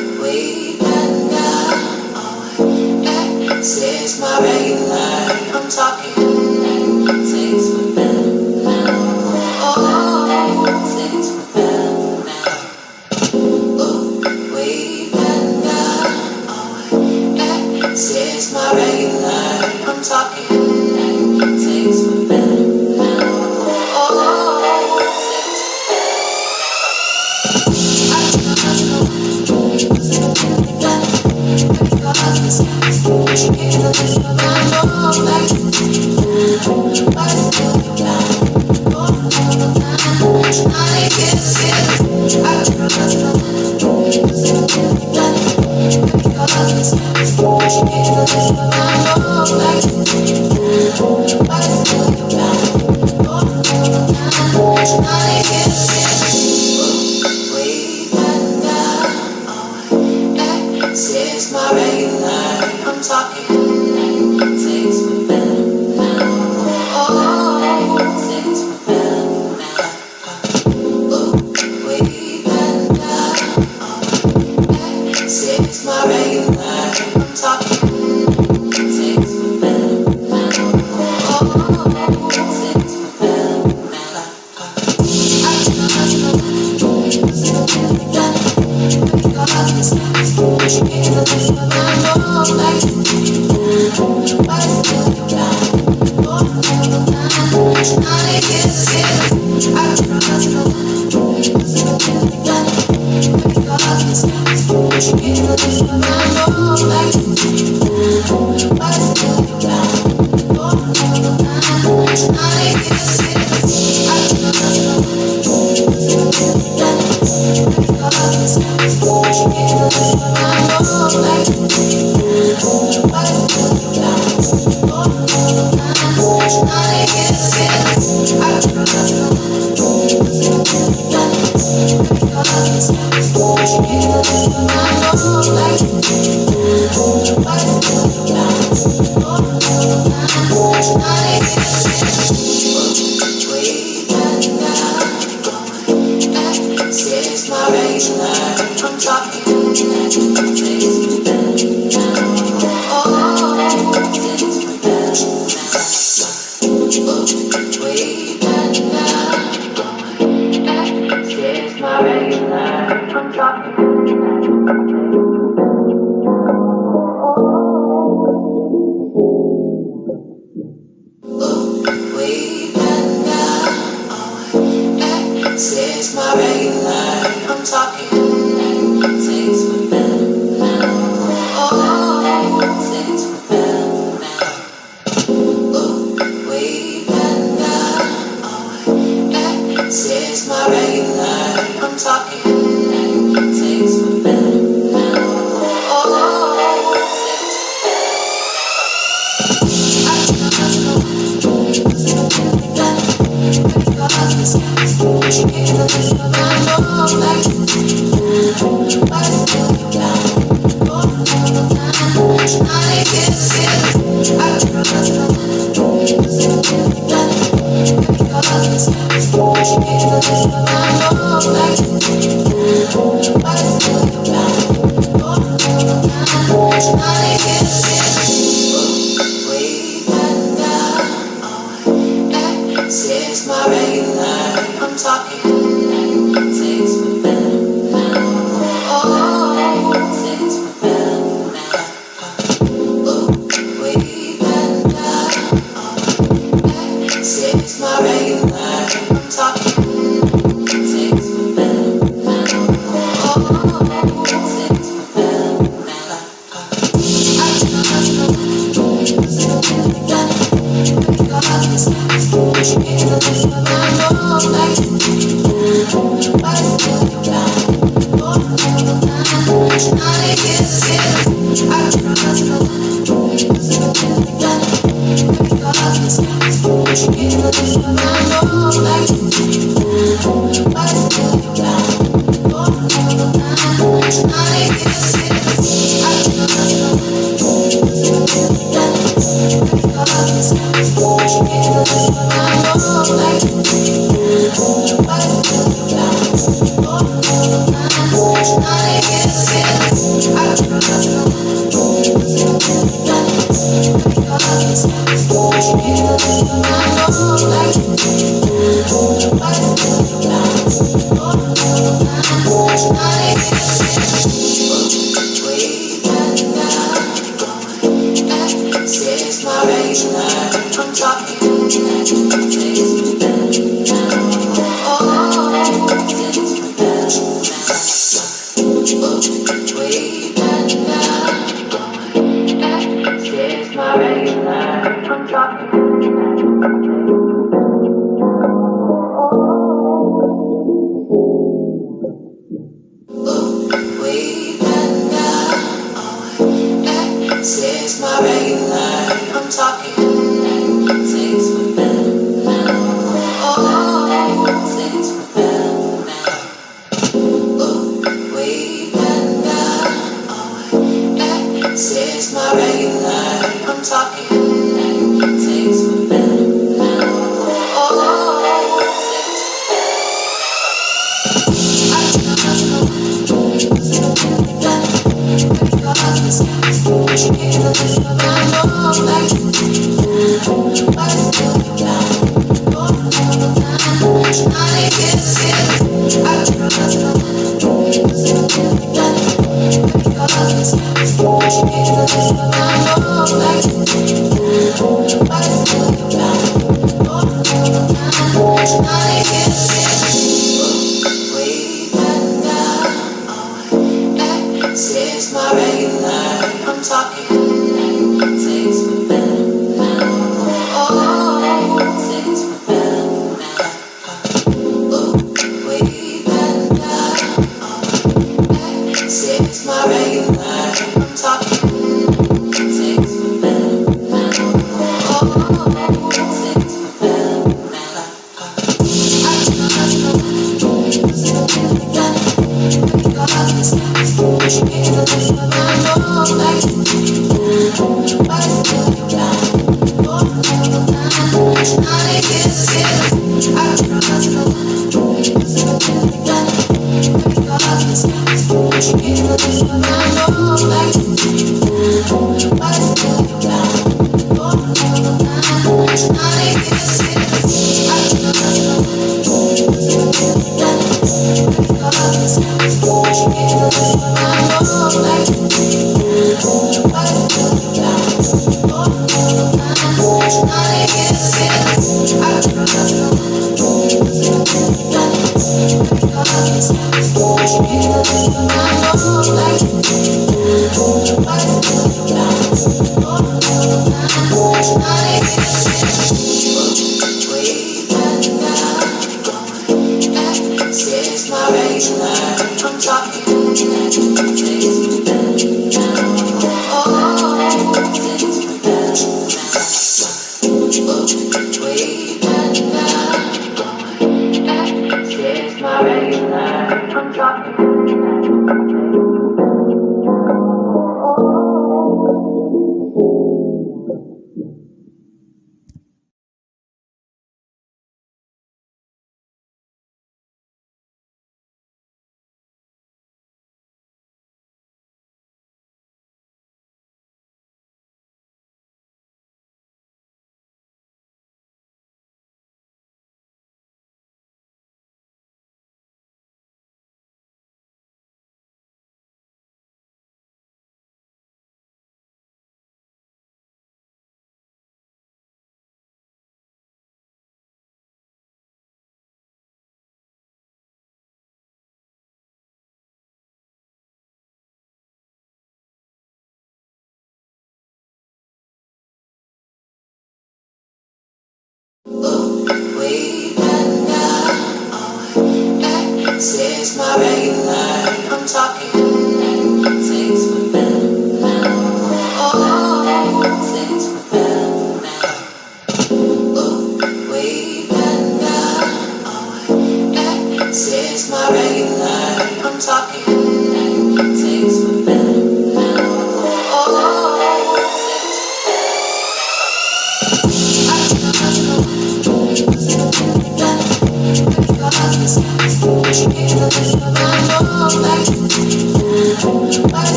We been down. This is my regular. I'm talking things for better now. Oh, things for better now. Ooh, we been down. This is my regular. I'm talking things for better now. Oh, this is my regular. I'm talking things for better now. Oh, things for better now. Ooh, we been down. This is my regular. I'm talking things for better now. Oh, things for better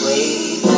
Way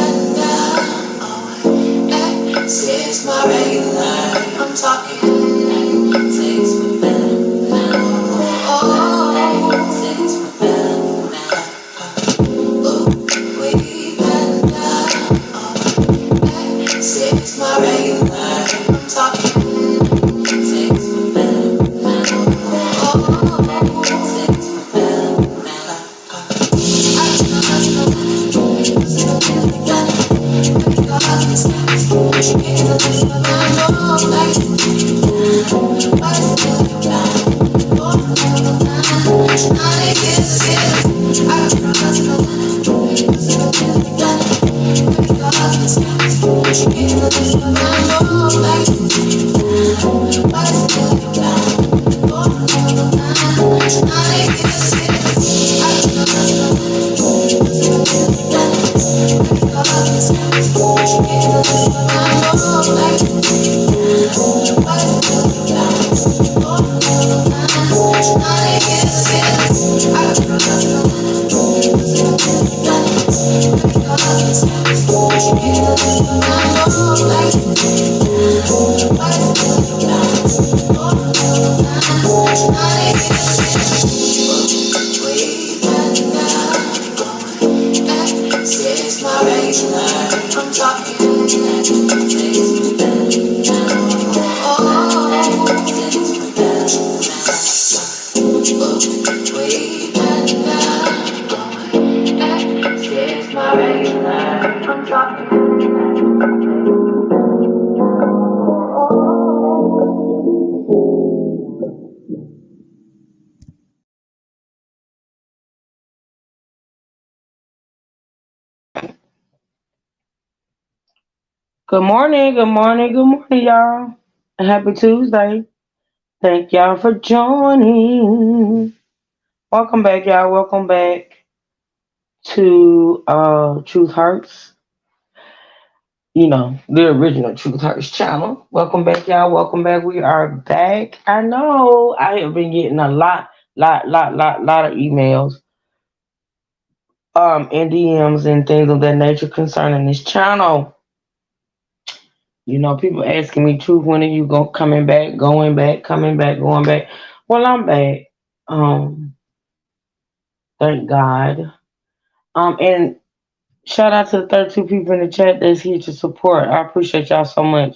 Good morning, good morning, good morning, y'all. Happy Tuesday. Thank y'all for joining. Welcome back, y'all. Welcome back to Truth Hurts. The original Truth Hurts channel. Welcome back, y'all. Welcome back. We are back. I know I have been getting a lot of emails, and DMs and things of that nature concerning this channel. People asking me, Truth, when are you coming back, going back, coming back, going back? Well, I'm back. Um, thank God. And shout out to the 32 people in the chat that's here to support. I appreciate y'all so much.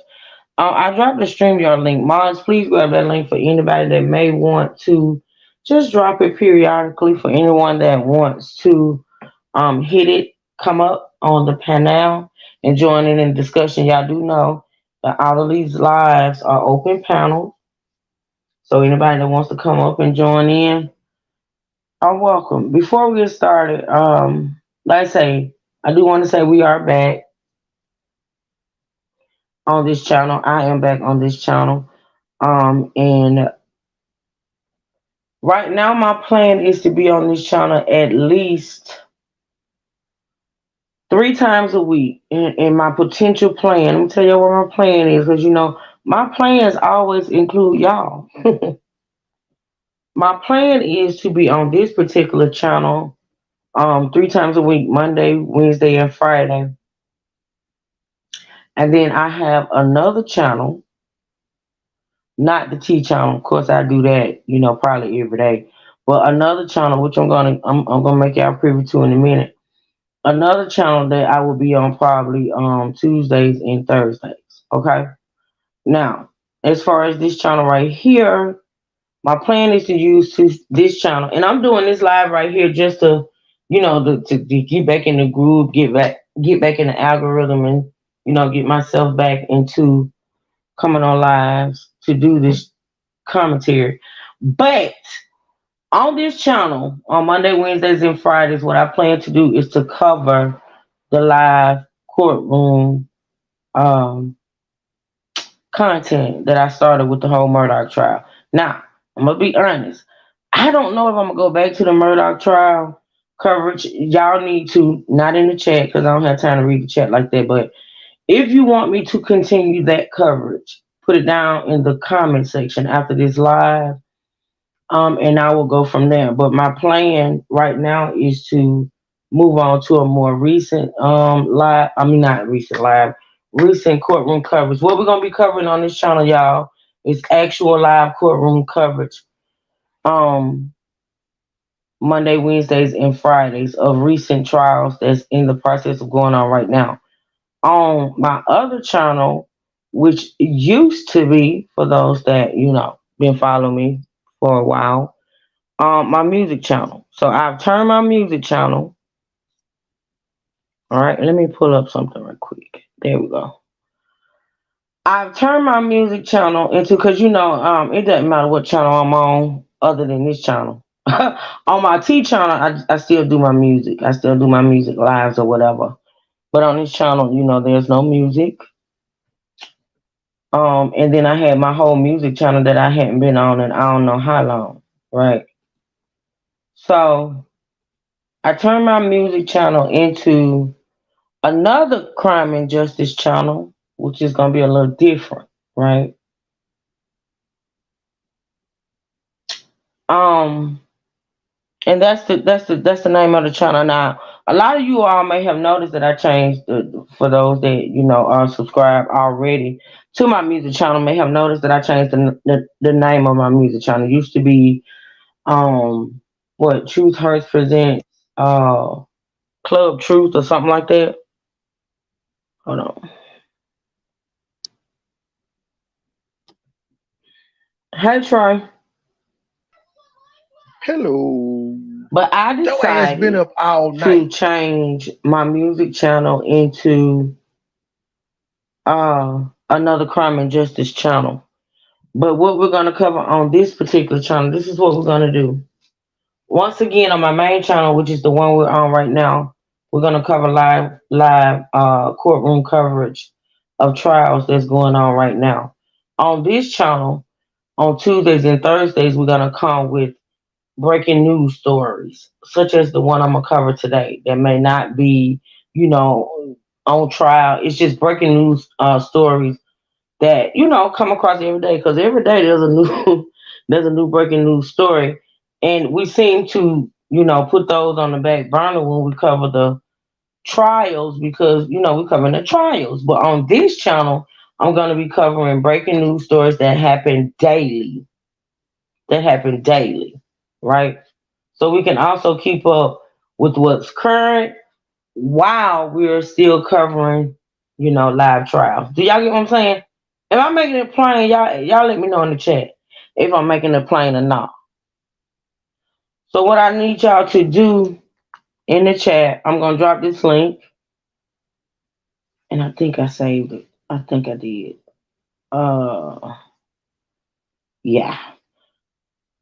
I dropped the StreamYard link. Mods, please grab that link for anybody that may want to just drop it periodically for anyone that wants to hit it, come up on the panel and join in the discussion. Y'all do know that all of these lives are open panels. So anybody that wants to come up and join in are welcome. Before we get started, like I say, I do want to say we are back on this channel. I am back on this channel. And right now my plan is to be on this channel at least 3 times a week in my potential plan. Let me tell you what my plan is, because my plans always include y'all. My plan is to be on this particular channel 3 times a week, Monday, Wednesday, and Friday. And then I have another channel, not the T channel. Of course, I do that, probably every day. But another channel, which I'm gonna make y'all privy to in a minute. Another channel that I will be on probably Tuesdays and Thursdays. Okay. Now, as far as this channel right here, my plan is to use this channel, and I'm doing this live right here just to, to get back in the groove, get back in the algorithm, and get myself back into coming on lives to do this commentary. But on this channel, on Monday, Wednesdays, and Fridays, what I plan to do is to cover the live courtroom um, content that I started with the whole Murdoch trial. Now, I'm gonna be honest. I don't know if I'm gonna go back to the Murdoch trial coverage. Y'all need to, not in the chat because I don't have time to read the chat like that. But if you want me to continue that coverage, put it down in the comment section after this live, and I will go from there. But my plan right now is to move on to a more recent live. I mean, not recent live, recent courtroom coverage. What we're gonna be covering on this channel, y'all, is actual live courtroom coverage. Um, Monday, Wednesdays, and Fridays of recent trials that's in the process of going on right now. On my other channel, which used to be, for those that been following me for a while, my music channel. So I've turned my music channel. All right, let me pull up something real quick. There we go. I've turned my music channel into, because it doesn't matter what channel I'm on other than this channel. On my T channel, I still do my music. I still do my music lives or whatever. But on this channel, there's no music. And then I had my whole music channel that I hadn't been on in I don't know how long, right? So I turned my music channel into another crime and justice channel, which is gonna be a little different, right? Um, and that's the name of the channel. Now, a lot of you all may have noticed that I changed for those that are subscribed already to my music channel. May have noticed that I changed the name of my music channel. It used to be um what Truth Hurts presents Club Truth or something like that. Hold on. Hey Troy. Hello. But I Your ass been decided up all night. to change my music channel into another crime and justice channel. But what we're gonna cover on this particular channel, this is what we're gonna do. Once again, on my main channel, which is the one we're on right now, we're gonna cover live courtroom coverage of trials that's going on right now. On this channel, on Tuesdays and Thursdays, we're gonna come with breaking news stories, such as the one I'm gonna cover today. That may not be, on trial. It's just breaking news stories that come across every day, because every day there's a new there's a new breaking news story, and we seem to put those on the back burner when we cover the trials, because we're covering the trials. But on this channel, I'm going to be covering breaking news stories that happen daily, right? So we can also keep up with what's current while we're still covering, live trials. Do y'all get what I'm saying? If I'm making it plain, y'all let me know in the chat if I'm making it plain or not. So what I need y'all to do in the chat, I'm gonna drop this link, and I think I saved it. I think I did. Yeah.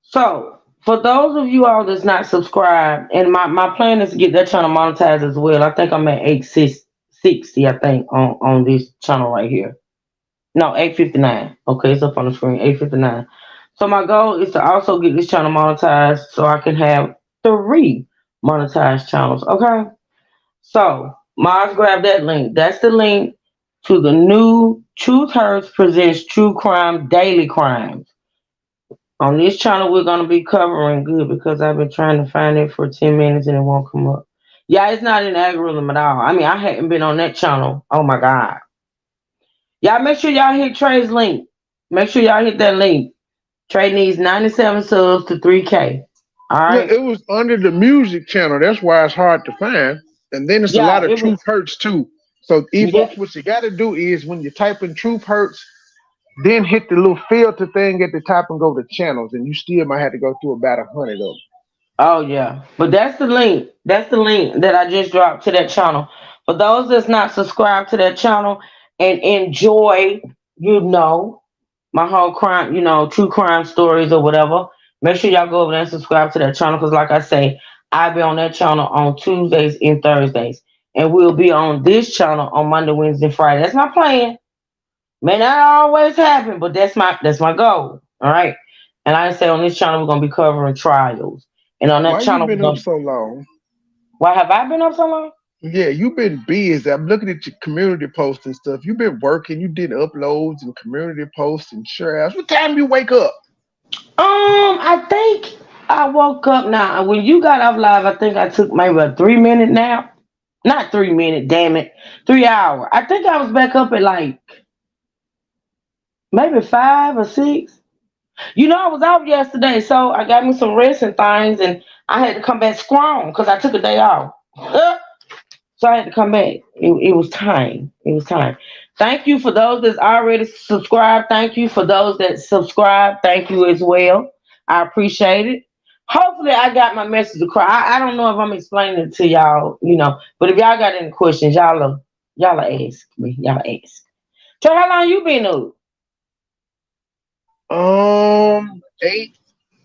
So for those of you all that's not subscribed, and my plan is to get that channel monetized as well. I think I'm at 860, I think, on this channel right here. No, 859. Okay, it's up on the screen. 859. So my goal is to also get this channel monetized so I can have three monetized channels. Okay. So Mars, grab that link. That's the link to the new Truth Hurts presents True Crime Daily Crimes. On this channel, we're gonna be covering good, because I've been trying to find it for 10 minutes and it won't come up. Yeah, it's not in the algorithm at all. I mean, I hadn't been on that channel. Oh my god. Y'all make sure y'all hit Trey's link. Make sure y'all hit that link. Trey needs 97 subs to 3K. All Look, right. it was under the music channel. That's why it's hard to find. And then it's a Yeah, lot of it was. truth hurts too. So Yeah. ebooks, what you got to do is when you type in truth hurts, then hit the little filter thing at the top and go to channels, and you still might have to go through about 100 of them. Oh yeah. But that's the link. That's the link that I just dropped to that channel. For those that's not subscribed to that channel and enjoy, you know, my whole crime, true crime stories or whatever, make sure y'all go over there and subscribe to that channel. Because like I say, I'll be on that channel on Tuesdays and Thursdays. And we'll be on this channel on Monday, Wednesday, and Friday. That's my plan. May not always happen, but that's my goal. All right. And like I say, on this channel, we're gonna be covering trials. And on that Why you channel, been up so long? why have I been up so long? Yeah, you've been busy. I'm looking at your community posts and stuff. You've been working. You did uploads and community posts and shares. What time you wake up? I think I woke up now. When you got off live, I think I took maybe a 3 minute nap. Not 3 minute, damn it. 3 hour. I think I was back up at like maybe 5 or 6. I was out yesterday, so I got me some rest and things, and I had to come back strong because I took a day off. So I had to come back. It was time. It was time. Thank you for those that's already subscribed. Thank you for those that subscribe. Thank you as well. I appreciate it. Hopefully I got my message across. I don't know if I'm explaining it to y'all, but if y'all got any questions, y'all ask me. Y'all ask. So how long you been up?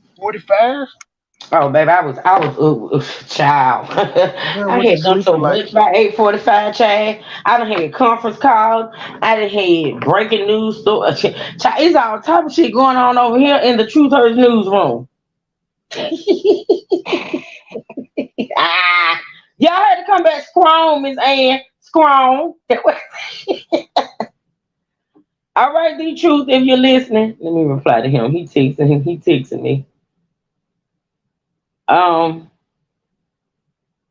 8:45. Oh, baby, I was child. Man, I I went to had done sleep so at like much by 8:45, child. I done had conference calls. I done had breaking news story. Child, it's all type of shit going on over here in the Truth Hurts newsroom. Ah, y'all had to come back strong, Miss Ann. Strong. All right, the truth, if you're listening, let me reply to him. He texting me. Um,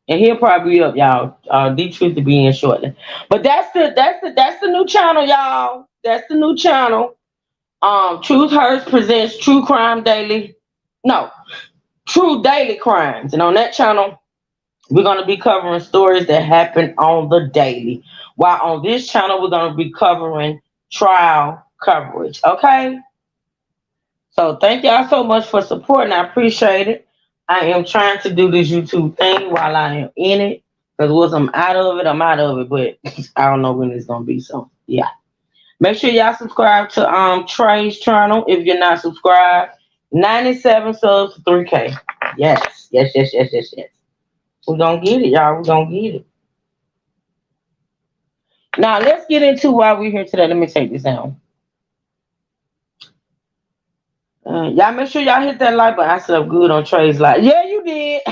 and he'll probably be up, y'all. The truth to be in shortly. But that's the new channel, y'all. That's the new channel. Truth Hurts presents True Crime Daily. No, True Daily Crimes. And on that channel, we're gonna be covering stories that happen on the daily. While on this channel, we're gonna be covering trial coverage. Okay. So thank y'all so much for supporting. I appreciate it. I am trying to do this YouTube thing while I am in it. Because once I'm out of it, I'm out of it. But I don't know when it's gonna be. So yeah. Make sure y'all subscribe to Trey's channel if you're not subscribed. 97 subs to 3K. Yes. Yes, yes, yes, yes, yes. We're gonna get it, y'all. We're gonna get it. Now let's get into why we're here today. Let me take this down. Y'all make sure y'all hit that like button. I set up good on Trey's like. Yeah, you did.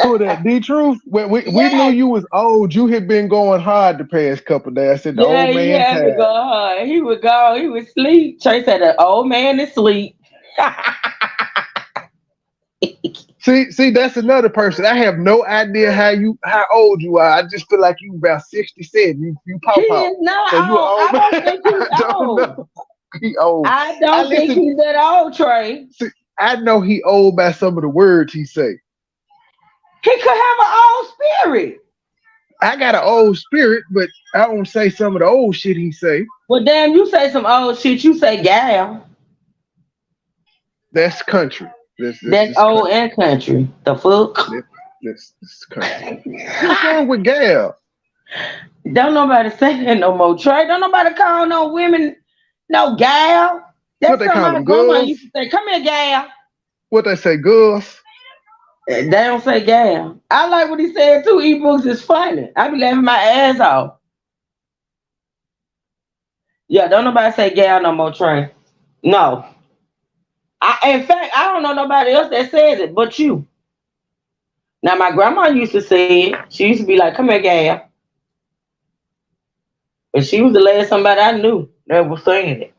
who that D Truth. We knew Yes. you was old. You had been going hard the past couple days. I said the Yeah, old he man had to tired. go hard. He would go. He would sleep. Trey said the old man is asleep. See, that's another person. I have no idea how old you are. I just feel like you about 67. You He pop. is not So you an old. old I man. don't think he's I don't know. old. He old. I I don't think listen. he's that old, Trey. See, I know he old by some of the words he say. He could have an old spirit. I got an old spirit, but I don't say some of the old shit he say. Well, damn, you say some old shit. You say gal. That's country. That's That's just old country. and country. The fuck? That, that's country. What's wrong with gal? Don't nobody say that no more, Trey. Don't nobody call no women no gal. What That's they something call my them, grandma girls? used to say. Come here, gal. What they say, girls? They don't say gal. I like what he said too. Ebooks is funny. I be laughing my ass off. Yeah, don't nobody say gal no more, Trey. No. In fact, I don't know nobody else that says it but you. Now, my grandma used to say it. She used to be like, come here, gal. But she was the last somebody I knew that was saying it.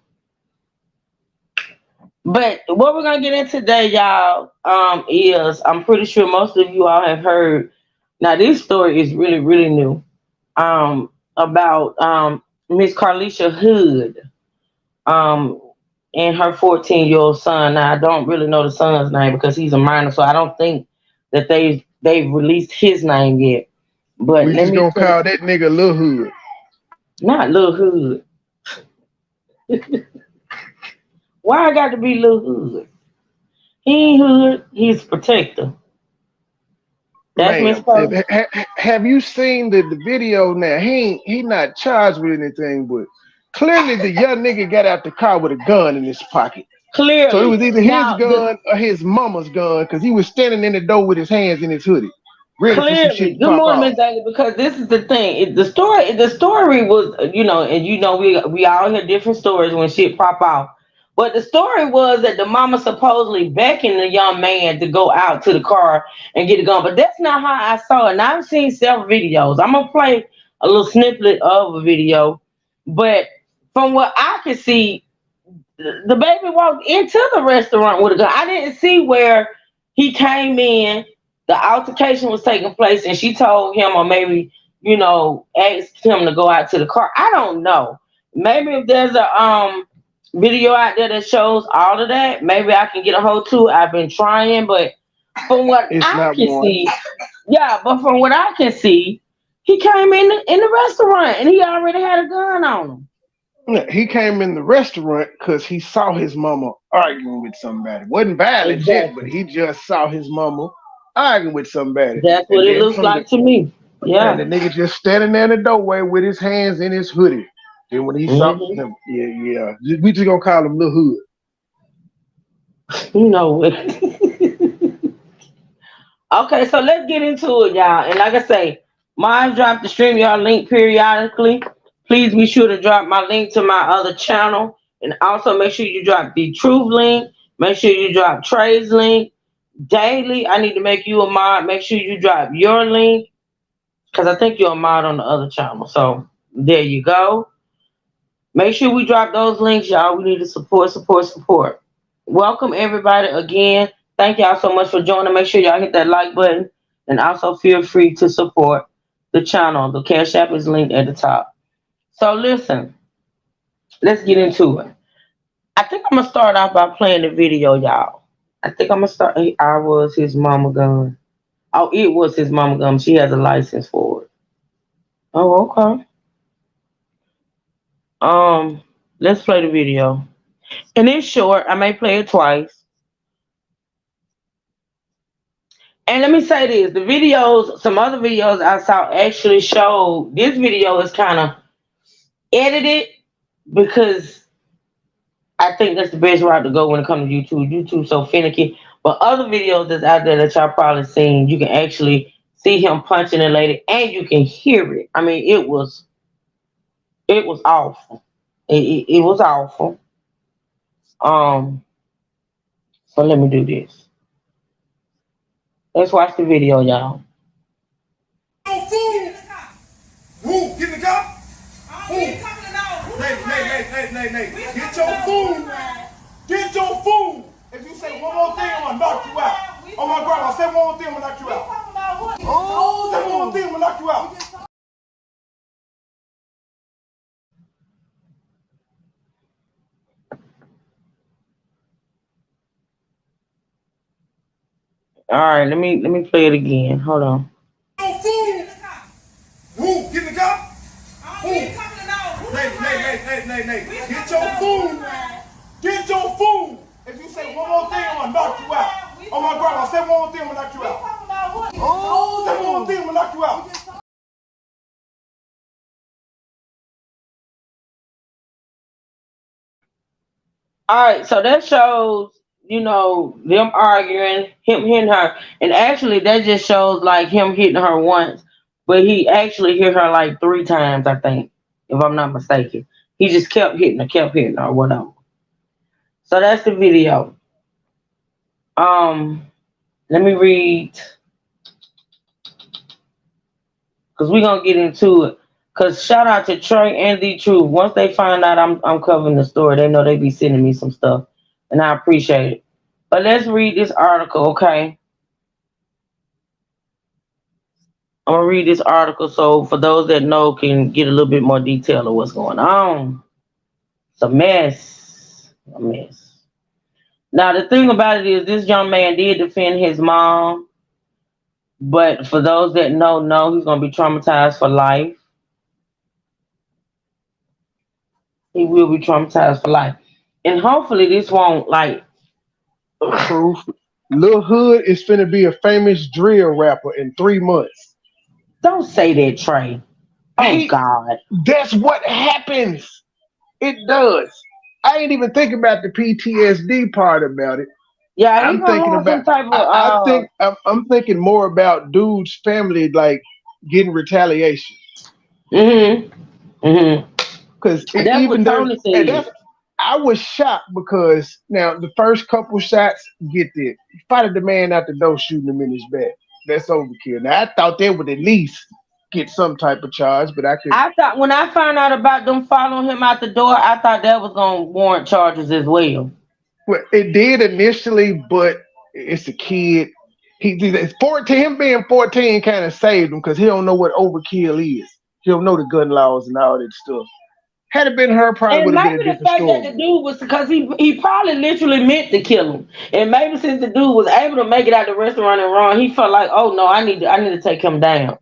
But what we're gonna get in today, y'all, is I'm pretty sure most of you all have heard. Now, this story is really, really new. About Miss Carlisha Hood, um, and her 14-year-old son. Now, I don't really know the son's name because he's a minor, so I don't think that they've released his name yet. But We let just me gonna tell you, call that nigga Lil Hood. not Lil Hood. Why I got to be Lil Hood? He ain't Hood. He's protector. That's Miss Ma'am, Carlisha. have you seen the video now? He not charged with anything, but clearly the young nigga got out the car with a gun in his pocket. So it Clearly. was either his Now, gun or his mama's gun because he was standing in the door with his hands in his hoodie, ready for some shit clearly, to good pop morning, off. Miss Daly. Because this is the thing. The story was, and we all hear different stories when shit pop off. But the story was that the mama supposedly beckoned the young man to go out to the car and get a gun. But that's not how I saw it. And I've seen several videos. I'm gonna play a little snippet of a video. But from what I could see, the baby walked into the restaurant with a gun. I didn't see where he came in, the altercation was taking place, and she told him, or maybe, asked him to go out to the car. I don't know. Maybe if there's a video out there that shows all of that, maybe I can get a hold to it. I've been trying, but from what It's I not can one. see, yeah, but from what I can see, he came in the restaurant and he already had a gun on him. Yeah, he came in the restaurant because he saw his mama arguing with somebody. Wasn't violent yet, but Exactly. he just saw his mama arguing with somebody. That's And what it then looks from the like to me. and Yeah. the nigga just standing there in the doorway with his hands in his hoodie. Then when he saw Hmm. him, yeah, we just gonna call him Lil Hood. You know it. Okay, so let's get into it, y'all. And like I say, mine drop the stream y'all link periodically. Please be sure to drop my link to my other channel. And also make sure you drop the truth link. Make sure you drop Trey's link. Daily, I need to make you a mod. Make sure you drop your link. Because I think you're a mod on the other channel. So there you go. Make sure we drop those links, y'all. We need to support, support, support. Welcome everybody again. Thank y'all so much for joining. Make sure y'all hit that like button and also feel free to support the channel. The Cash App is linked at the top. So listen, let's get into it. I think I'm gonna start off by playing the video, y'all. I think I'm gonna start. I was his mama gun. Oh, it was his mama gun. She has a license for it. Oh, okay. Um, let's play the video. And it's short. I may play it twice. And let me say this: the videos, some other videos I saw actually showed this video is kind of edited because I think that's the best route to go when it comes to YouTube. YouTube's so finicky. But other videos that's out there that y'all probably seen, you can actually see him punching a lady and you can hear it. I mean, it was awful. It was awful. Um, so let me do this. Let's watch the video, y'all. Who? Get the cop? Who? Nay. Get your food. Get your food. If you say one more thing, I'm gonna knock you out. Oh my grandma, say one more thing, I'm gonna knock you out. Oh, say one more thing, I'm gonna knock you out. All right, let me play it again. Hold on. Who? Get the cop? Who? Nay. Get your food. Get your food. If you say one more thing, I'm gonna knock you out. Oh my grandma, say one more thing, I'm gonna knock you out. Oh, say one more thing, I'm gonna knock you out. All right, so that shows, them arguing, him hitting her, and actually that just shows like him hitting her once, but he actually hit her like 3 times, I think, if I'm not mistaken. He just kept hitting her, whatever. So that's the video. Um, Let me read because we're gonna get into it. Cause shout out to Trey and the Truth. Once they find out I'm covering the story, they know they be sending me some stuff, and I appreciate it. But let's read this article, okay? I'm gonna read this article so for those that know can get a little bit more detail of what's going on. It's a mess. A mess. Now the thing about it is this young man did defend his mom, but for those that know he's gonna be traumatized for life. He will be traumatized for life. And hopefully this won't like Proof. Lil Hood is finna be a famous drill rapper in 3 months. don't say that, Trey. Oh He, God. that's what happens. It does. I ain't even thinking about the PTSD part about it. Yeah, he I'm gonna thinking have about. some type of I think I'm thinking more about dude's family like getting retaliation. mm-hmm. Mm-hmm. Because That's what even there, Tony and said. that's I was shocked because now the first couple shots, get this, he fighted the man out the door, shooting him in his back. That's overkill. Now I thought they would at least get some type of charge, but I could. I thought when I found out about them following him out the door, I thought that was gonna warrant charges as well. Well, it did initially, but it's a kid. It's 14. Him being 14 kind of saved him because he don't know what overkill is. He don't know the gun laws and all that stuff. Had it been her, probably And would have been a maybe the different fact that story. the dude was because he probably literally meant to kill him. And maybe since the dude was able to make it out the restaurant and run, he felt like, oh no, I need to take him down.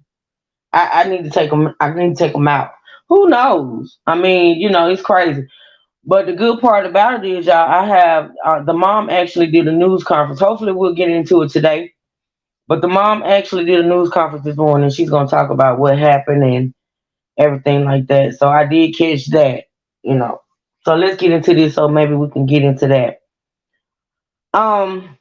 I need to take him. I need to take him out. Who knows? I mean, it's crazy. But the good part about it is, y'all, I have the mom actually did a news conference. Hopefully, we'll get into it today. But the mom actually did a news conference this morning. She's gonna talk about what happened and everything like that. So I did catch that. So let's get into this. So maybe we can get into that. Um,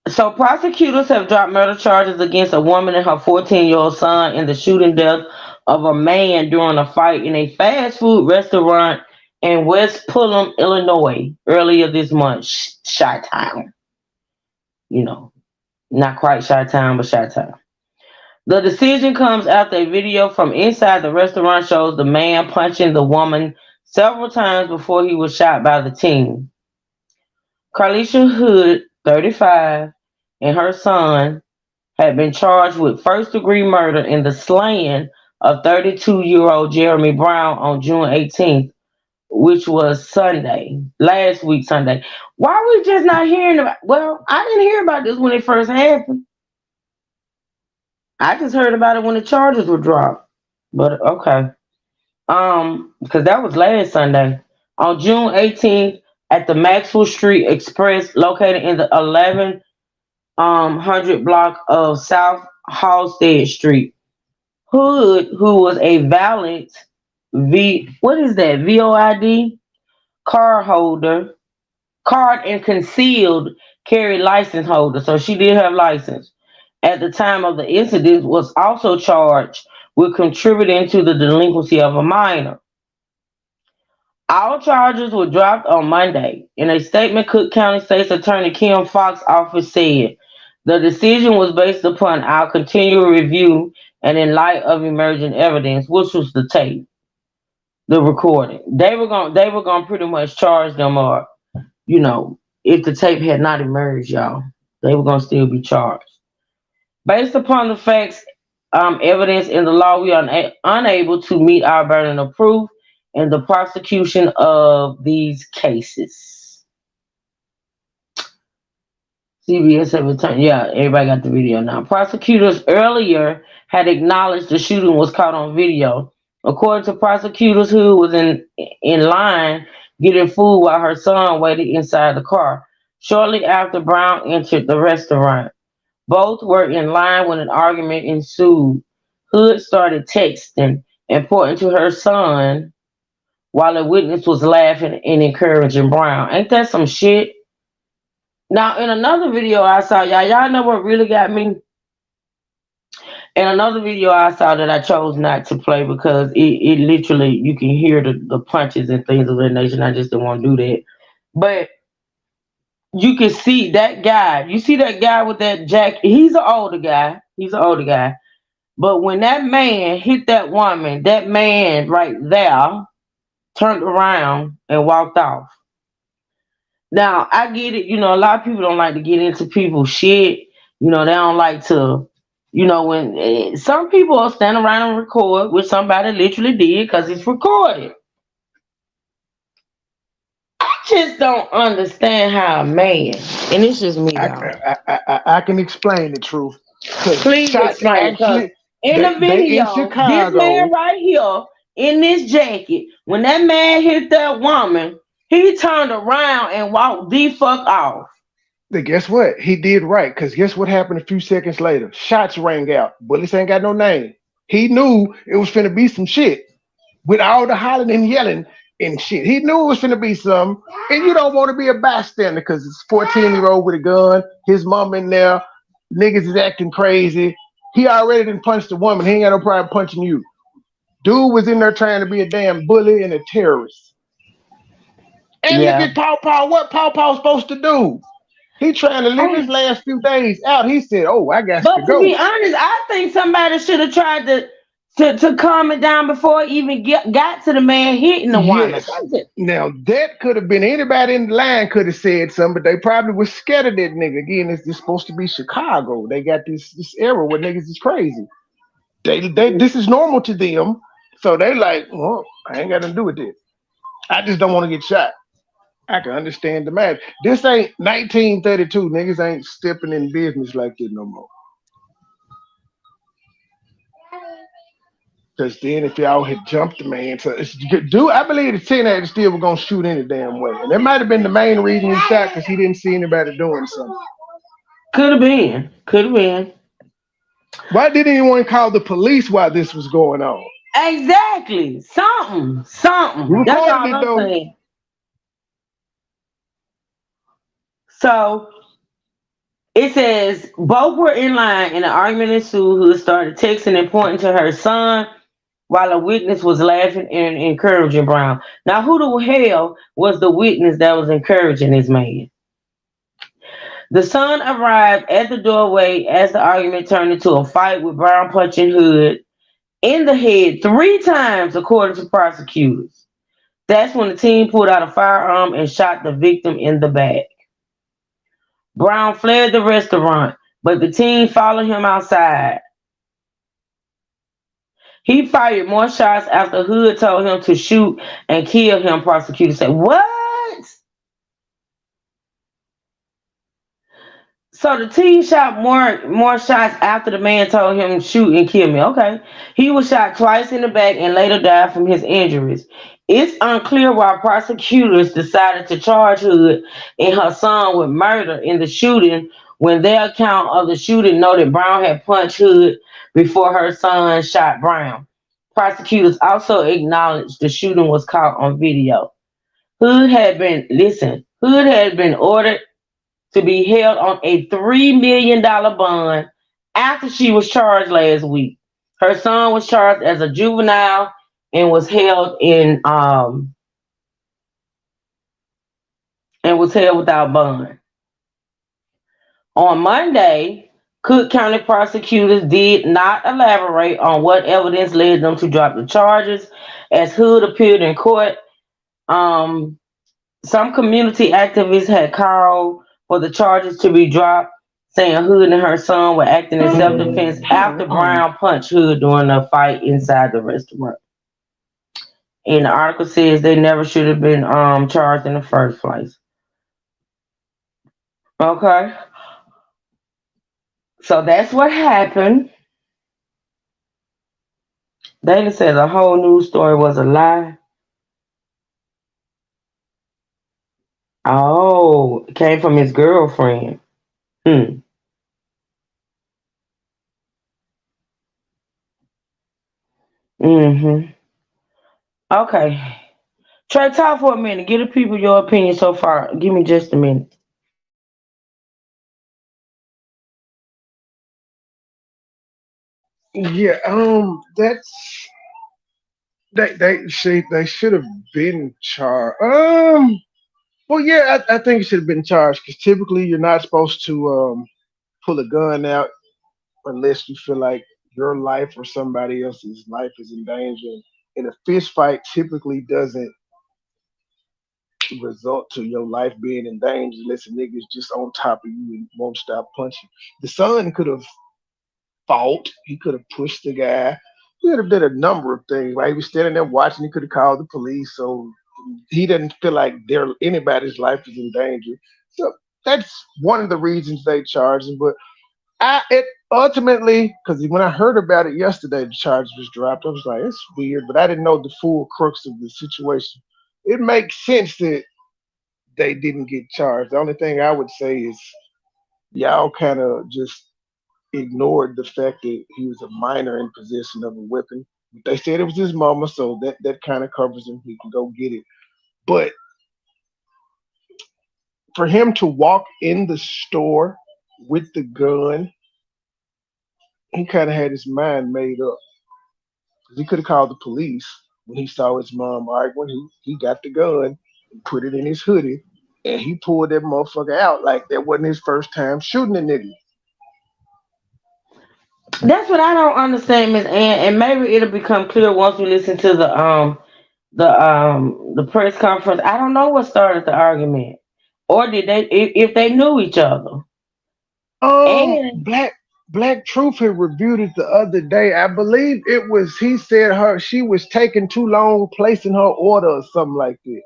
so prosecutors have dropped murder charges against a woman and her 14-year-old son in the shooting death of a man during a fight in a fast food restaurant in West Pullman, Illinois, earlier this month. Chi-town, you know, not quite Chi-town, but Chi-town. The decision comes after a video from inside the restaurant shows the man punching the woman several times before he was shot by the teen. Carlisha Hood, 35, and her son had been charged with first degree murder in the slaying of 32-year-old Jeremy Brown on June 18th, which was Sunday, last week Sunday. Why are we just not hearing about? Well, I didn't hear about this when it first happened. I just heard about it when the charges were dropped. But okay. Because that was last Sunday. On June 18th at the Maxwell Street Express located in the 1100 block of South Halstead Street. Hood, who was a valid what is that? VOID card holder, card and concealed carry license holder. So she did have license. At the time of the incident was also charged with contributing to the delinquency of a minor. All charges were dropped on Monday. In a statement, Cook County State's Attorney Kim Fox's office said the decision was based upon our continual review and in light of emerging evidence, which was the tape, the recording. They were gonna pretty much charge them, or if the tape had not emerged, y'all, they were gonna still be charged. Based upon the facts, evidence in the law, we are unable to meet our burden of proof in the prosecution of these cases. CBS have returned. Yeah, everybody got the video now. Prosecutors earlier had acknowledged the shooting was caught on video. According to prosecutors, who was in line getting food while her son waited inside the car. Shortly after Brown entered the restaurant, both were in line when an argument ensued. Hood started texting and pointing to her son while a witness was laughing and encouraging Brown. Ain't that some shit? Now, in another video I saw, y'all know what really got me? In another video I saw that I chose not to play because it literally, you can hear the punches and things of that nature. I just didn't want to do that. But you can see that guy. You see that guy with that jacket? He's an older guy. But when that man hit that woman, that man right there turned around and walked off. Now, I get it. A lot of people don't like to get into people's shit. They don't like to, when some people will stand around and record, which somebody literally did because it's recorded. I just don't understand how a man, and it's just me, I, y'all. I can explain the truth. Because Please shots explain, because actually, in the they in video, this man Chicago. right here in this jacket, when that man hit that woman, he turned around and walked the fuck off. Then guess what? He did right. Because guess what happened a few seconds later? Shots rang out. Bullets ain't got no name. He knew it was finna be some shit. With all the hollering and yelling and shit. He knew it was finna be some. And you don't want to be a bystander because it's 14-year-old with a gun. His mom in there. Niggas is acting crazy. He already done punched a woman. He ain't got no problem punching you. Dude was in there trying to be a damn bully and a terrorist. And look Yeah. at Paw Paw. What Paw Paw supposed to do? He trying to live his last few days out. He said, "Oh, I got But to to be go." honest, I think somebody should have tried to calm it down before it even got to the man hitting the woman. Yes. Now that could have been anybody in the line could have said something, but they probably was scared of that nigga. Again, it's supposed to be Chicago. They got this era where niggas is crazy. They this is normal to them, so they like, well, I ain't got nothing to do with this. I just don't want to get shot. I can understand the matter. This ain't 1932. Niggas ain't stepping in business like that no more. Because then if y'all had jumped the man, so do I believe the teenager still was gonna shoot any damn way. And that might have been the main reason he shot because he didn't see anybody doing something. Could have been. Could have been. Why didn't anyone call the police while this was going on? Exactly. Something. We Something. That's recorded all it I'm though. saying. So it says both were in line and an argument ensued. Hood started texting and pointing to her son while a witness was laughing and encouraging Brown. Now, who the hell was the witness that was encouraging this man? The son arrived at the doorway as the argument turned into a fight with Brown punching Hood in the head 3 times, according to prosecutors. That's when the team pulled out a firearm and shot the victim in the back. Brown fled the restaurant, but the team followed him outside. He fired more shots after Hood told him to shoot and kill him, prosecutors said. What? So the team shot more shots after the man told him shoot and kill me. Okay. He was shot twice in the back and later died from his injuries. It's unclear why prosecutors decided to charge Hood and her son with murder in the shooting when their account of the shooting noted Brown had punched Hood before her son shot Brown. Prosecutors also acknowledged the shooting was caught on video. Hood had been ordered to be held on a $3 million bond after she was charged last week. Her son was charged as a juvenile and was held without bond. On Monday, Cook County prosecutors did not elaborate on what evidence led them to drop the charges. As Hood appeared in court, um, some community activists had called for the charges to be dropped, saying Hood and her son were acting in self-defense after Brown punched Hood during a fight inside the restaurant. And the article says they never should have been charged in the first place. Okay, so that's what happened. Dana said the whole news story was a lie. Oh, it came from his girlfriend. Hmm. Mm-hmm. Okay. Trey, talk for a minute. Give the people your opinion so far. Give me just a minute. Yeah, that's they should have been charged. Well, yeah, I think it should have been charged because typically you're not supposed to pull a gun out unless you feel like your life or somebody else's life is in danger. And a fist fight typically doesn't result to your life being in danger unless a nigga's just on top of you and won't stop punching. The son could have fought. He could have pushed the guy. He could have did a number of things. Right? He was standing there watching. He could have called the police. So he didn't feel like anybody's life is in danger. So that's one of the reasons they charged him. But it ultimately, because when I heard about it yesterday, the charge was dropped. I was like, it's weird, but I didn't know the full crux of the situation. It makes sense that they didn't get charged. The only thing I would say is y'all kind of just ignored the fact that he was a minor in possession of a weapon. They said it was his mama, so that kind of covers him. He can go get it. But for him to walk in the store with the gun, he kind of had his mind made up. 'Cause he could have called the police when he saw his mom arguing. He got the gun and put it in his hoodie, and he pulled that motherfucker out like that wasn't his first time shooting a nigga. That's what I don't understand, Miss Ann, and maybe it'll become clear once we listen to the press conference. I don't know what started the argument, or did they if they knew each other. And Black Truth had reviewed it the other day. I believe it was he said her she was taking too long placing her order or something like that.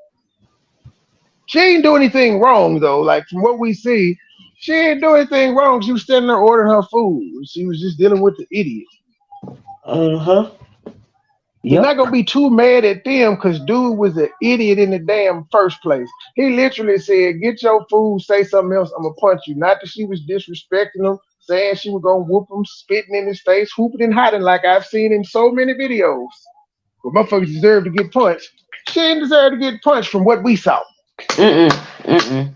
She ain't do anything wrong though. Like from what we see, she ain't do anything wrong. She was standing there ordering her food. She was just dealing with the idiot. uh huh, You're yep. not gonna be too mad at them because dude was an idiot in the damn first place. He literally said, "Get your food, say something else, I'm gonna punch you." Not that she was disrespecting him, saying she was gonna whoop him, spitting in his face, hooping and hiding like I've seen in so many videos. But motherfuckers deserve to get punched. She didn't deserve to get punched from what we saw. Mm mm mm mm.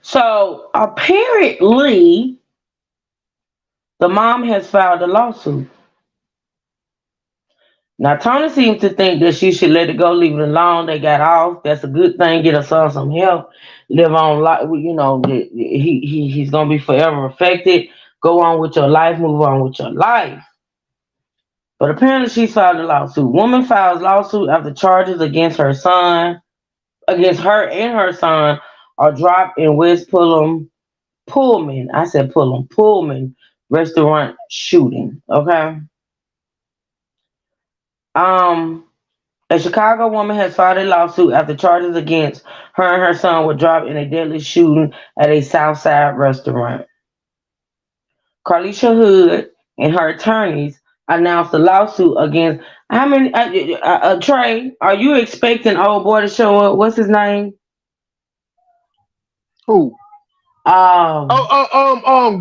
So apparently, the mom has filed a lawsuit. Now Tony seems to think that she should let it go, leave it alone. They got off. That's a good thing. Get her son some help. Live on like he's gonna be forever affected. Go on with your life. Move on with your life. But apparently she's filed a lawsuit. Woman files lawsuit after charges against her and her son are dropped in West Pullman. I said Pullman restaurant shooting. Okay. Um, a Chicago woman has filed a lawsuit after charges against her and her son were dropped in a deadly shooting at a Southside restaurant. Carlisha Hood and her attorneys announced a lawsuit against how many? Trey, are you expecting old boy to show up? What's his name? Who? Um,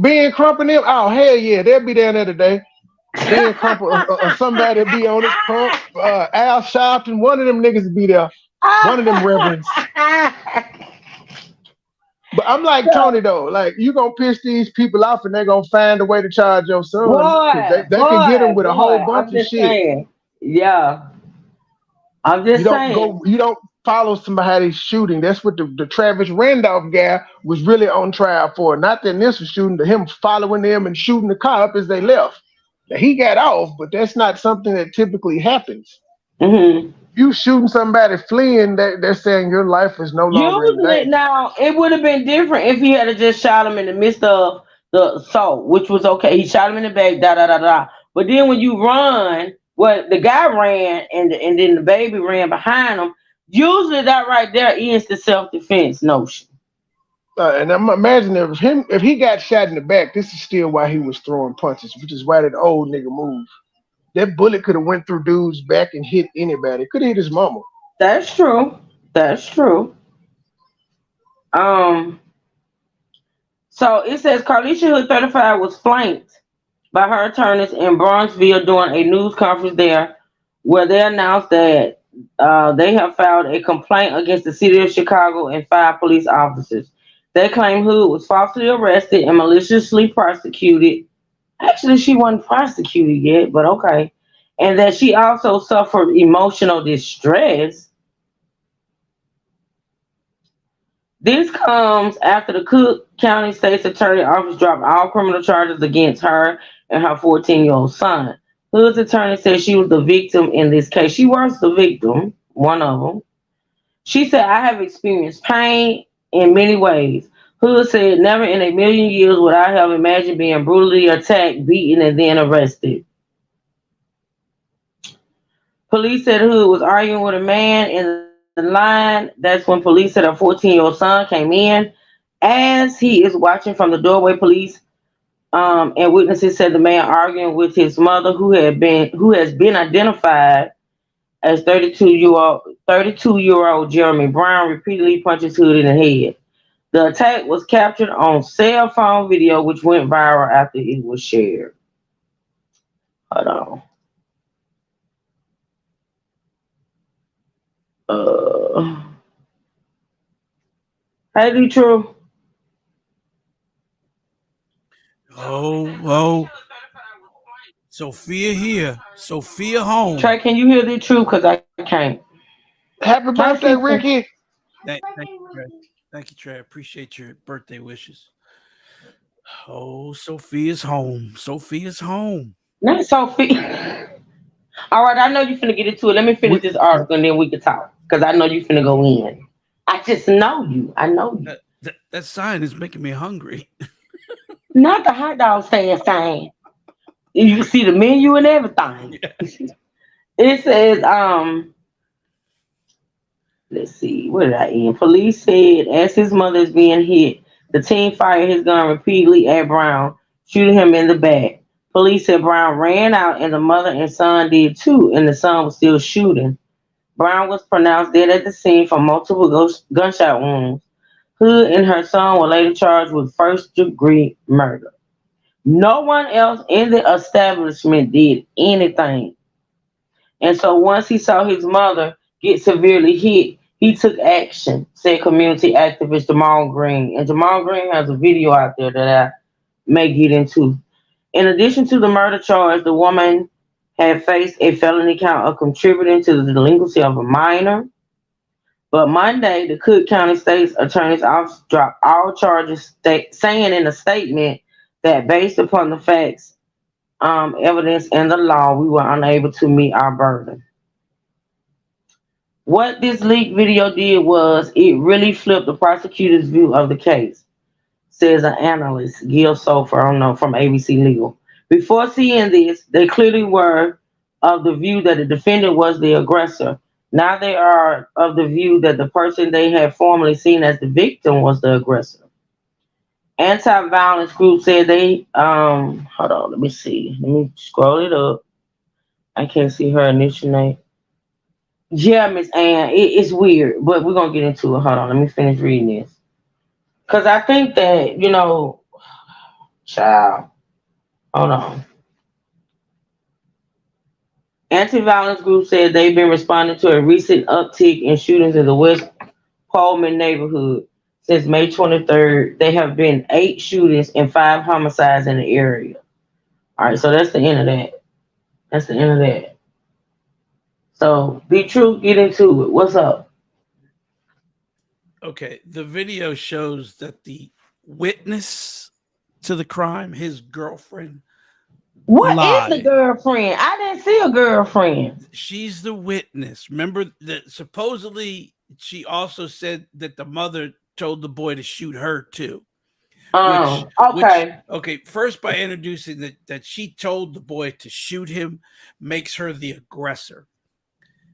Ben Crump and them. Oh hell yeah, they'll be down there today. Ben Crump or somebody be on it. Crump, Al Sharpton, one of them niggas will be there. One of them reverends. But I'm like Tony though, like you gonna piss these people off and they're gonna find a way to charge your son because boy, they can get him with a whole boy. bunch I'm of just shit. saying. Yeah, I'm You just don't saying. go, you don't follow somebody's shooting. That's what the Travis Randolph guy was really on trial for. Not the initial shooting, but him following them and shooting the car up as they left. Now, he got off, but that's not something that typically happens. Hmm. You shooting somebody fleeing, they're saying your life is no longer in Usually, danger. now it would have been different if he had just shot him in the midst of the assault, which was okay. He shot him in the back, da da da da. But then when you run, well, the guy ran, and then the baby ran behind him. Usually, that right there ends the self defense notion. And I'm imagining if he got shot in the back, this is still why he was throwing punches, which is why that old nigga moved. That bullet could have went through dude's back and hit anybody. It could have hit his mama. That's true. That's true. Um. So it says Carlisha Hood 35 was flanked by her attorneys in Bronxville during a news conference there, where they announced that they have filed a complaint against the city of Chicago and five police officers. They claim Hood was falsely arrested and maliciously prosecuted. Actually, she wasn't prosecuted yet, but okay. And that she also suffered emotional distress. This comes after the Cook County State's Attorney Office dropped all criminal charges against her and her 14-year-old son. Hood's attorney said she was the victim in this case. She was the victim, one of them. She said, I have experienced pain in many ways. Hood said, never in a million years would I have imagined being brutally attacked, beaten, and then arrested. Police said Hood was arguing with a man in the line. That's when police said her 14-year-old son came in. As he is watching from the doorway, police and witnesses said the man arguing with his mother, who has been identified as 32-year old Jeremy Brown, repeatedly punches Hood in the head. The attack was captured on cell phone video, which went viral after it was shared. Hold on. Uh, hey, D True. Oh, oh, Sophia here. Sophia home. Trey, can you hear the truth? Because I can't. Happy Hi, birthday, sister. Ricky. Thank you, Trey. Thank you, Trey. Appreciate your birthday wishes. Oh, Sophia's home. Sophia's home. Not Sophie. All right, I know you finna get into it. Let me finish We, this article and then we can talk. Because I know you finna go in. I just know you. I know you. That sign is making me hungry. Not the hot dog stand sign. You can see the menu and everything. Yeah. It says, let's see, where did I end? Police said as his mother is being hit, the teen fired his gun repeatedly at Brown, shooting him in the back. Police said Brown ran out and the mother and son did too, and the son was still shooting. Brown was pronounced dead at the scene from multiple gunshot wounds. Hood and her son were later charged with first-degree murder. No one else in the establishment did anything. And so once he saw his mother get severely hit, He took action, said community activist Jamal Green. And Jamal Green has a video out there that I may get into. In addition to the murder charge, the woman had faced a felony count of contributing to the delinquency of a minor. But Monday, the Cook County State's Attorney's Office dropped all charges, saying in a statement that based upon the facts, evidence, and the law, we were unable to meet our burden. What this leaked video did was it really flipped the prosecutor's view of the case, says an analyst, Gil Sofer, I don't know, from ABC Legal. Before seeing this, they clearly were of the view that the defendant was the aggressor. Now they are of the view that the person they had formerly seen as the victim was the aggressor. Anti-violence group said they hold on, let me see. Let me scroll it up. I can't see her initial name. Yeah, Miss Ann, it's weird, but we're gonna get into it. Hold on, let me finish reading this. Cause I think that, child, hold on. Anti-violence group said they've been responding to a recent uptick in shootings in the West Pullman neighborhood. Since May 23rd, there have been 8 shootings and 5 homicides in the area. All right, so that's the end of that. That's the end of that. So, be true, get into it. What's up? Okay, the video shows that the witness to the crime, his girlfriend, What is the lied. girlfriend? I didn't see a girlfriend. She's the witness. Remember that supposedly she also said that the mother told the boy to shoot her too. Which Okay. okay, first by introducing that she told the boy to shoot him makes her the aggressor.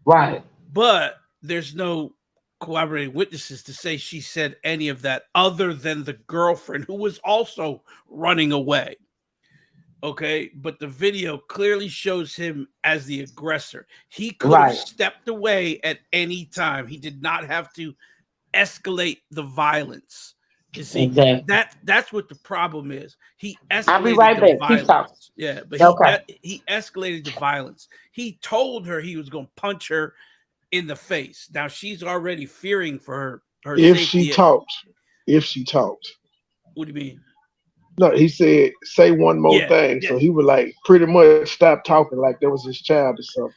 Right. But there's no corroborating witnesses to say she said any of that other than the girlfriend who was also running away. Okay, but the video clearly shows him as the aggressor. He could have Right. stepped away at any time. He did not have to escalate the violence. You see, Exactly. that's what the problem is. He I'll be escalated right the back. Keep talking. violence. Yeah, but Okay. he escalated the violence. He told her he was going to punch her in the face. Now she's already fearing for her If she safety. talked, if she talked. What do you mean? No, he said, say one more Yeah, thing. yeah, So he would like pretty much stop talking like that was his child or something.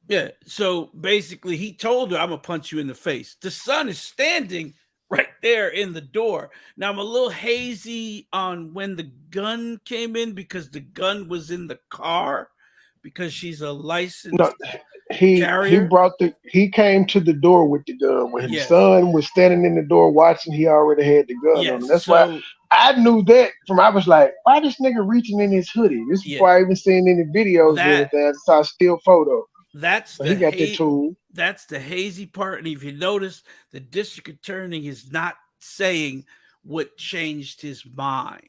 yeah. So basically, he told her, "I'm gonna punch you in the face." The son is standing right there in the door. Now I'm a little hazy on when the gun came in because the gun was in the car because she's a No, licensed he carrier. brought he came to the door with the gun. When his Yes, son was standing in the door watching, he already had the gun on him. yes. That's why So I knew that from I was like, why this nigga reaching in his hoodie? This yeah, before I even seen any videos or that anything. I saw a still photo. that's So he the got that hate. tool. That's the hazy part. And if you notice, the district attorney is not saying what changed his mind.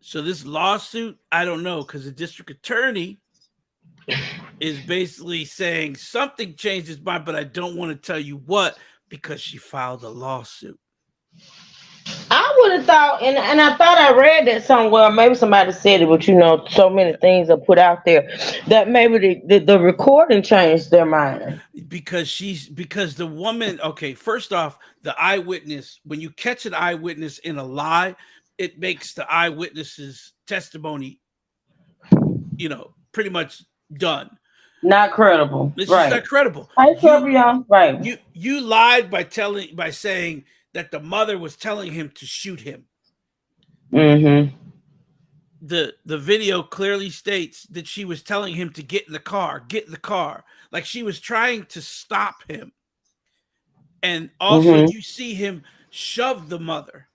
So this lawsuit, I don't know, because the district attorney is basically saying something changed his mind, but I don't want to tell you what because she filed a lawsuit. I would have thought, and I thought I read that somewhere. Maybe somebody said it, but so many Yeah. things are put out there that maybe the recording changed their mind. Because the woman, okay, first off, the eyewitness, when you catch an eyewitness in a lie, it makes the eyewitness's testimony, pretty much done. Not credible. It's just Right. not credible. Hi, You Sylvia. Right. you lied by saying that the mother was telling him to shoot him. Mm-hmm. The video clearly states that she was telling him to get in the car, like she was trying to stop him. And also Mm-hmm. you see him shove the mother.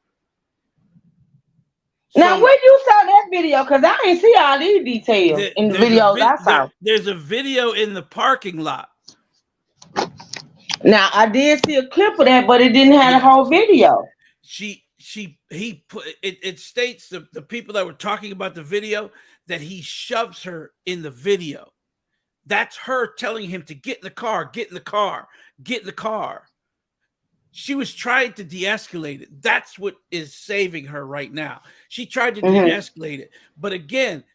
Now, So where you saw that video? Because I ain't see all these details in the videos I saw. there's a video in the parking lot. Now, I did see a clip of that, but it didn't have the Yeah. whole video. He put it states the people that were talking about the video that he shoves her in the video. That's her telling him to get in the car, get in the car, get in the car. She was trying to de-escalate it. That's what is saving her right now. She tried to Mm-hmm. de-escalate it. But again,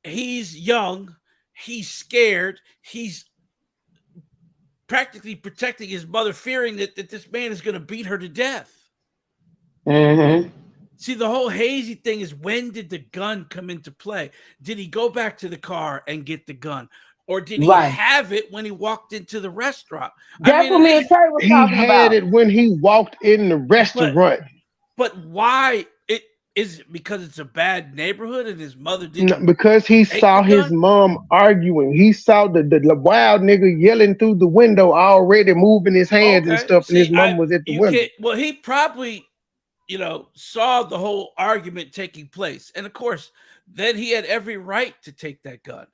he's young, he's scared, he's practically protecting his mother, fearing that this man is going to beat her to death. Mm-hmm. See, the whole hazy thing is, when did the gun come into play? Did he go back to the car and get the gun? Or did he Right. have it when he walked into the restaurant? I That's mean, what it me and is, Trey was He talking had about. it when he walked in the but restaurant. but why? It is it because it's a bad neighborhood and his mother didn't Because he take the saw his gun? mom arguing. He saw the wild nigga yelling through the window, already moving his hands and Okay. stuff, and his See, mom was at the you window. can't. Well, he probably, saw the whole argument taking place, and of course, then he had every right to take that gun.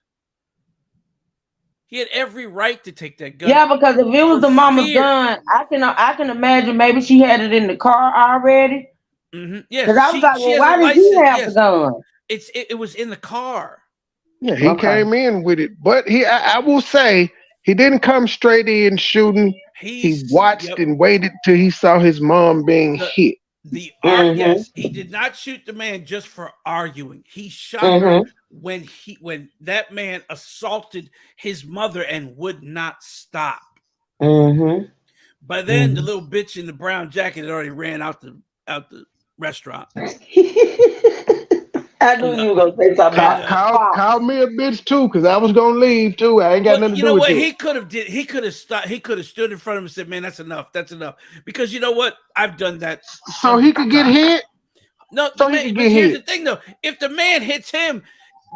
He had every right to take that gun Yeah, because if it was for the mama's fear. gun, I can imagine maybe she had it in the car already. Yes, Because I was she like, she well, has a why did he license. have the Yes, gun? it was in the car. Yeah, he Okay. came in with it, but I will say he didn't come straight in shooting. He He's watched yep. and waited till he saw his mom being The hit. the art. Mm-hmm. Yes, he did not shoot the man just for arguing. He shot her Mm-hmm. when that man assaulted his mother and would not stop. Mm-hmm. By then, the Mm-hmm. little bitch in the brown jacket had already ran out the restaurant. I knew And you were gonna say something and about pop. Call me a bitch too, cause I was gonna leave too. I ain't got well, nothing to you do know with what this. he could have did? He could have stopped. He could have stood in front of him and said, "Man, that's enough. That's enough." Because you know what? I've done that So he hundreds could of get times. hit. No, the So he man. could But get here's the hit. thing, though. If the man hits him,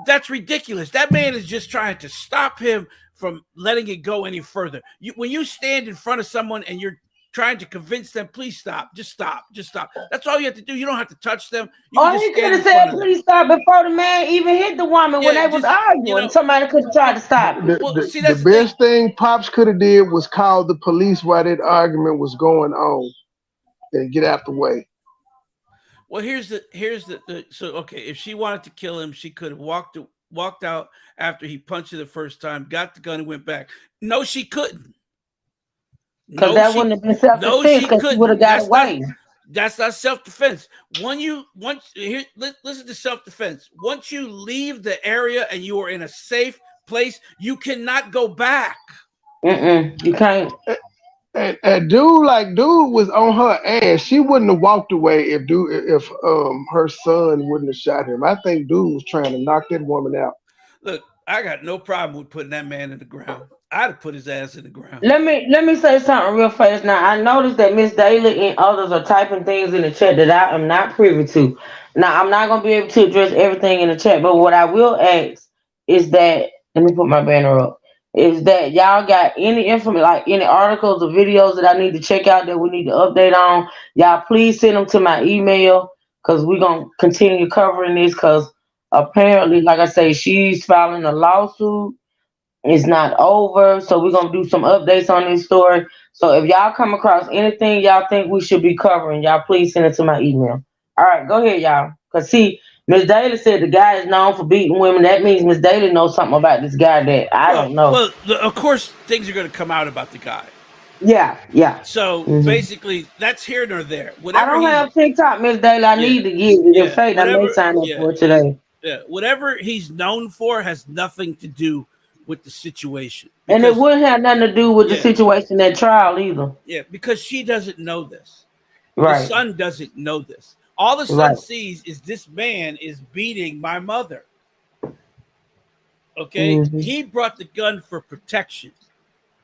that's ridiculous. That man is just trying to stop him from letting it go any further. When you stand in front of someone and you're trying to convince them, please stop, just stop. That's all you have to do. You don't have to touch them. You can Or just he could stand in have front said, of them. please stop before the man even hit the woman when Yeah, they was just arguing. Somebody could have tried well, to stop it. see, The that's the thing. best thing Pops could have did was call the police while that argument was going on and get out the way. Well, here's the so okay. If she wanted to kill him, she could have walked out after he punched her the first time, got the gun, and went back. No, she couldn't. Because No, that wouldn't have been no, self-defense she because she would couldn't. have got away. That's not self defense. Listen to self defense. Once you leave the area and you are in a safe place, you cannot go back. Mm-mm. You can't. And dude was on her ass. She wouldn't have walked away if her son wouldn't have shot him. I think dude was trying to knock that woman out. Look, I got no problem with putting that man in the ground. I'd have put his ass in the ground. Let me say something real fast. Now I noticed that Miss Daly and others are typing things in the chat that I am not privy to. Now I'm not gonna be able to address everything in the chat, but what I will ask is that let me put my banner up. Is that y'all got any information, like any articles or videos that I need to check out that we need to update on? Y'all please send them to my email because we're gonna continue covering this because apparently, like I say, she's filing a lawsuit. It's not over, so we're gonna do some updates on this story. So if y'all come across anything y'all think we should be covering, y'all please send it to my email. All right, go ahead, y'all. Cause see, Miss Daly said the guy is known for beating women. That means Miss Daly knows something about this guy that I Well, don't know. well, of course, things are going to come out about the guy. Yeah, yeah. So hmm basically, that's here nor there. I Whatever don't he's, have TikTok, Miss Daly. I yeah, need to get it. In yeah, fact, I may whatever, sign up yeah, for it today. yeah, whatever he's known for has nothing to do with the situation And it because, wouldn't have nothing to do with the yeah, situation at trial either. yeah, because she doesn't know this. The Right, son doesn't know this. All the son right. sees is this man is beating my mother. Okay, hmm he brought the gun for protection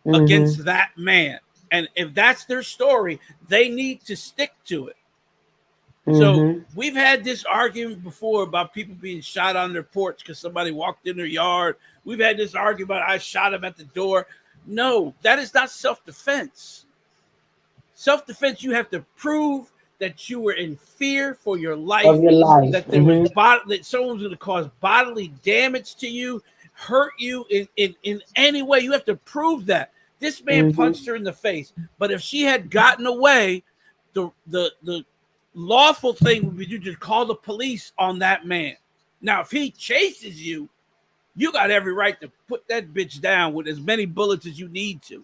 hmm against that man, and if that's their story, they need to stick to it. So hmm we've had this argument before about people being shot on their porch because somebody walked in their yard. We've had this argument. I shot him at the door. No, that is not self-defense. Self-defense, you have to prove that you were in fear for your Of life, your life. that there was that someone was going to cause bodily damage to you, hurt you in any way. You have to prove that. This man hmm punched her in the face, but if she had gotten away, the lawful thing would be to just call the police on that man. Now, if he chases you, you got every right to put that bitch down with as many bullets as you need to.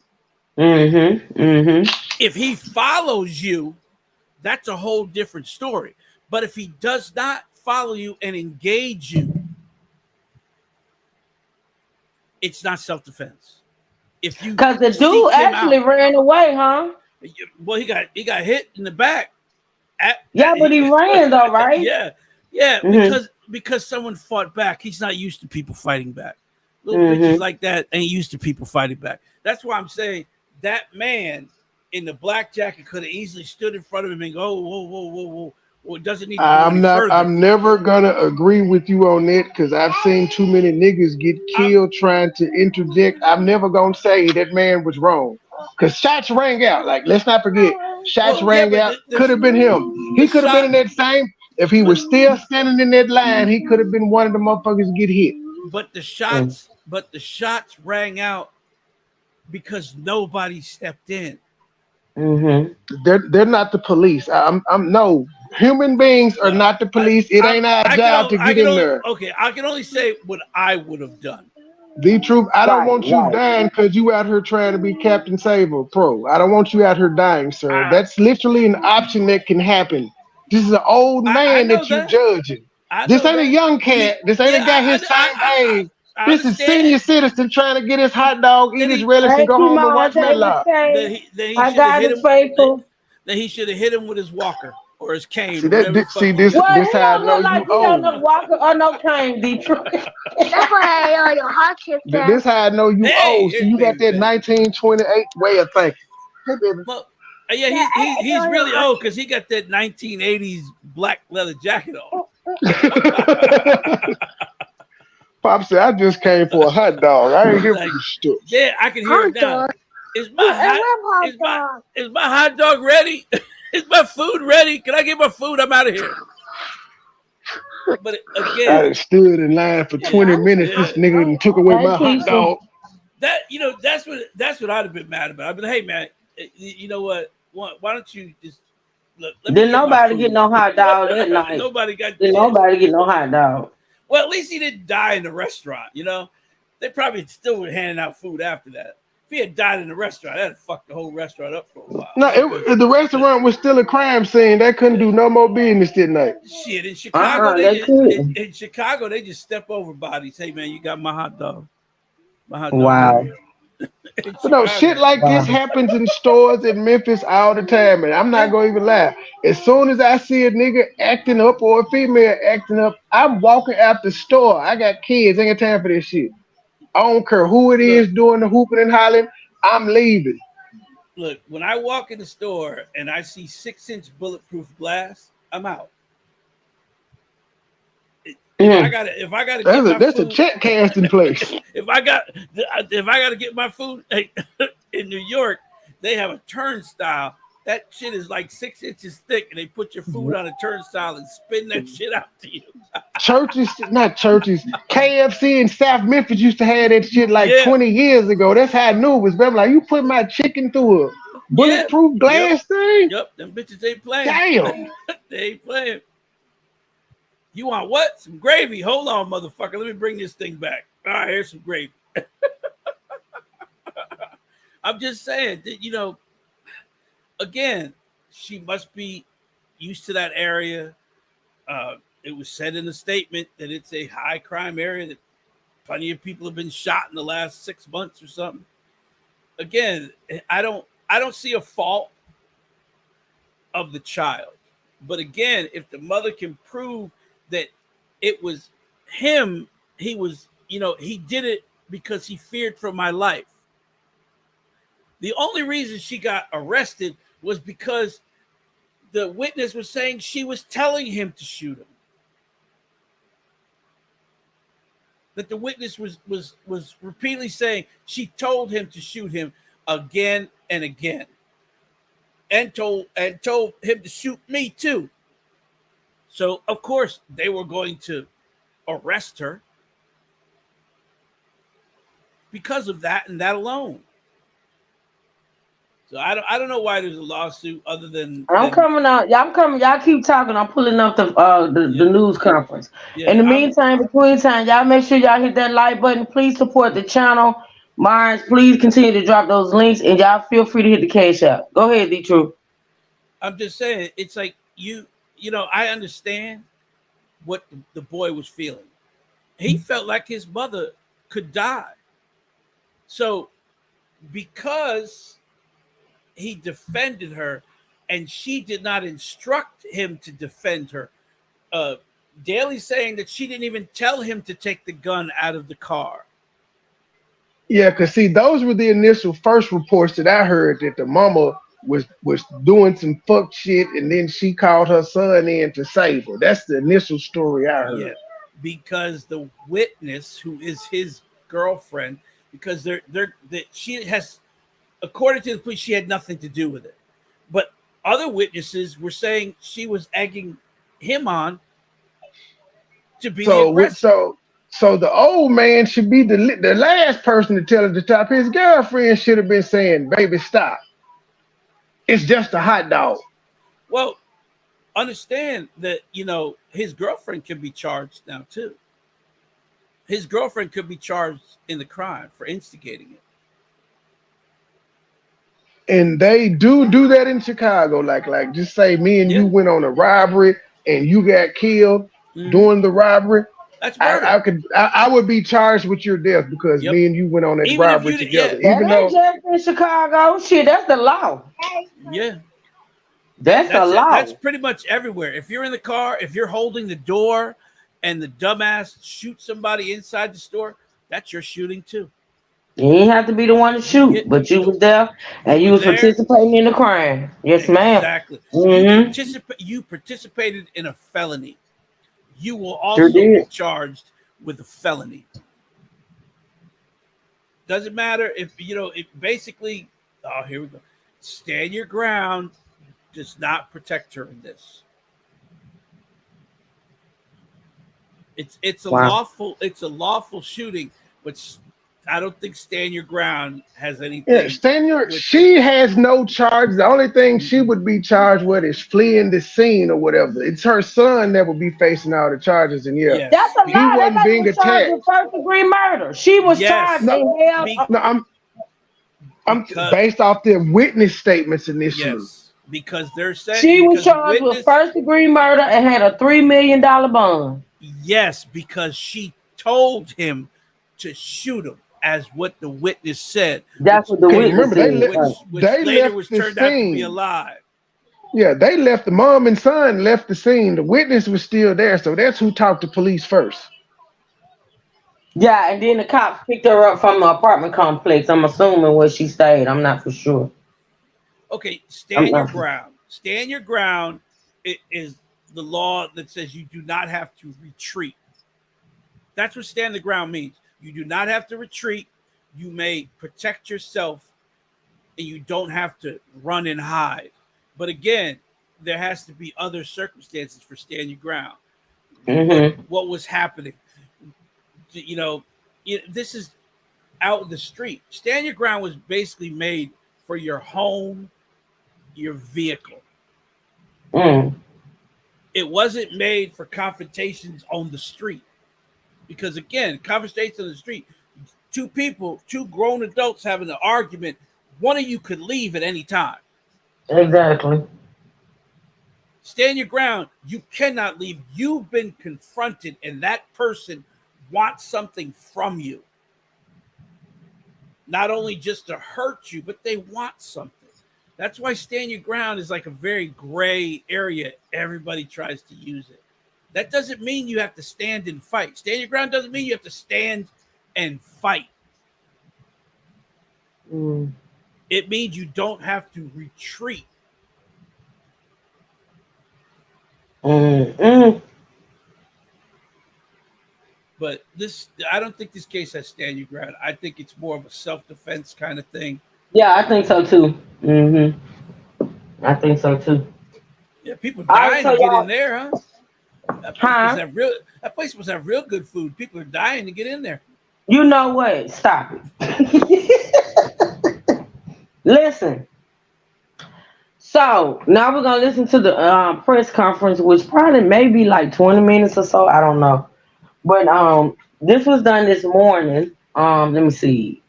hmm If he follows you, that's a whole different story. But if he does not follow you and engage you, it's not self-defense. if you Cause the dude seek him actually out, ran away, huh? well, he got hit in the back. Yeah, but he ran though, right? Yeah, yeah, Mhm. because someone fought back. He's not used to people fighting back. Little bitches Mhm. like that ain't used to people fighting back. That's why I'm saying that man in the black jacket could have easily stood in front of him and go, whoa, whoa, whoa, whoa. Well, it doesn't need to go any I'm not. further. I'm never gonna agree with you on that because I've seen too many niggas get I'm killed trying to interject. I'm never gonna say that man was wrong because shots rang out. Like let's not forget, shots well, yeah, rang but out. Could have been him. the He could have been shot, in that same. If he but was still standing in that line, he could have been one of the motherfuckers to get hit. but the shots rang out because nobody stepped in. Mhm. They're not the police. I'm no human beings are Well, not the police. It ain't our job to I get can in only there. okay. I can only say what I would have done. The truth, I don't Right, want you right. dying because you out here trying to be Captain Saber Pro. I don't want you out here dying, sir. I That's literally an option that can happen. This is an old I man know that you that. judging. I This know ain't a that. young He cat. This ain't a yeah. guy his same age. I This is understand senior that. citizen trying to get his hot dog, eat Then his he relish, and Hey, go home and Kimon, watch David Matlock. K. then he I should have got hit it him. faithful. Then he should have hit him with his walker or his cane See or whatever the see fuck he this got. Well, this he how I don't know look you like he don't old. know Walker or no Kane, Detroit. That's why your hot chips This how I know you Hey, old. See, here's you got baby that back. 1928 way of thinking. Hey, baby. Well, yeah, he's really old because he got that 1980s black leather jacket on. Pop said, I just came for a hot dog. I ain't He's here for like, your stuff. yeah, I can hear him hot now. dog. Is my I hot love hot is my dog. is my hot dog ready? Is my food ready? Can I get my food? I'm out of here. But I done again, stood in line for yeah, 20 minutes. yeah. This nigga done took away Hey, my hot Keisha. dog. That that's what I'd have been mad about. I've been, hey man, you know what? Why don't you just look? Let me Didn't get my nobody get food. no hot dog that night. Nobody got Didn't shit. nobody get no hot dog. Well, at least he didn't die in the restaurant. You know, they probably still were handing out food after that. If he had died in the restaurant, that'd fuck the whole restaurant up for a while. No, Because the restaurant was still a crime scene. They couldn't do no more business that night. shit in Chicago, They couldn't. in Chicago they just step over bodies. Hey man, you got my hot dog. My hot dog Wow. ready in But no, shit Chicago. like this Wow. happens in stores in Memphis all the time. And I'm not Yeah, going to even lie. As soon as I see a nigga acting up or a female acting up, I'm walking out the store. I got kids. Ain't got time for this shit. I don't care who it look, is doing the hooping and hollering. I'm leaving. look. When I walk in the store and I see 6-inch bulletproof glass, I'm out. Mm. If I gotta get my That's a food, check casting place. if I gotta get my food in New York, they have a turnstile. That shit is like 6 inches thick, and they put your food on a turnstile and spin that shit out to you. Churches, not churches. KFC in South Memphis used to have that shit like Yeah, 20 years ago. That's how I knew it was. But I'm like, you put my chicken through a yeah, bulletproof yep, glass thing? yep. Them bitches ain't playing. Damn. They ain't playing. You want what? Some gravy? Hold on, motherfucker. Let me bring this thing back. All right, here's some gravy. I'm just saying that, again, she must be used to that area. It was said in the statement that it's a high crime area, that plenty of people have been shot in the last 6 months or something. Again, I don't see a fault of the child. But again, if the mother can prove that it was him, he did it because he feared for my life. The only reason she got arrested was because the witness was saying she was telling him to shoot him. That the witness was repeatedly saying she told him to shoot him again and again, and told him to shoot me too. So of course they were going to arrest her because of that and that alone. So I don't know why there's a lawsuit other I'm than coming out. Y'all coming. Y'all keep talking. I'm pulling up the yeah, news conference. In yeah. the meantime, between time, y'all make sure y'all hit that like button. Please support the channel. Mars, please continue to drop those links, and y'all feel free to hit the cash out. Go ahead, D. True. I'm just saying it's like I understand what the boy was feeling. He felt like his mother could die. So because he defended her, and she did not instruct him to defend her. Uh, Daly's saying that she didn't even tell him to take the gun out of the car. Yeah, cause see, those were the initial first reports that I heard that the mama was doing some fuck shit, and then she called her son in to save her. That's the initial story I heard. Yeah, because the witness, who is his girlfriend, because they're that she has, according to the police, she had nothing to do with it. But other witnesses were saying she was egging him on to be the So aggressor. so the old man should be the last person to tell her to stop. His girlfriend should have been saying, "Baby, stop. It's just a hot dog." Well, understand that his girlfriend could be charged now too. His girlfriend could be charged in the crime for instigating it. And they do that in Chicago. Like just say me and you Yeah. went on a robbery and you got killed Hmm. during the robbery. That's I, murder. I could I would be charged with your death because Yep. me and you went on that Even if robbery you did, yeah, together. That Even ain't though just in Chicago. Shit, that's the law. yeah. That's a That's it. That's law. pretty much everywhere. If you're in the car, if you're holding the door, and the dumbass shoots somebody inside the store, that's your shooting too. You ain't have to be the one to You shoot, get but you the was there you and you were was there. participating in the crime. Yes, ma'am. Exactly. Mm-hmm. You participated in a felony. You will Sure also be did. charged with a felony. Doesn't matter if it basically. Oh, here we go. Stand your ground does not protect her in this. Wow. It's a lawful shooting, but I don't think stand your ground has yeah, anything Stanier, with she this. has no charge. The only thing she Mm-mm. would be charged with is fleeing the scene or whatever. It's her son that would be facing all the charges. And yeah, That's Yes, a he lie. That wasn't lady being was charged with attacked. first degree murder. She was charged No, yes, and held. be, no, I'm because based off their witness statements initially. yes, because they're saying She was because the charged with witness. first degree murder and had a $3 million bond. Yes, because she told him to shoot him, as what the witness said, That's what the Because witness remember, said. Right. which they later left was the turned out to be a scene. lie. Yeah, they left. The mom and son left the scene. The witness was still there, so that's who talked to police first. Yeah, and then the cops picked her up from the apartment complex. I'm assuming where she stayed. I'm not for sure. Okay, I'm stand your not for ground. Stand your ground. It is the law that says you do not have to retreat. That's what stand the ground means. You do not have to retreat. You may protect yourself, and you don't have to run and hide. But again, there has to be other circumstances for stand your ground. What hmm what was happening? You know, this is out in the street. Stand your ground was basically made for your home, your vehicle. mm. It wasn't made for confrontations on the street. Because again, conversations on the street, two grown adults having an argument, one of you could leave at any time. Exactly. Stand your ground. You cannot leave. You've been confronted, and that person wants something from you. Not only just to hurt you, but they want something. That's why stand your ground is like a very gray area. Everybody tries to use it. That doesn't mean you have to stand and fight. Stand your ground doesn't mean you have to stand and fight. Mm. It means you don't have to retreat. Mm. Mm. But I don't think this case has stand your ground. I think it's more of a self-defense kind of thing. Yeah, I think so too. I think so too. Yeah, people All right, dying so to get in y'all, there, huh? huh? That place must have real good food. People are dying to get in there. You know what? Stop it. Listen. So now we're gonna listen to the press conference, which probably maybe like 20 minutes or so. I don't know, but this was done this morning. Let me see.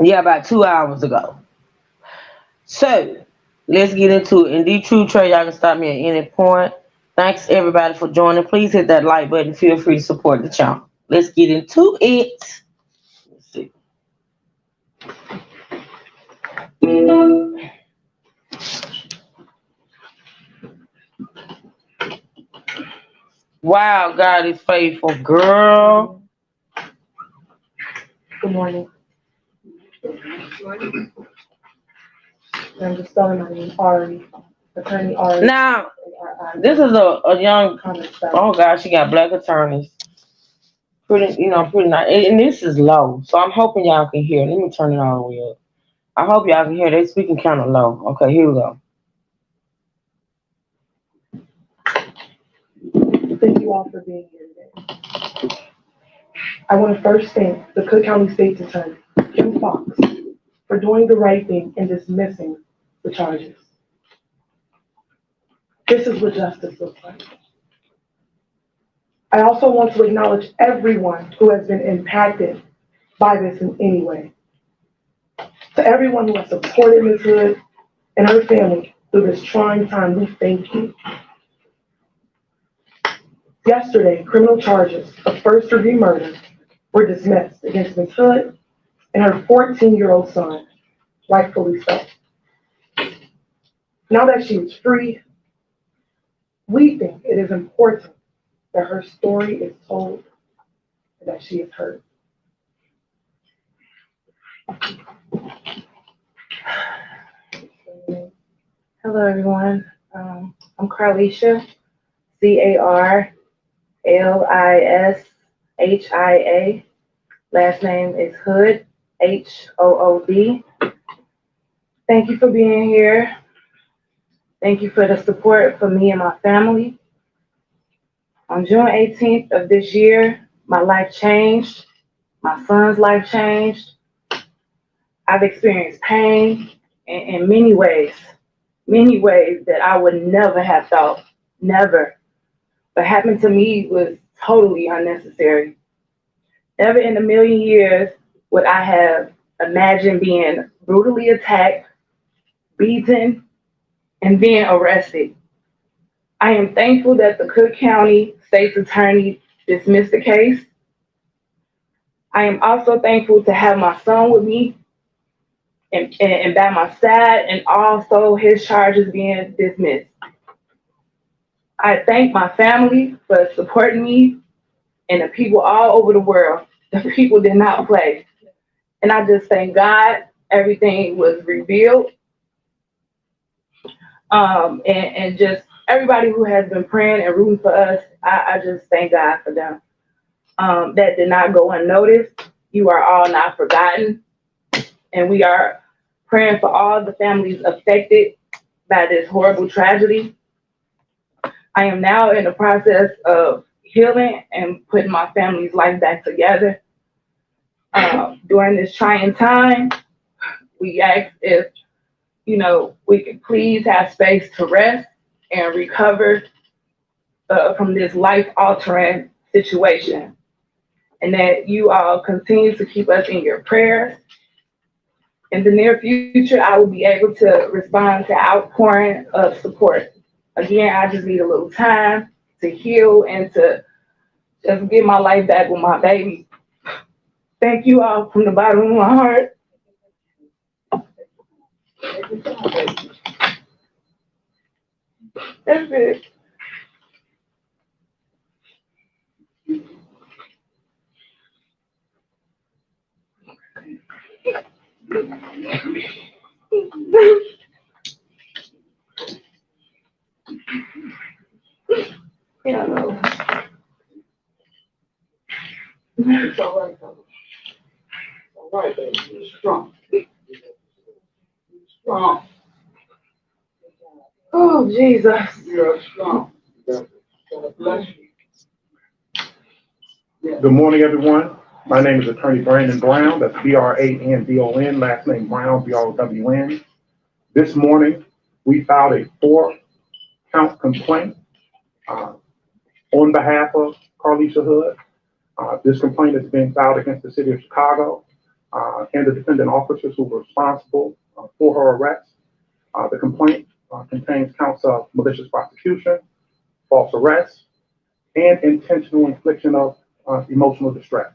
Yeah, about 2 hours ago. So let's get into it. Indeed, true Trey, y'all can stop me at any point. Thanks everybody for joining. Please hit that like button. Feel free to support the channel. Let's get into it. Let's see. Wow, God is faithful, girl. Good morning. I'm just spelling my name, Ari. Attorney Ari. Now, this is a young. Oh God, she got black attorneys. Pretty, pretty nice. And this is low, so I'm hoping y'all can hear. Let me turn it all the way up. I hope y'all can hear. They speaking kind of low. Okay, here we go. Thank you all for being here today. I want to first thank the Cook County State's Attorney, Kim Fox, for doing the right thing and dismissing the charges. This is what justice looks like. I also want to acknowledge everyone who has been impacted by this in any way. To everyone who has supported Ms. Hood and her family through this trying time, we thank you. Yesterday, criminal charges of first-degree murder were dismissed against Ms. Hood and her 14-year-old son, rightfully so. Now that she is free, we think it is important that her story is told and that she is heard. Hello, everyone. I'm Carlisha, Carlishia. Last name is Hood, Hood. Thank you for being here. Thank you for the support for me and my family. On June 18th of this year, my life changed. My son's life changed. I've experienced pain in many ways that I would never have thought, never. What happened to me was totally unnecessary. Never in a million years would I have imagined being brutally attacked, beaten, and being arrested. I am thankful that the Cook County State's Attorney dismissed the case. I am also thankful to have my son with me and by my side, and also his charges being dismissed. I thank my family for supporting me and the people all over the world. The people did not play. And I just thank God everything was revealed. And just everybody who has been praying and rooting for us, I just thank God for them. That did not go unnoticed. You are all not forgotten. And we are praying for all the families affected by this horrible tragedy. I am now in the process of healing and putting my family's life back together. During this trying time, we ask if, we could please have space to rest and recover from this life-altering situation. And that you all continue to keep us in your prayers. In the near future, I will be able to respond to outpouring of support. Again, I just need a little time to heal and to just get my life back with my baby. Thank you all from the bottom of my heart. That's it. Yeah, no. It's all right, brother. All right, baby. You're strong. You're strong. Oh, Jesus. You're strong. God bless you. Good morning, everyone. My name is Attorney Brandon Brown. That's Brandon. Last name Brown, Brown. This morning, we filed a 4-count complaint on behalf of Carlisha Hood. This complaint is being filed against the city of Chicago and the defendant officers who were responsible for her arrest. The complaint contains counts of malicious prosecution, false arrest, and intentional infliction of emotional distress.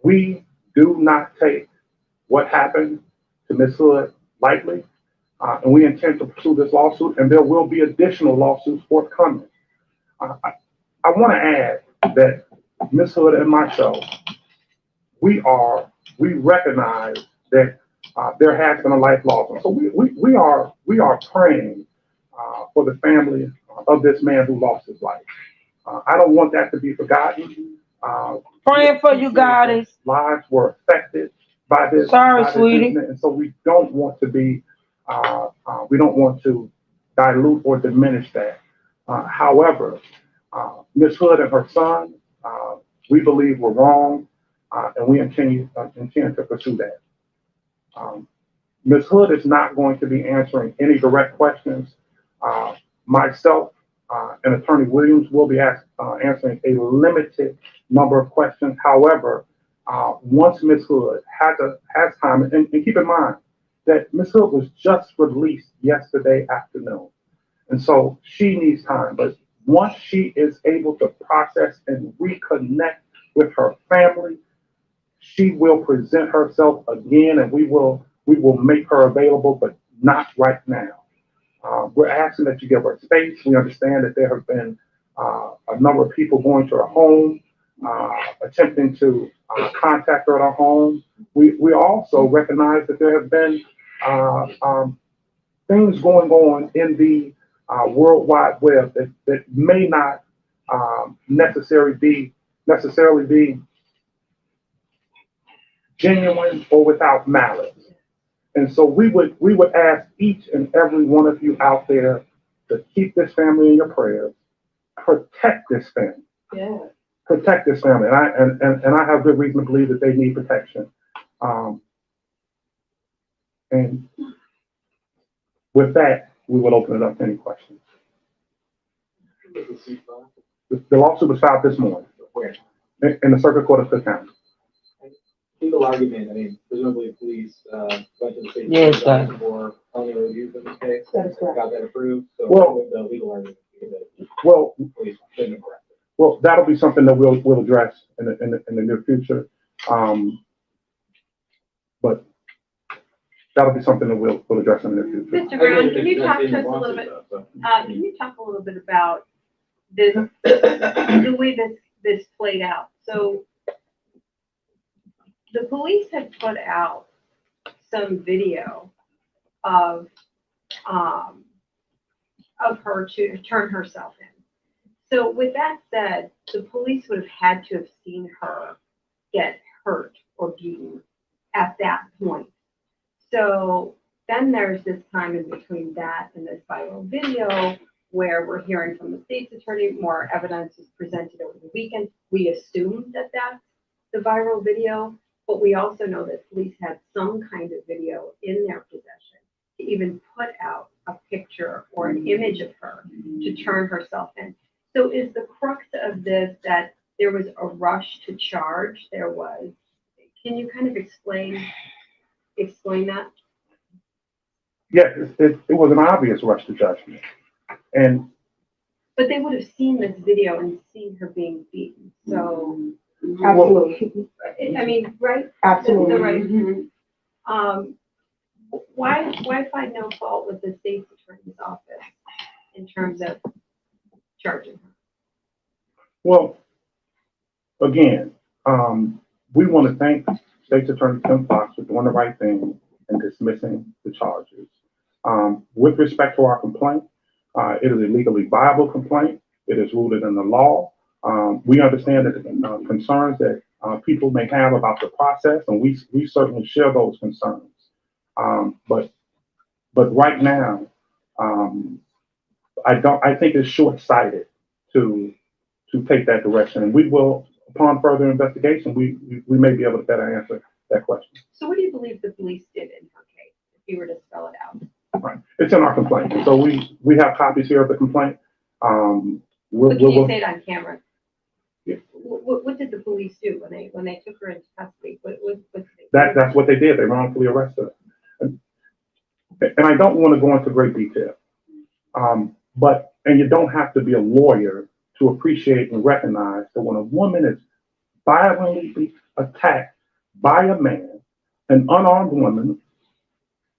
We do not take what happened to Ms. Hood lightly, and we intend to pursue this lawsuit, and there will be additional lawsuits forthcoming. I want to add that Ms. Hood and myself, we recognize that there has been a life lost. So we are praying for the family of this man who lost his life. I don't want that to be forgotten. Praying for you, Goddess. Lives were affected by this. Sorry, by this sweetie. incident, and so we don't want to dilute or diminish that. However, Ms. Hood and her son, we believe were wrong, and we intend to pursue that. Ms. Hood is not going to be answering any direct questions. Myself and Attorney Williams will be answering a limited number of questions. However, once Ms. Hood has time, and keep in mind that Ms. Hood was just released yesterday afternoon, and so she needs time. But once she is able to process and reconnect with her family, she will present herself again, and we will make her available, but not right now. We're asking that you give her space. We understand that there have been a number of people going to her home, attempting to contact her at her home. We also recognize that there have been things going on in the World Wide Web that may not necessarily be genuine or without malice. And so we would ask each and every one of you out there to keep this family in your prayers, protect this family. Yeah. Protect this family. And I have good reason to believe that they need protection. And with that, we will open it up to any questions. The lawsuit was filed this morning. Where? In the Circuit Court of Cook County. Legal argument, I mean, presumably police went to the state Yes, sir. for felony review for this case. That is correct. Got that approved, so Well- with the legal argument, Well, police shouldn't have arrested. well, that'll be something that we'll address in the near future. But that'll be something that we'll address in the near future. Mr. Brown, can you talk to us a little bit? Can you talk a little bit about this, the way this played out? So the police had put out some video of her to turn herself in. So with that said, the police would have had to have seen her get hurt or beaten at that point. So then there's this time in between that and this viral video where we're hearing from the state's attorney, more evidence is presented over the weekend. We assume that that's the viral video, but we also know that police had some kind of video in their possession to even put out a picture or an image of her to turn herself in. So is the crux of this that there was a rush to charge? Can you kind of explain that? Yes, it was an obvious rush to judgment. But they would have seen this video and seen her being beaten. So, Absolutely. I mean, right? Absolutely. The right. Why find no fault with the state's attorney's office in terms of charging her? Well, again, we want to thank State's Attorney Tim Fox for doing the right thing and dismissing the charges. With respect to our complaint, it is a legally viable complaint. It is rooted in the law. We understand that the concerns that people may have about the process, and we certainly share those concerns. But right now, I think it's short-sighted to take that direction, and we will, upon further investigation, we may be able to better answer that question. So what do you believe the police did in her case, if you were to spell it out? Right, it's in our complaint. So we have copies here of the complaint. But can you say it on camera? Yeah. What did the police do when they took her into custody? What did they do? That's what they did. They wrongfully arrested her. And I don't want to go into great detail. And you don't have to be a lawyer to appreciate and recognize that when a woman is violently attacked by a man, an unarmed woman,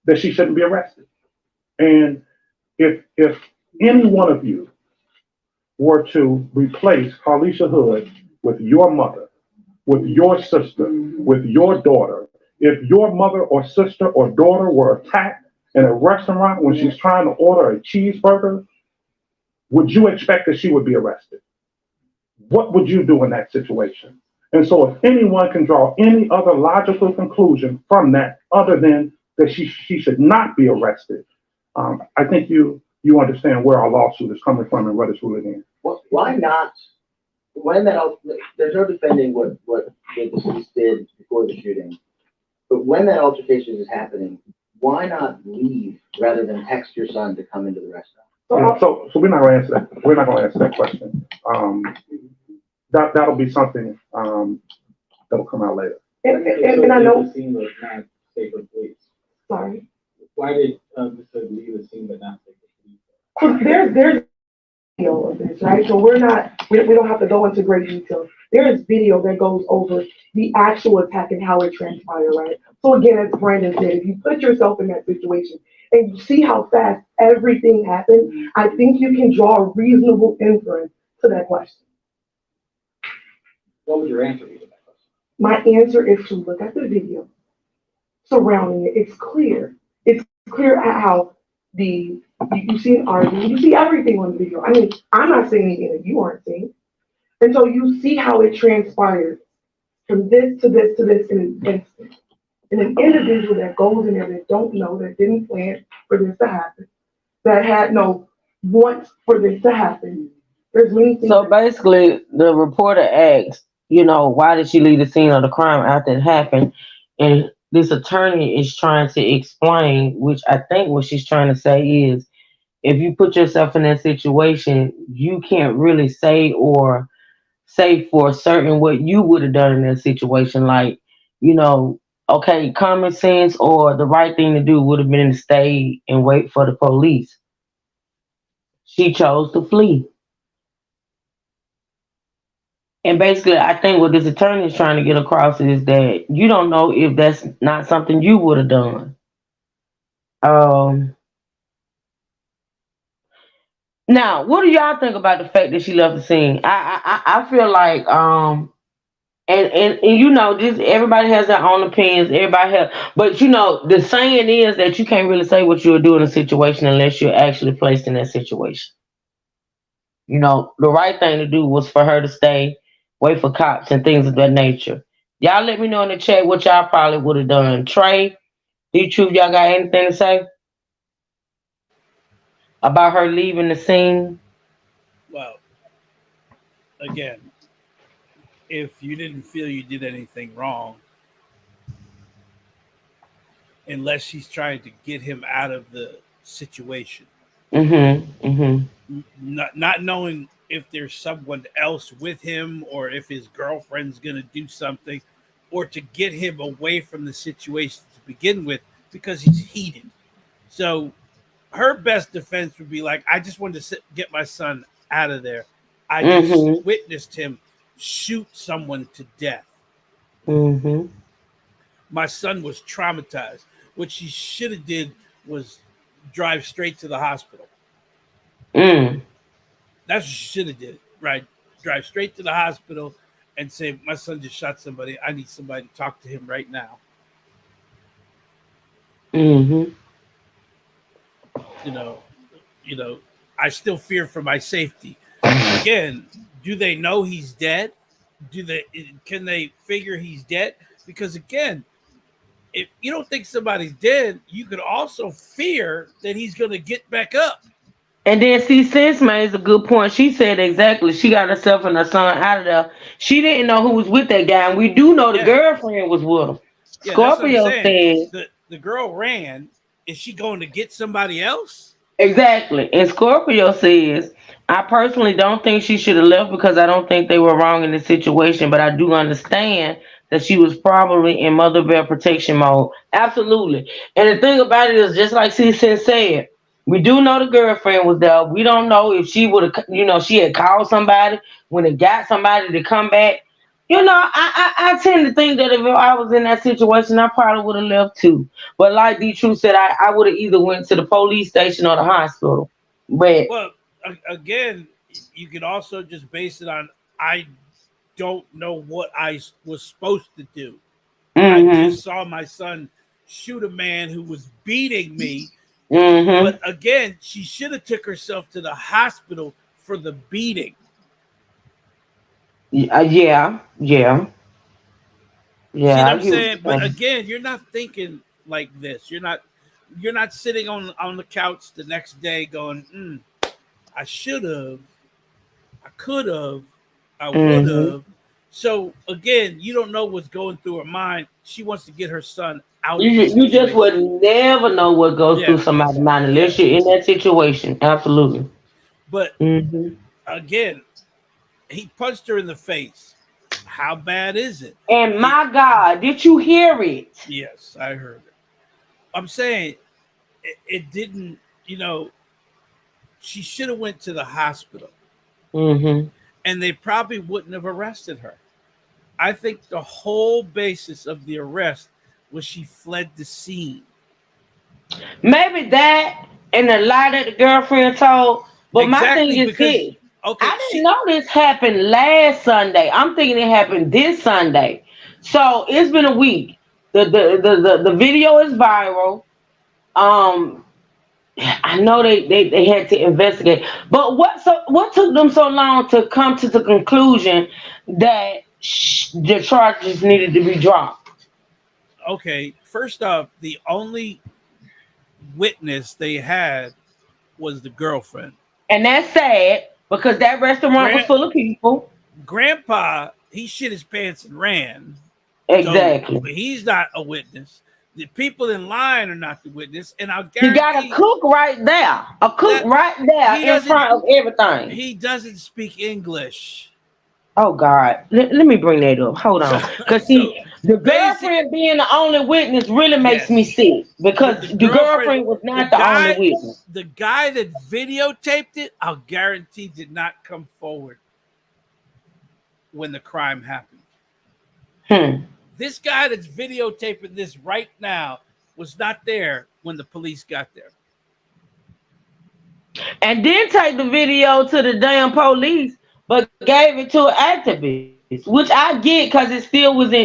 that she shouldn't be arrested. And if any one of you were to replace Carlisha Hood with your mother, with your sister, with your daughter, if your mother or sister or daughter were attacked in a restaurant when she's trying to order a cheeseburger, would you expect that she would be arrested? What would you do in that situation? And so, if anyone can draw any other logical conclusion from that other than that she should not be arrested, I think you understand where our lawsuit is coming from and what it's rooted in. Why not? When that there's no defending what the deceased did before the shooting, but when that altercation is happening, why not leave rather than text your son to come into the restaurant? So we're not going to answer that. We're not going to answer that question. That'll be something that'll come out later. And I know. The scene was not safe for police. Sorry. Why did Mr. leave the scene but not safe for police? There's video of this, right? So we don't have to go into great detail. There is video that goes over the actual attack and how it transpired, right? So again, as Brandon said, if you put yourself in that situation and you see how fast everything happened, I think you can draw a reasonable inference to that question. What would your answer be to that question? My answer is to look at the video surrounding it. It's clear. It's clear how you see an argument, you see everything on the video. I mean, I'm not saying anything that you aren't seeing. And so you see how it transpired from this to this to this in an instant. And an individual that goes in there that don't know, that didn't plan for this to happen, that had no want for this to happen. There's many things. So basically, the reporter asked, why did she leave the scene of the crime after it happened? And this attorney is trying to explain, which I think what she's trying to say is, if you put yourself in that situation, you can't really say for certain what you would have done in that situation. Like, okay, common sense or the right thing to do would have been to stay and wait for the police. She chose to flee. And basically, I think what this attorney is trying to get across is that you don't know if that's not something you would have done. Now, what do y'all think about the fact that she left the scene? I feel like and just everybody has their own opinions. Everybody has, but the saying is that you can't really say what you would do in a situation unless you're actually placed in that situation. The right thing to do was for her to stay, wait for cops and things of that nature. Y'all let me know in the chat what y'all probably would have done. Trey, D-Truth, y'all got anything to say about her leaving the scene? Well, again, if you didn't feel you did anything wrong, unless she's trying to get him out of the situation. Not knowing if there's someone else with him or if his girlfriend's going to do something, or to get him away from the situation to begin with because he's heated. So her best defense would be like, I just wanted to get my son out of there. I just witnessed him shoot someone to death. My son was traumatized. What she should have did was drive straight to the hospital. That's what she should have did, right? Drive straight to the hospital and say, my son just shot somebody. I need somebody to talk to him right now. I still fear for my safety. Again, do they know he's dead? Can they figure he's dead? Because again, if you don't think somebody's dead, you could also fear that he's going to get back up. And then see, Sis made a good point. She said exactly. She got herself and her son out of there. She didn't know who was with that guy, and we do know the girlfriend was with him. Yeah, Scorpio said the girl ran. Is she going to get somebody else? Exactly. And Scorpio says, I personally don't think she should have left because I don't think they were wrong in the situation, but I do understand that she was probably in mother bear protection mode. Absolutely. And the thing about it is, just like C-Sin said, we do know the girlfriend was there. We don't know if she would have, she had called somebody when it got somebody to come back. I tend to think that if I was in that situation, I probably would have left too. But like D True said, I would have either went to the police station or the hospital. But Well, again, you could also just base it on I don't know what was supposed to do. I mm-hmm, just saw my son shoot a man who was beating me. But mm-hmm. again, she should have took herself to the hospital for the beating. Yeah, yeah, See yeah. what I I'm get what saying? you're But saying. again, you're not thinking like this. You're not sitting on the couch the next day going, I should have, I could have, I would Mm-hmm. have. So again, you don't know what's going through her mind. She wants to get her son out of the You just situation. would never know what goes through Yeah, somebody's mind yeah. unless you're in that situation. Absolutely. But Hmm. again, he punched her in the face. How bad is it? And It my God, did you hear it? Yes, I heard it. I'm saying it didn't. You know, she should have went to the hospital, Hmm. and they probably wouldn't have arrested her. I think the whole basis of the arrest was she fled the scene. Maybe that and the lie that the girlfriend told. But my thing Exactly is because this. okay, I didn't know this happened last Sunday. I'm thinking it happened this Sunday. So it's been a week. The video is viral. Um, I know they had to investigate. But what took them so long to come to the conclusion that the charges needed to be dropped? okay. First off, the only witness they had was the girlfriend. And that's sad because that restaurant was Grand full of people. Grandpa, he shit his pants and ran. So Exactly. he's not a witness. The people in line are not the witness, and I'll You got a guarantee cook right there. A cook that right there he in doesn't front of everything. he doesn't speak English. Oh God. Let me bring that up. Hold So on. Cause so see, the basic girlfriend being the only witness really makes me yes. sick. But Because the girlfriend was the not the only guy witness. the guy that videotaped it, I'll guarantee did not come forward when the crime happened. Hmm. This guy that's videotaping this right now was not there when the police got there. And then take the video to the damn police, but gave it to an activist, which I get because it still wasn't,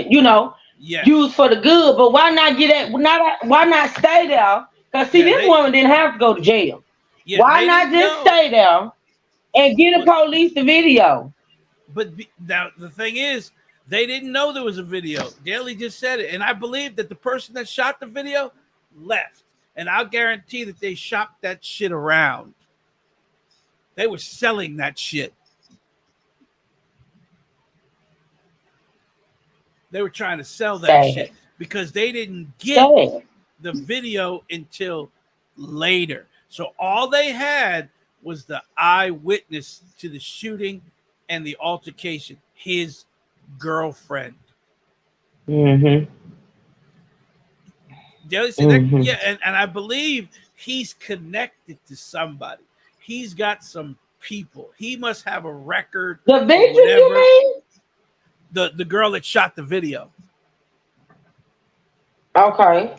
used for the Yes. good. But why not get at why not stay there? Because see, this Yeah, woman didn't have to go to jail. Why they not didn't just know. stay there and get the But police the video? now the thing is, they didn't know there was a video. Daly just said it, and I believe that the person that shot the video left, and I'll guarantee that they shopped that shit around. They were selling that shit. They were trying to sell that Sad. shit because they didn't get Sad. the video until later. So all they had was the eyewitness to the shooting and the altercation, his girlfriend. Mm-hmm. Daly said that, Mm-hmm. yeah, and I believe he's connected to somebody. He's got some people. He must have a record The or victim, you whatever. mean? The girl that shot the video. Okay.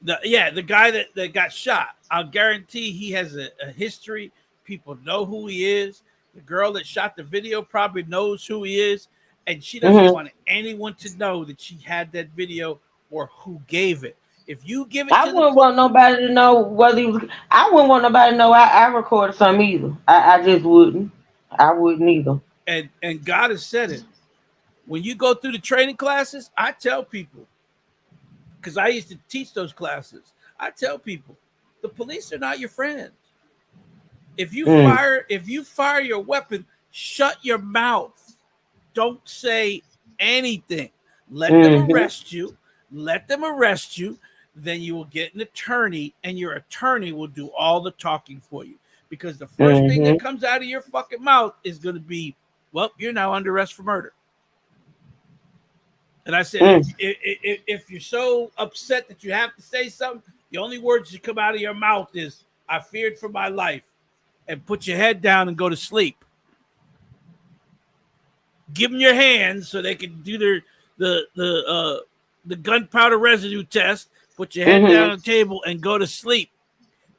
The guy that got shot. I'll guarantee he has a history. People know who he is. The girl that shot the video probably knows who he is, and she doesn't Mm-hmm. want anyone to know that she had that video or who gave it. If you give it I to the wouldn't want nobody to know whether he was. I wouldn't want nobody to know I recorded something either. I just wouldn't. I wouldn't either. and God has said it. When you go through the training classes, I tell people because I used to teach those classes. I tell people the police are not your friend. Mm, If you fire your weapon, shut your mouth. Don't say anything. Let them mm-hmm, arrest you. Let them arrest you. Then you will get an attorney, and your attorney will do all the talking for you. Because the first thing that mm-hmm, comes out of your fucking mouth is going to be, "Well, you're now under arrest for murder." And I said, mm, if you're so upset that you have to say something, the only words that come out of your mouth is, "I feared for my life," and put your head down and go to sleep. give them your hands so they can do the gunpowder residue test. Put your head down on the table and go to sleep.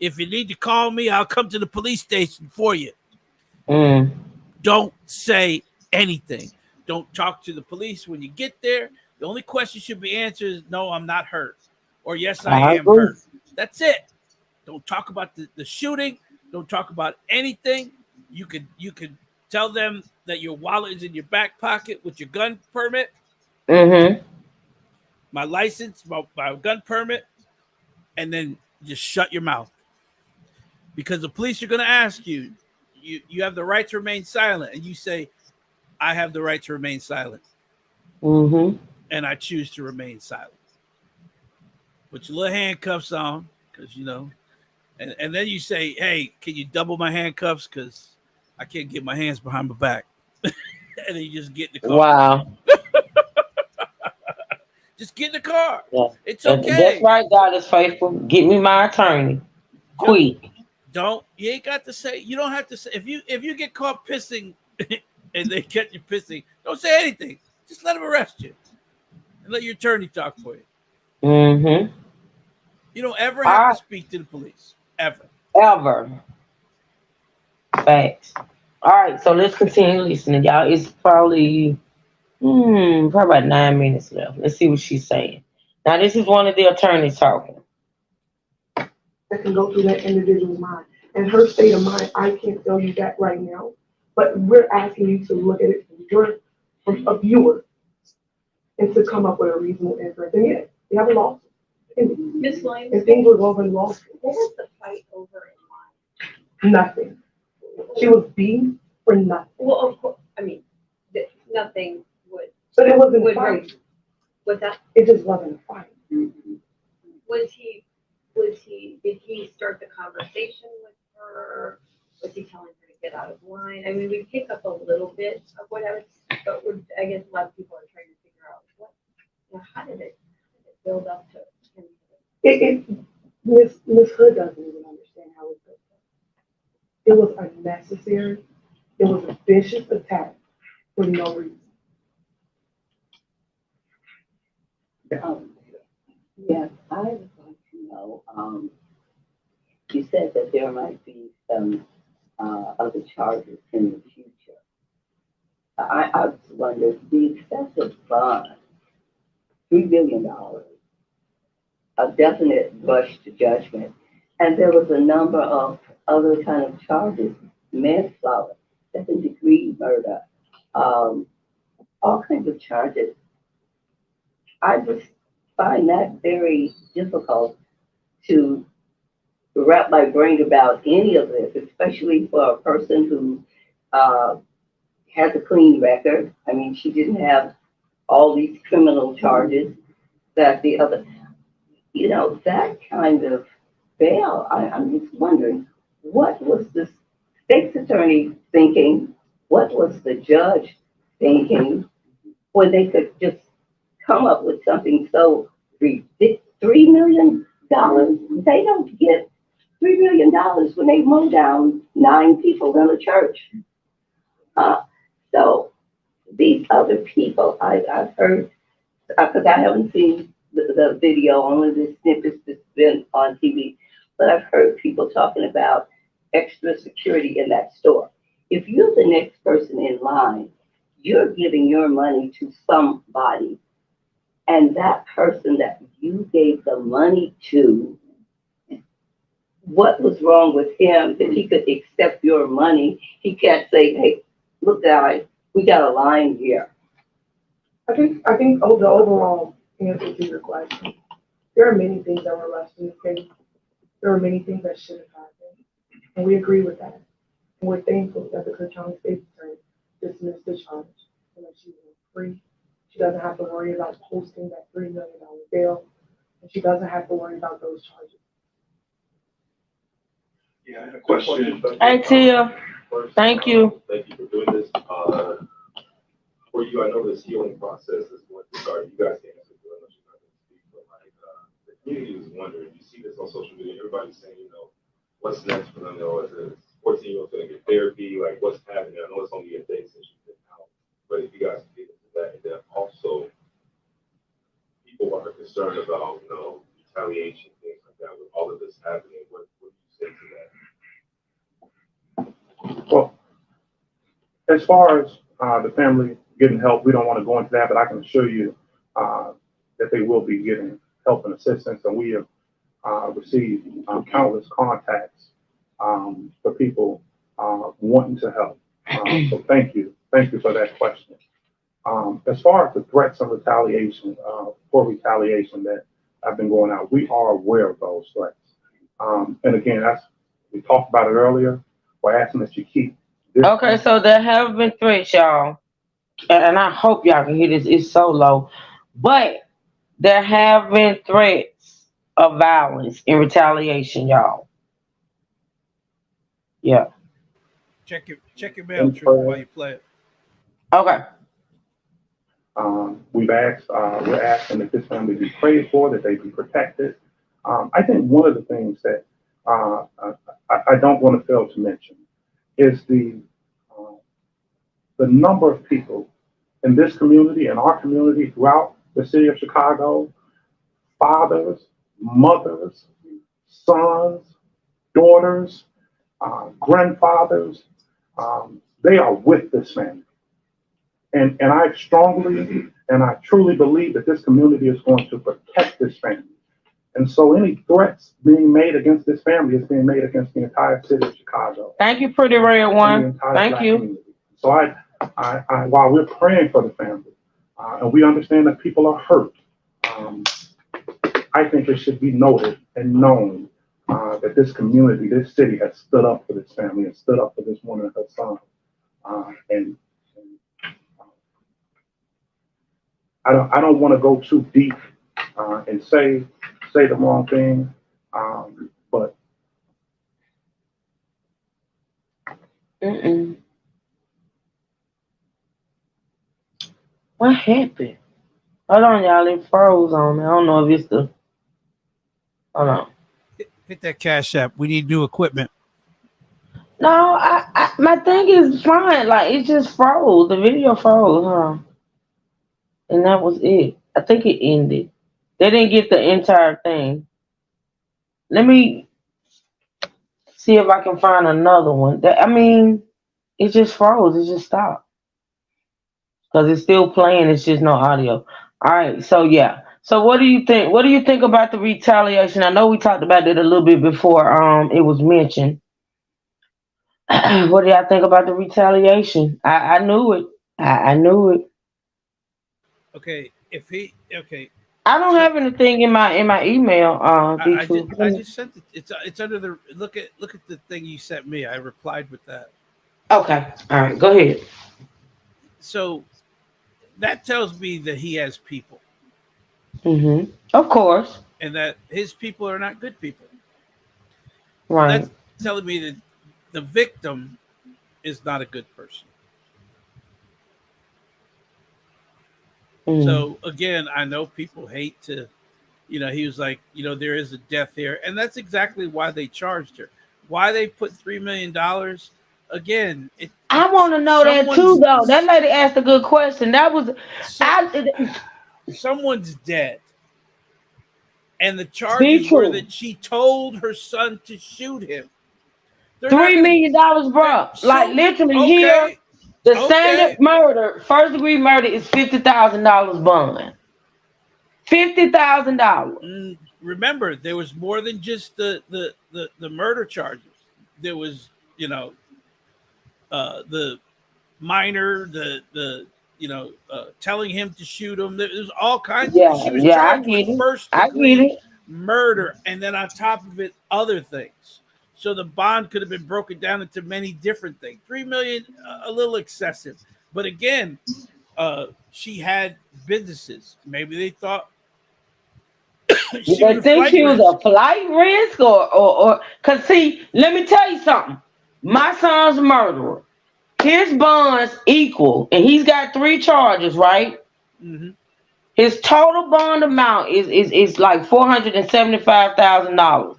If you need to call me, I'll come to the police station for you. Don't say anything. Don't talk to the police when you get there. The only question should be answered is no, I'm not hurt, or yes, I am hurt. That's it. Don't talk about the shooting. Don't talk about anything. You could tell them that your wallet is in your back pocket with your gun permit, my license, my gun permit, and then just shut your mouth. Because the police are going to ask you, you have the right to remain silent, and you say, I have the right to remain silent, and I choose to remain silent. Put your little handcuffs on, because and then you say, hey, can you double my handcuffs, because I can't get my hands behind my back. And then you just get in the car. Wow. Just get in the car. Yeah. It's okay. That's right, God is faithful. Get me my attorney. Quick. You ain't got to say, you don't have to say, if you get caught pissing and they catch you pissing, don't say anything. Just let them arrest you and let your attorney talk for you. You don't ever have to speak to the police. Ever. Facts. All right, so let's continue listening, y'all. It's probably about 9 minutes left. Let's see what she's saying. Now, this is one of the attorneys talking. That can go through that individual's mind. And her state of mind, I can't tell you that right now. But we're asking you to look at it from a viewer and to come up with a reasonable inference. And yes, we have a lawsuit. Miss Williams, and things were going lawsuit. what was the fight over in mind? Nothing. She was beaten for nothing. Well, of course, I mean, nothing would. But it wasn't a fight. Was that? It just wasn't a fight. Did he start the conversation with her? Was he telling her to get out of line? I mean, we pick up a little bit of what I was, but I guess a lot of people are trying to figure out how did it build up to him? Miss Hood doesn't even understand how it built up. It was unnecessary. It was a vicious attack for no reason. Yes, I would like to know, you said that there might be some other charges in the future. I was wondering, the excessive bond, $3 billion, a definite rush to judgment, and there was a number of other kind of charges, manslaughter, second-degree murder, all kinds of charges. I just find that very difficult to wrap my brain about any of this, especially for a person who has a clean record. I mean, she didn't have all these criminal charges that the other, that kind of bail. I'm just wondering, what was the state's attorney thinking? What was the judge thinking when they could just come up with something so ridiculous? $3 million? They don't get $3 million when they mow down 9 people in a church. So these other people, I've heard, because I haven't seen the video, only the snippets that's been on TV, but I've heard people talking about extra security in that store. If you're the next person in line, you're giving your money to somebody, and that person that you gave the money to, what was wrong with him that he could accept your money? He can't say, hey, look, guys, we got a line here. I think the overall answer to your question, there are many things that were left in the case. There are many things that should have happened, and we agree with that. And we're thankful that the Cook County State's Attorney dismissed the charge and that she's free. She doesn't have to worry about posting that $3 million bail, and she doesn't have to worry about those charges. Yeah, I had a question. Hey, Tia. Thank you. Thank you for doing this. For you, I know this healing process is going to start. You guys can't answer it unless you're not going to speak, but the community is wondering. You see this on social media. Everybody's saying, what's next for them? Is a 14-year-old going to get therapy? Like, what's happening? I know it's only a day since you've been out, But if you guys can get into that, and then also people are concerned about, retaliation, things like that, with all of this happening. What do you say to that? Well, as far as the family getting help, we don't want to go into that, but I can assure you that they will be getting help and assistance, and we have received countless contacts for people wanting to help. So thank you for that question. As far as the threats of retaliation, for retaliation that have been going out, we are aware of those threats. And again, we talked about it earlier. We're asking that you keep this. Okay, so there have been threats, y'all, and I hope y'all can hear this. It's so low, but there have been threats of violence in retaliation, y'all. Yeah. Check your mail, Truth, while you play it. Okay. We're asking that this family be prayed for, that they be protected. I think one of the things that I don't want to fail to mention is the number of people in this community, in our community, throughout the city of Chicago, fathers, mothers, sons, daughters, grandfathers, they are with this family. And I strongly and I truly believe that this community is going to protect this family. And so any threats being made against this family is being made against the entire city of Chicago. Thank you, pretty red one. Thank you. Community. So while we're praying for the family, and we understand that people are hurt, I think it should be noted and known that this community, this city has stood up for this family and stood up for this woman and her son. And I don't want to go too deep and say the wrong thing, but What happened? Hold on, y'all. It froze on me. I don't know if it's the. Hold on. Hit that Cash App. We need new equipment. No, my thing is fine. Like it just froze. The video froze, huh? And that was it. I think it ended. They didn't get the entire thing. Let me see if I can find another one. I mean, it just froze. It just stopped because it's still playing. It's just no audio. All right. So yeah. So what do you think? What do you think about the retaliation? I know we talked about it a little bit before. It was mentioned. What do y'all think about the retaliation? I knew it. I knew it. Okay. Okay. I don't have anything in my email. I just sent it. It's under the look at the thing you sent me. I replied with that. Okay. All right. Go ahead. So that tells me that he has people, Of course. and that his people are not good people. Right. That's telling me that the victim is not a good person. So again, I know people hate to, he was like, there is a death here, and that's exactly why they charged her. Why they put $3 million? Again, I want to know that too, though. That lady asked a good question. That was, someone's dead, and the charges were that she told her son to shoot him. $3 million, bro. Like literally here, the standard murder, first degree murder is $50,000 bond. $50,000. Remember, there was more than just the murder charges. There was, the minor, telling him to shoot him. There's all kinds. She was charged with first degree murder, and then on top of it, other things. So the bond could have been broken down into many different things. $3 million, a little excessive, but again, she had businesses. Maybe they thought Did they think she was a flight risk or cause see, let me tell you something. My son's a murderer. His bonds equal, and he's got 3 charges, right? His total bond amount is like $475,000,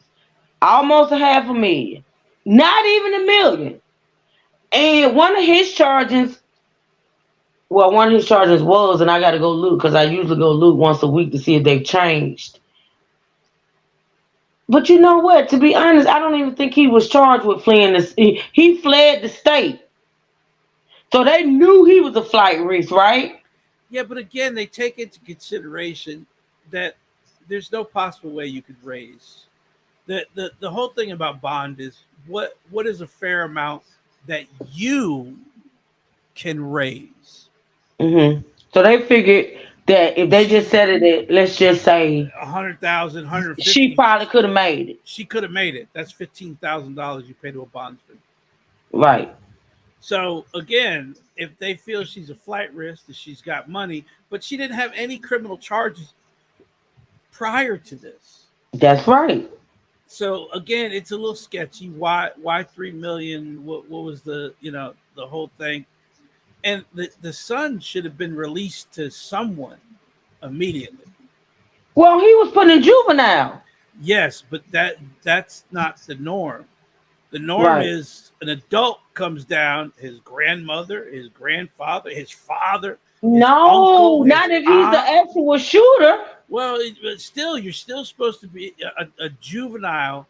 almost $500,000, not even $1 million. And one of his charges Well, one of his charges was, and I got to go look because I usually go look once a week to see if they've changed. But you know what? To be honest, I don't even think he was charged with fleeing this. He fled the state, so they knew he was a flight risk, right? Yeah, but again, they take into consideration that there's no possible way you could raise. The whole thing about bond is what is a fair amount that you can raise. Hmm. So they figured that if they just She's said it, at, let's just say 100,000, she 150. probably could have made it. She could have made it. That's $15,000 you pay to a bondsman. Right. So again, if they feel she's a flight risk, that she's got money, but she didn't have any criminal charges prior to this. That's right. So again, it's a little sketchy. Why 3 million? What was the whole thing? And the son should have been released to someone immediately. Well, he was put in juvenile. Yes, but that's not the norm. The norm Right. is an adult comes down, his grandmother, his grandfather, his father, his No, uncle, his not if he's the aunt. actual shooter. Well, but still, you're still supposed to be a juvenile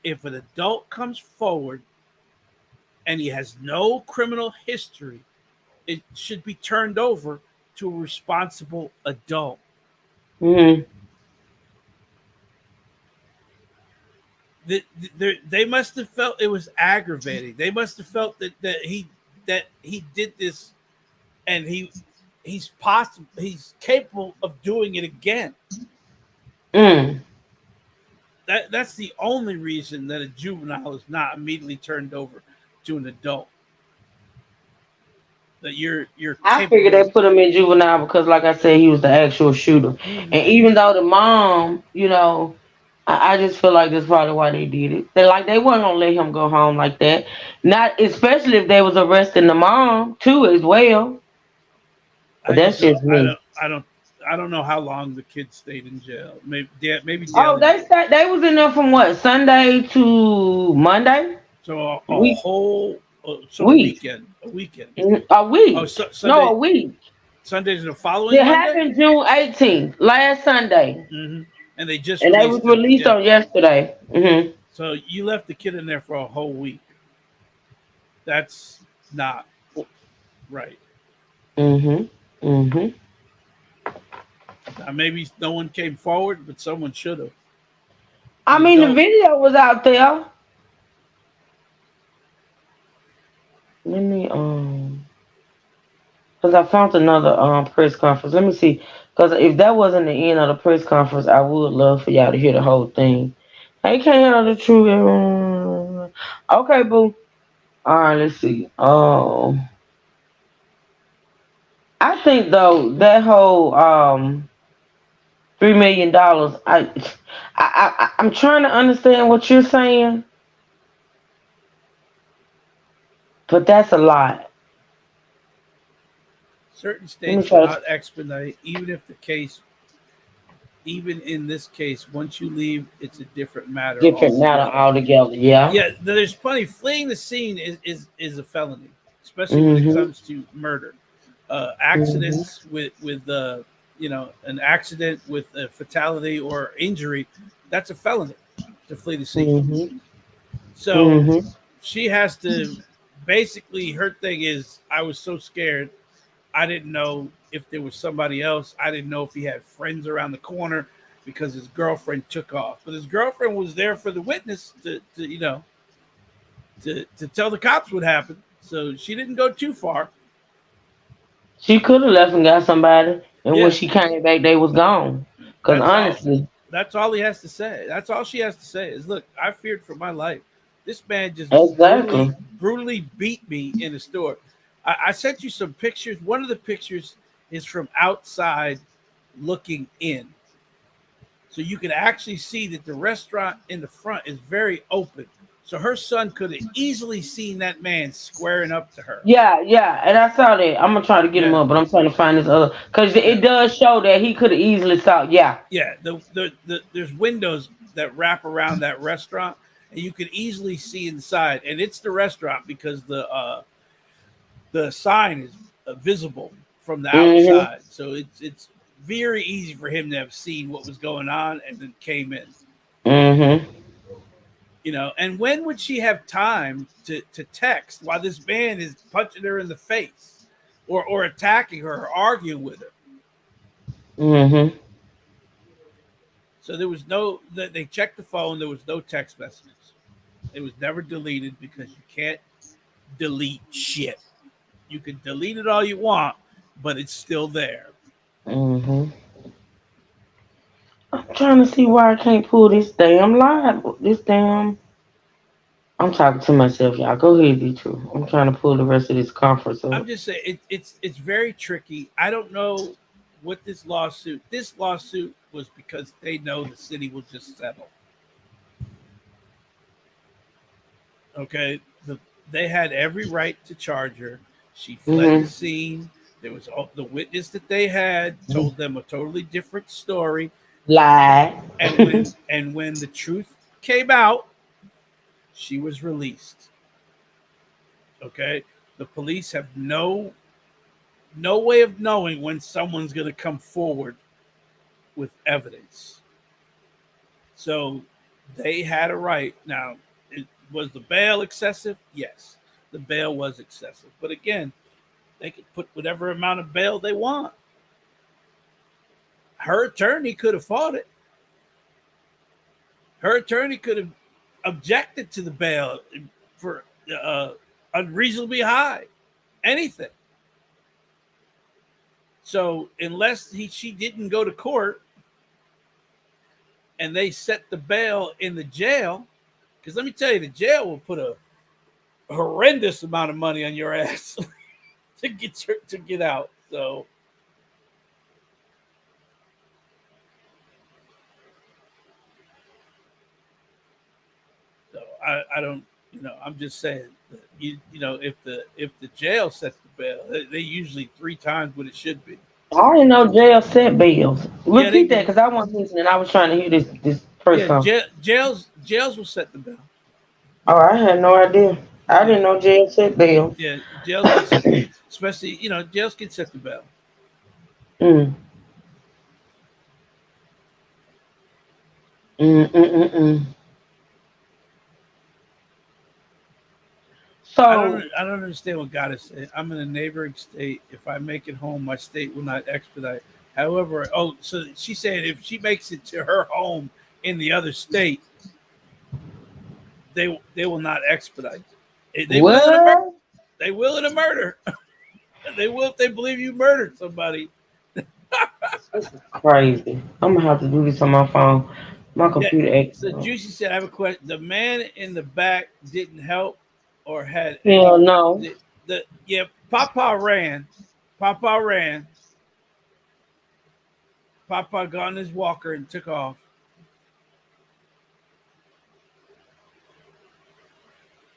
if an adult comes forward and he has no criminal history. It should be turned over to a responsible adult. Hmm. They must have felt it was aggravating. They must have felt that he did this, and he's capable of doing it again. Mm. That's the only reason that a juvenile is not immediately turned over to an adult. That you're I figured capable. they put him in juvenile because, like I said, he was the actual shooter. And even though the mom, I just feel like that's probably why they did it. They like they weren't gonna let him go home like that. Not especially if they was arresting the mom too as well. But I just that's don't. just me. I don't know how long the kid stayed in jail. Maybe Oh, daily. they was in there from what, Sunday to Monday? So a Week whole so a week. weekend. A weekend. A Oh, week. No, a Sunday. week. Sunday's the following It Monday. happened June 18th, last Sunday. And they just And they was released him. released Yeah. on yesterday. So you left the kid in there for a whole week. That's not right. Mm-hmm. Mm-hmm. Now, maybe no one came forward, but someone should have. I An mean, the adult. video was out there. Let me because I found another press conference. Let me see. Because if that wasn't the end of the press conference, I would love for y'all to hear the whole thing. Hey, can't handle the truth. Okay, boo. All right, let's see. I think though that whole $3 million. I'm trying to understand what you're saying, but that's a lot. Certain Let me states will try to not expedite, even if the case, even in this case, once you leave, it's a different matter different matter altogether. altogether. Yeah. Yeah, there's plenty. Fleeing the scene is a felony, especially when it Mhm. comes to murder. Mhm. Accidents with an accident with a fatality or injury, that's a felony to flee the scene. Mhm. So Mhm. she has to basically her thing is I was so scared. I didn't know if there was somebody else. I didn't know if he had friends around the corner because his girlfriend took off. But his girlfriend was there for the witness to tell the cops what happened. So she didn't go too far. She could have left and got somebody, and when Yeah, she came back, they was gone. Cause that's all. honestly, That's all he has to say. That's all she has to say is, "Look, I feared for my life. This man just exactly. brutally beat me in the store." I sent you some pictures. One of the pictures is from outside looking in, so you can actually see that the restaurant in the front is very open. So her son could have easily seen that man squaring up to her. Yeah, yeah, and I saw that. I'm gonna try to get him Yeah, up, but I'm trying to find this other because yeah. it does show that he could have easily saw. Yeah. Yeah, there's windows that wrap around that restaurant, and you can easily see inside. And it's the restaurant because the sign is visible from the Mm-hmm. outside. So it's very easy for him to have seen what was going on and then came in. Mm-hmm. And when would she have time to text while this man is punching her in the face or attacking her or arguing with her? Mm-hmm. So there was no, they checked the phone, there was no text messages. It was never deleted because you can't delete shit. You can delete it all you want, but it's still there. Mm-hmm. I'm trying to see why I can't pull this damn live. This damn. I'm talking to myself, y'all. Go ahead, D2. I'm trying to pull the rest of this conference I'm up. just saying it's very tricky. I don't know what this lawsuit. This lawsuit was because they know the city will just settle. Okay, they had every right to charge her. She fled the Mm-hmm. scene. There was the witness that they had told them a totally different story. Lie. And when the truth came out, she was released. Okay, the police have no way of knowing when someone's going to come forward with evidence. So they had a right. Now, was the bail excessive? Yes, the bail was excessive. But again, they could put whatever amount of bail they want. Her attorney could have fought it. Her attorney could have objected to the bail for unreasonably high, anything. So unless she didn't go to court and they set the bail in the jail, because let me tell you, the jail will put a horrendous amount of money on your ass to get out. So I don't, I'm just saying that if the jail sets the bail, they usually 3 times what it should be. I didn't know jail set bills. Yeah, they Repeat that do. because I wasn't listening. I was trying to hear this press Yeah, conference. jails will set the bail. Oh, I had no idea. I Yeah, didn't know jail set bills. yeah, jails can set, especially jails can set the bail. Mm. Mm, mm, mm, mm. So, I don't understand what God is saying. I'm in a neighboring state. If I make it home, my state will not expedite. However, so she said if she makes it to her home in the other state, they will not expedite. They will in a murder. what? They will in a murder. They will if they believe you murdered somebody. This is crazy. I'm gonna have to do this on my phone. My Yeah. computer So acting up. Juicy said, "I have a question. The man in the back didn't help or had any Hell no. yeah. Papa ran. Papa ran. Papa got on his walker and took off.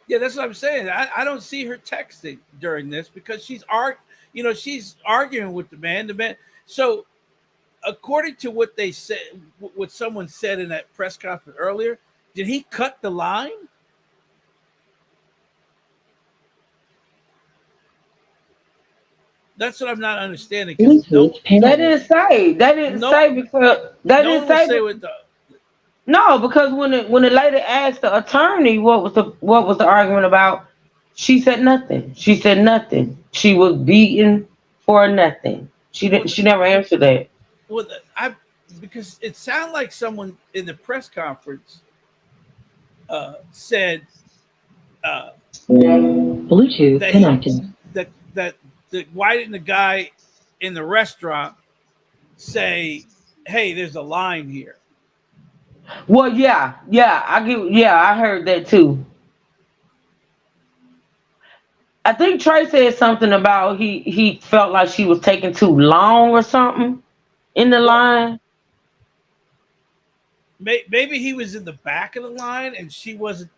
Yeah, that's what I'm saying. I don't see her texting during this because she's arguing with the man. The man. So according to what they said, what someone said in that press conference earlier, did he cut the line? That's what I'm not understanding because They didn't say. They didn't no say because they no didn't one will say. say what the No, because when the lady asked the attorney what was the argument about, she said nothing. She said nothing. She was beaten for nothing. She what didn't. She never answered that. what the, I because it sounded like someone in the press conference said Bluetooth that connected. that why didn't the guy in the restaurant say, "Hey, there's a line here"? Well, yeah, I heard that too. I think Trey said something about he felt like she was taking too long or something in the Well, line. maybe he was in the back of the line and she wasn't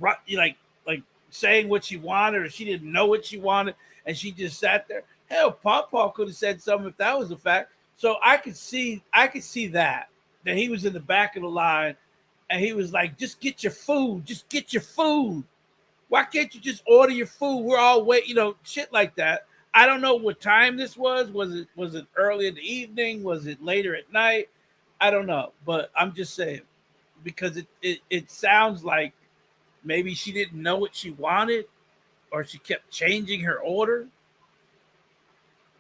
like saying what she wanted or she didn't know what she wanted and she just sat there. Hell, Papa could have said something if that was a fact. So I could see that he was in the back of the line and he was like, just get your food, just get your food. Why can't you just order your food? We're all wait, shit like that. I don't know what time this was. Was it early in the evening? Was it later at night? I don't know. But I'm just saying because it sounds like maybe she didn't know what she wanted, or she kept changing her order.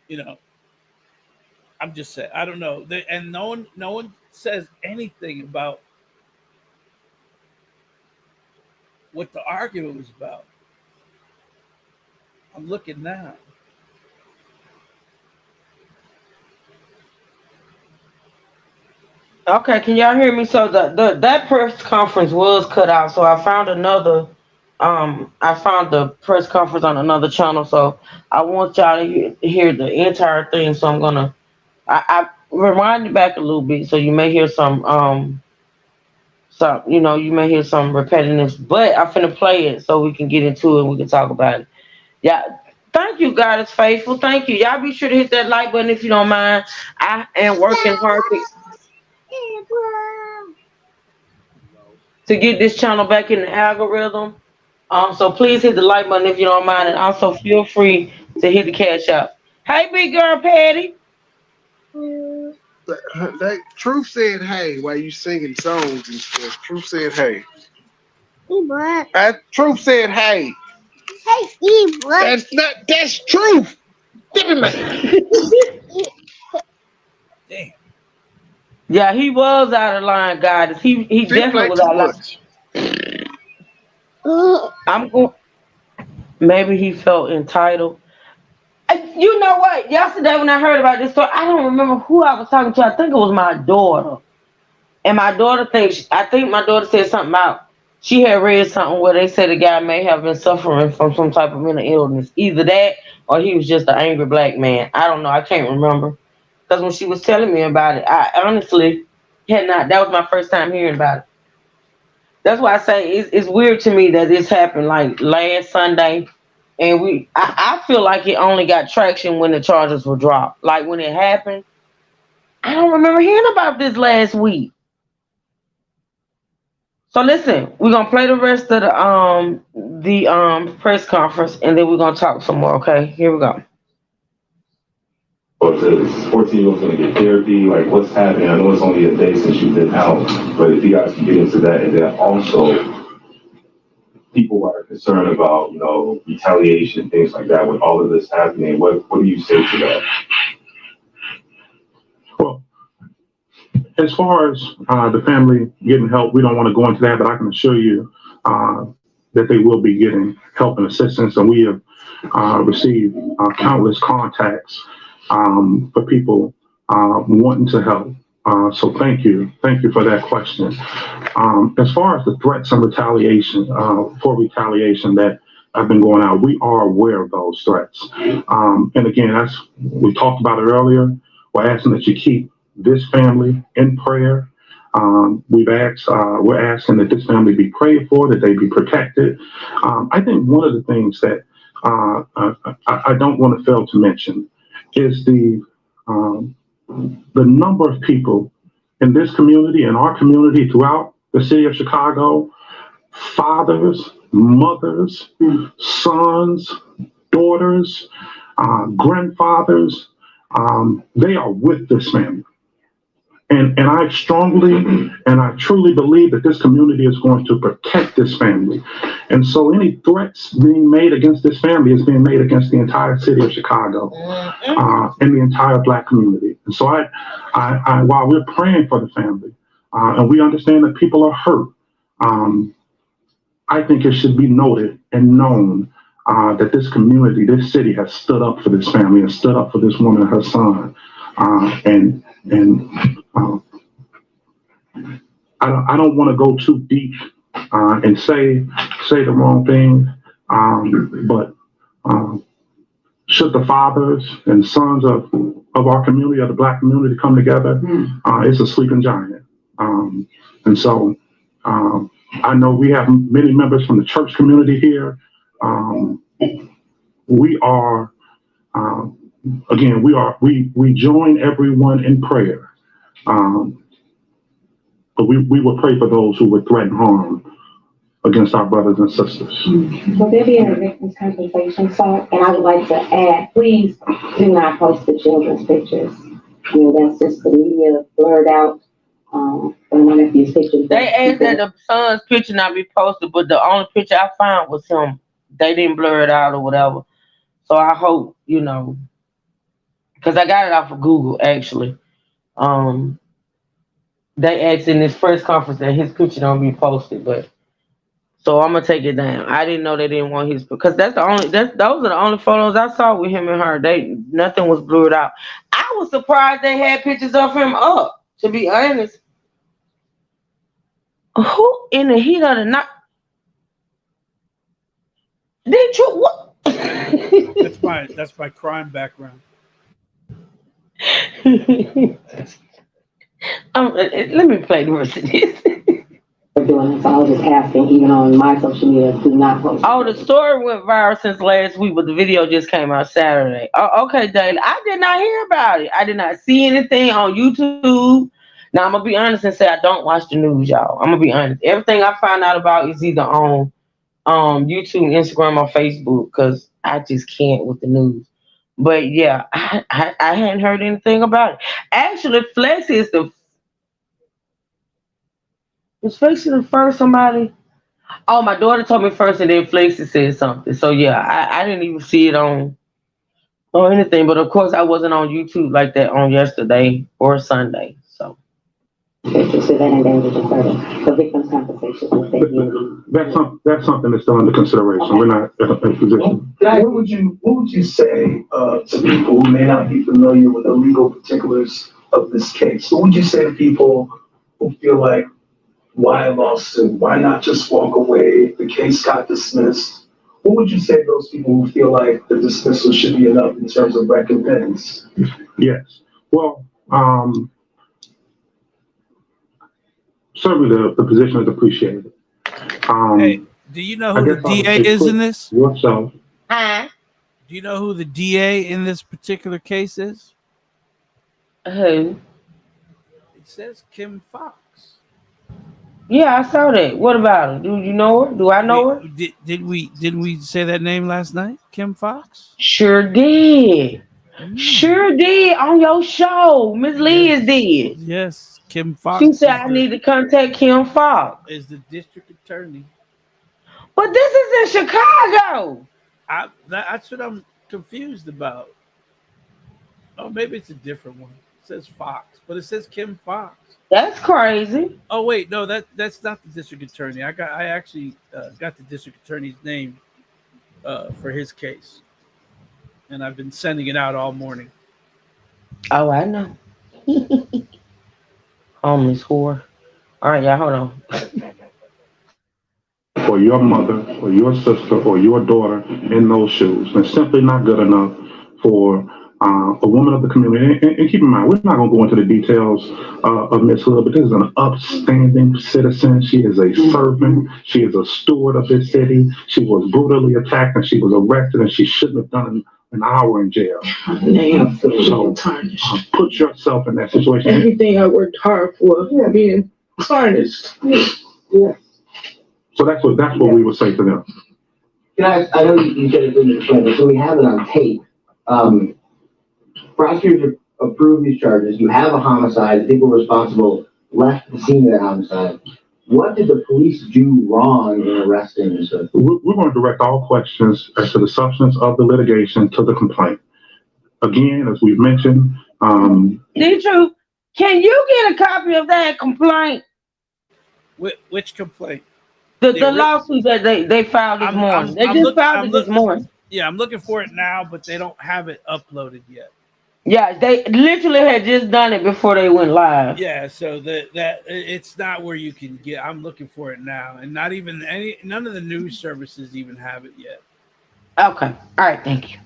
You know, I'm just saying. I don't know. And no one says anything about what the argument was about. I'm looking now. Okay, can y'all hear me? So the that press conference was cut out. So I found another. I found the press conference on another channel. So I want y'all to hear the entire thing. So I'm gonna. I rewind it back a little bit. So you may hear some you may hear some repetitiveness, but I'm finna play it so we can get into it and we can talk about it. Yeah. Thank you, God is faithful. Thank you. Y'all be sure to hit that like button if you don't mind. I am working hard to get this channel back in the algorithm. So please hit the like button if you don't mind, and also feel free to hit the cash out. Hey, big girl, Patty. Truth said, "Hey," while you singing songs and stuff. Truth said, "Hey." Truth said, "Hey." Hey, Steve. What? That's not. That's truth. Damn it. Damn. Yeah, he was out of line, guys. He She definitely played was too out of much. line. I'm going. Maybe he felt entitled. You know what? Yesterday when I heard about this story, I don't remember who I was talking to. I think it was my daughter. And my daughter thinks, I think my daughter said something about, she had read something where they said the guy may have been suffering from some type of mental illness. Either that or he was just an angry black man. I don't know. I can't remember. Because when she was telling me about it, I honestly had not, that was my first time hearing about it. That's why I say it's weird to me that this happened like last Sunday. And I feel like it only got traction when the charges were dropped. Like when it happened, I don't remember hearing about this last week. So listen, we're gonna play the rest of the press conference and then we're gonna talk some more, okay? Here we go. Or is 14-year-old going to get therapy? Like, what's happening? I know it's only a day since you've been out, but if you guys can get into that, and then also people are concerned about, retaliation, things like that. With all of this happening, what do you say to that? Well, as far as the family getting help, we don't want to go into that, but I can assure you that they will be getting help and assistance, and we have received countless contacts for people wanting to help. So thank you for that question. As far as the threats and retaliation, retaliation that have been going out, we are aware of those threats. And again, as we talked about it earlier, we're asking that you keep this family in prayer. We're asking that this family be prayed for, that they be protected. I think one of the things that I don't want to fail to mention is the number of people in this community, in our community throughout the city of Chicago, fathers, mothers, sons, daughters, grandfathers, they are with this family. And I strongly and I truly believe that this community is going to protect this family. And so any threats being made against this family is being made against the entire city of Chicago and the entire Black community. And so I while we're praying for the family and we understand that people are hurt, I think it should be noted and known that this community, this city has stood up for this family and stood up for this woman and her son. And I don't want to go too deep and say the wrong thing, but should the fathers and sons of our community, of the Black community, come together, it's a sleeping giant. And so I know we have many members from the church community here. We are again, we join everyone in prayer. But we will pray for those who would threaten harm against our brothers and sisters. Will there be a victim's compensation sought? And I would like to add, please do not post the children's pictures. That's just the media blurred out. And one of these pictures. They asked that the son's picture not be posted, but the only picture I found was him. They didn't blur it out or whatever. So I hope, because I got it off of Google actually. They asked in this press conference that his picture don't be posted, but so I'm gonna take it down. I didn't know they didn't want his because those are the only photos I saw with him and her. Nothing was blurred out. I was surprised they had pictures of him up. To be honest, who in the heat of the night? Did you what? That's my crime background. Let me play the rest of this. Doing this, I was just asking, even on my social media, do not post. Oh, the story went viral since last week, but the video just came out Saturday. Oh, okay, Dale. I did not hear about it. I did not see anything on YouTube. Now I'm gonna be honest and say I don't watch the news, y'all. I'm gonna be honest. Everything I find out about is either on YouTube, Instagram, or Facebook, because I just can't with the news. But yeah, I hadn't heard anything about it. Actually, Flex is the first somebody. Oh, my daughter told me first, and then Flexi said something. So yeah, I didn't even see it on anything. But of course, I wasn't on YouTube like that on yesterday or Sunday. So the victim's compensation. That's something that's still under consideration. We're not in a position. What would you say to people who may not be familiar with the legal particulars of this case? What would you say to people who feel like, why a lawsuit? Why not just walk away? The case got dismissed. What would you say to those people who feel like the dismissal should be enough in terms of recompense? Yes. Well, certainly the position is appreciated. Hey, do you know who the DA is in this? Yourself. Huh? Do you know who the DA in this particular case is? Who? It says Kim Fox. Yeah, I saw that. What about her? Do you know her? Do I know her? Did we say that name last night? Kim Fox? Sure did. Sure did on your show. Miss Liz did. Yes, Kim Fox. She said I need to contact Kim Fox. Is the district attorney. But this is in Chicago. That's what I'm confused about. Oh, maybe it's a different one. It says Fox, but it says Kim Fox. That's crazy. Oh wait, no, that's not the district attorney. I actually got the district attorney's name for his case, and I've been sending it out all morning. Oh, I know. Homeless whore. All right, y'all, hold on. For your mother, or your sister, or your daughter in those shoes, and it's simply not good enough for a woman of the community. And keep in mind, we're not going to go into the details of Miss Hood, but this is an upstanding citizen. She is a servant. She is a steward of this city. She was brutally attacked, and she was arrested, and she shouldn't have done an hour in jail. So put yourself in that situation. Everything I worked hard for being tarnished. Yeah. So that's what we would say to them. I know you said it didn't explain, but so we have it on tape. Prosecutors approve these charges. You have a homicide. The people responsible left the scene of the homicide. What did the police do wrong in arresting Ms. Hood? We're going to direct all questions as to the substance of the litigation to the complaint. Again, as we've mentioned, Deidre, can you get a copy of that complaint? Which complaint? The lawsuit that they filed this morning. They just filed it this morning. Yeah, I'm looking for it now, but they don't have it uploaded yet. Yeah, they literally had just done it before they went live. Yeah, so that it's not where you can get. I'm looking for it now, and not even none of the news services even have it yet. Okay, all right, thank you.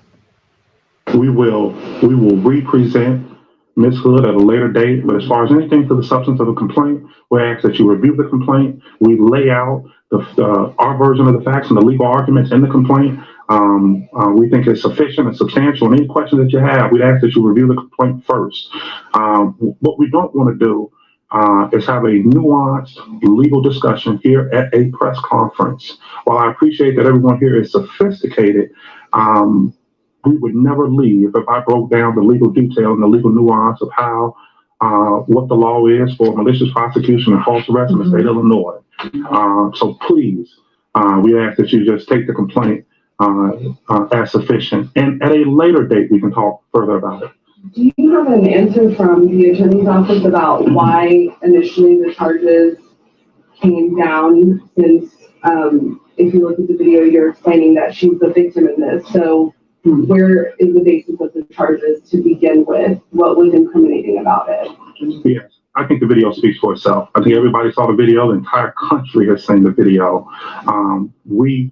we will represent Ms. Hood at a later date. But as far as anything to the substance of the complaint, we ask that you review the complaint. We lay out our version of the facts and the legal arguments in the complaint. We think it's sufficient and substantial. And any questions that you have, we'd ask that you review the complaint first. What we don't want to do is have a nuanced legal discussion here at a press conference. While I appreciate that everyone here is sophisticated, we would never leave if I broke down the legal detail and the legal nuance of how what the law is for malicious prosecution and false arrest in the state of Illinois. So please, we ask that you just take the complaint as sufficient, and at a later date we can talk further about it. Do you have an answer from the attorney's office about why initially the charges came down? Since if you look at the video, you're explaining that she's the victim in this. So where is the basis of the charges to begin with? What was incriminating about it? Yes, I think the video speaks for itself. I think everybody saw the video. The entire country has seen the video. We,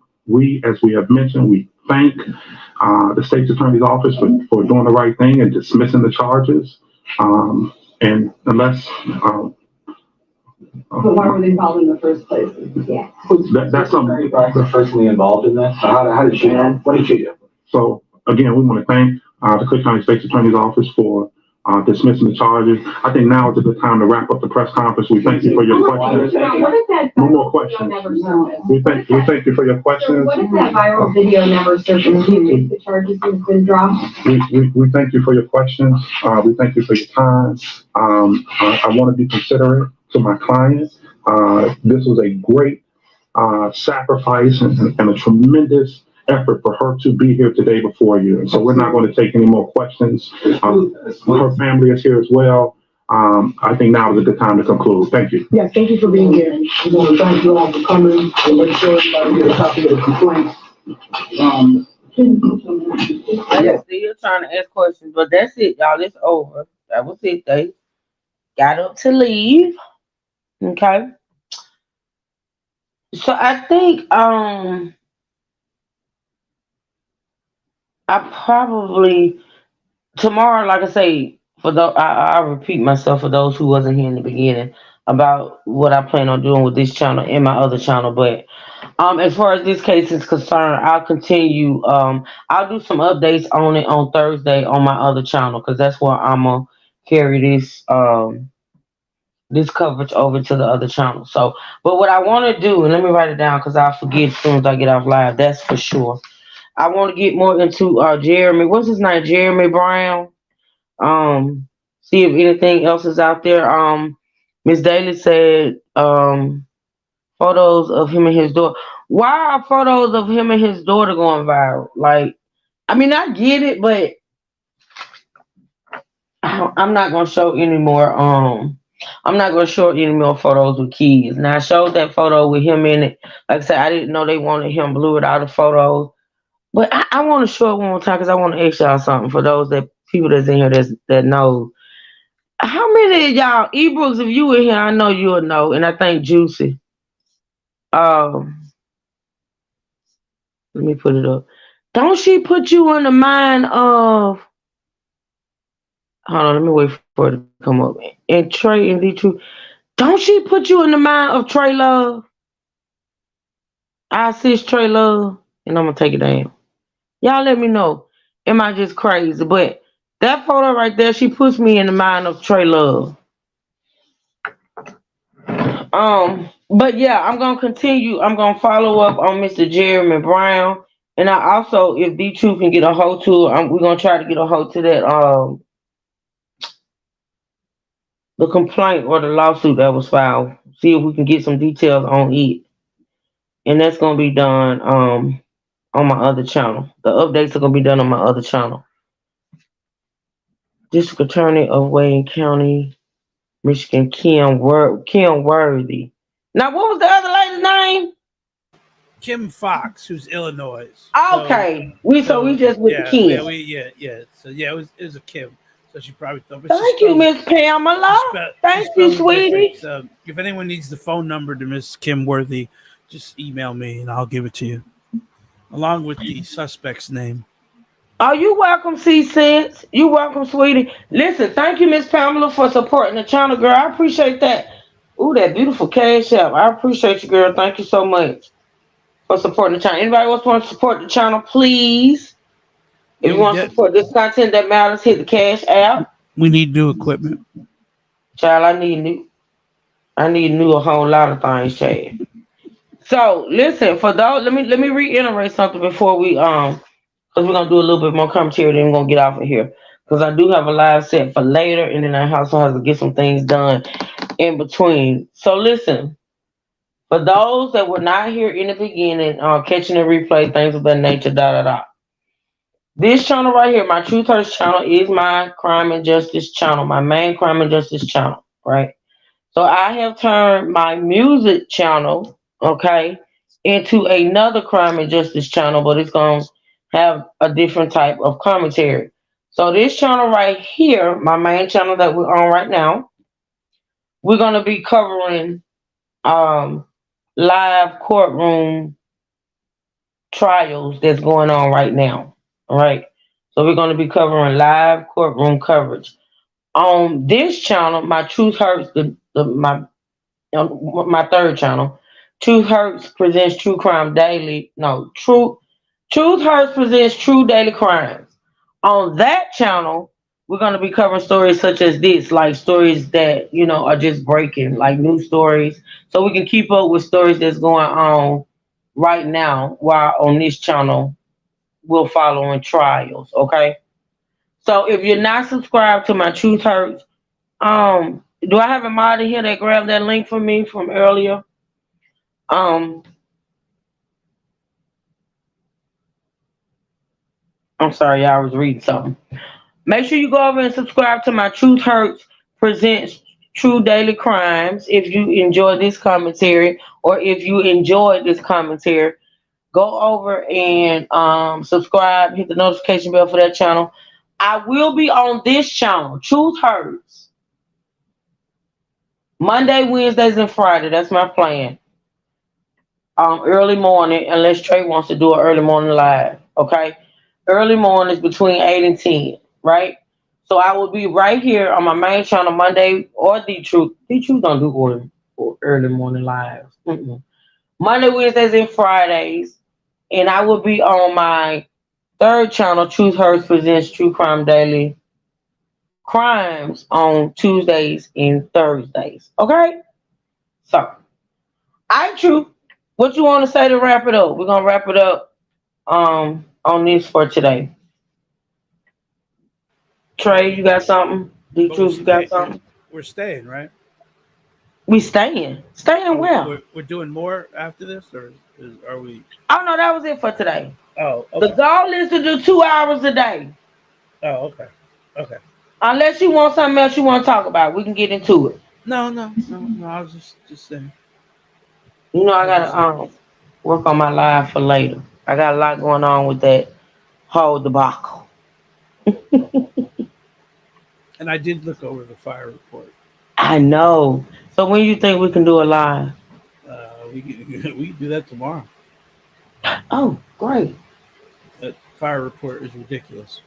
as we have mentioned, we thank the state's attorney's office for doing the right thing and dismissing the charges. And unless but why were they filed in the first place? Yeah. That's something. Personally involved in that. So how did she know? What did she do? So again, we want to thank the Cook County State's Attorney's Office for dismissing the charges. I think now is a good time to wrap up the press conference. We thank you for your questions. No more questions. We thank you for your questions. What if that viral video never surfaced? If the charges have been dropped? We thank you for your questions. We thank you for your time. I want to be considerate to my client. This was a great sacrifice and a tremendous effort for her to be here today before you. And so we're not going to take any more questions. Her family is here as well. I think now is a good time to conclude. Thank you. Yes, thank you for being here. We want to thank you all for coming and make sure everybody get a copy of the complaint. I'm still trying to ask questions, but that's it, y'all. It's over. That was it. They got up to leave. Okay. So I think I probably tomorrow, like I say, for the I repeat myself for those who wasn't here in the beginning about what I plan on doing with this channel and my other channel. But as far as this case is concerned, I'll continue. I'll do some updates on it on Thursday on my other channel because that's where I'm gonna carry this coverage over to the other channel. So, but what I want to do, and let me write it down because I'll forget as soon as I get off live. That's for sure. I want to get more into Jeremy. What's his name? Jeremy Brown. See if anything else is out there. Miss Daly said photos of him and his daughter. Why are photos of him and his daughter going viral? Like, I mean, I get it, but I'm not gonna show any more. I'm not gonna show any more photos with kids. Now I showed that photo with him in it. Like I said, I didn't know they wanted him blew it out of photos. But I want to show it one more time because I want to ask y'all something for those people that's in here that know. How many of y'all, Ebrooks, if you were here, I know you'll know, and I think Juicy. Let me put it up. Don't she put you in the mind of? Hold on, let me wait for it to come up. And Trey and D2, don't she put you in the mind of Trey Love? I assist Trey Love, and I'm gonna take it down. Y'all let me know. Am I just crazy? But that photo right there, she puts me in the mind of Trey Love. But yeah, I'm gonna continue. I'm gonna follow up on Mr. Jeremy Brown. And I also, if D Truth can get a hold to, we're gonna try to get a hold to that the complaint or the lawsuit that was filed. See if we can get some details on it. And that's gonna be done on my other channel. The updates are gonna be done on my other channel. District Attorney of Wayne County, Michigan, Kim Worthy. Now, what was the other lady's name? Kim Fox, who's Illinois. Okay, we just with Kim. So it was a Kim. So she probably thought. Thank you, Miss Pamela. Thank you, sweetie. So if anyone needs the phone number to Miss Kim Worthy, just email me and I'll give it to you, along with the suspect's name. Oh, you welcome, C-Sense. You welcome, sweetie. Listen, thank you, Miss Pamela, for supporting the channel, girl. I appreciate that. Ooh, that beautiful cash app. I appreciate you, girl. Thank you so much for supporting the channel. Anybody else want to support the channel, please? If you want to support this content that matters, hit the cash app. We need new equipment. Child, I need new. I need to know a whole lot of things, Chad. So listen, for those, let me reiterate something before we because we're gonna do a little bit more commentary, then we're gonna get off of here. Because I do have a live set for later, and then I also have to get some things done in between. So listen, for those that were not here in the beginning, catching the replay, things of that nature, da da da. This channel right here, my Truth Hurts channel, is my crime and justice channel, my main crime and justice channel, right? So I have turned my music channel, okay, into another crime and justice channel, but it's going to have a different type of commentary. So this channel right here, my main channel that we're on right now, we're going to be covering um, live courtroom trials that's going on right now. All right. So we're going to be covering live courtroom coverage. On this channel, my Truth Hurts, my third channel, Truth Hurts presents True Crime Daily. No, Truth Hurts presents True Daily Crimes. On that channel, we're going to be covering stories such as this, like stories that, are just breaking, like news stories. So we can keep up with stories that's going on right now, while on this channel, we'll follow in trials. Okay. So if you're not subscribed to my Truth Hurts, do I have a mod in here that grabbed that link for me from earlier? Um, I'm sorry, I was reading something. Make sure you go over and subscribe to my Truth Hurts presents True Daily Crimes. If you enjoy this commentary, or if you enjoyed this commentary, go over and subscribe, hit the notification bell for that channel. I will be on this channel, Truth Hurts, Monday, Wednesdays, and Friday. That's my plan. Early morning, unless Trey wants to do an early morning live. Okay, early morning is between 8 and 10, right? So I will be right here on my main channel Monday, or the Truth. The Truth don't do early morning lives. Monday, Wednesdays, and Fridays, and I will be on my third channel, Truth Hurts presents True Crime Daily Crimes, on Tuesdays and Thursdays. Okay, so I Truth. What you want to say to wrap it up? We're gonna wrap it up on this for today. Trey, you got something? D But we're Truth, you got staying. We're, something? we're staying, right? We staying. Staying Are we, well. we're doing more after this, or are we? Oh no, that was it for today. Oh, The okay. goal is to do 2 hours a day. Oh, okay. Okay. Unless you want something else you want to talk about, we can get into it. No, no, no, no. I was just saying. I I was just gotta saying. work on my live for later. I got a lot going on with that whole debacle. And I did look over the fire report. I know. So when you think we can do a live? We we can do that tomorrow. Oh, great. That fire report is ridiculous.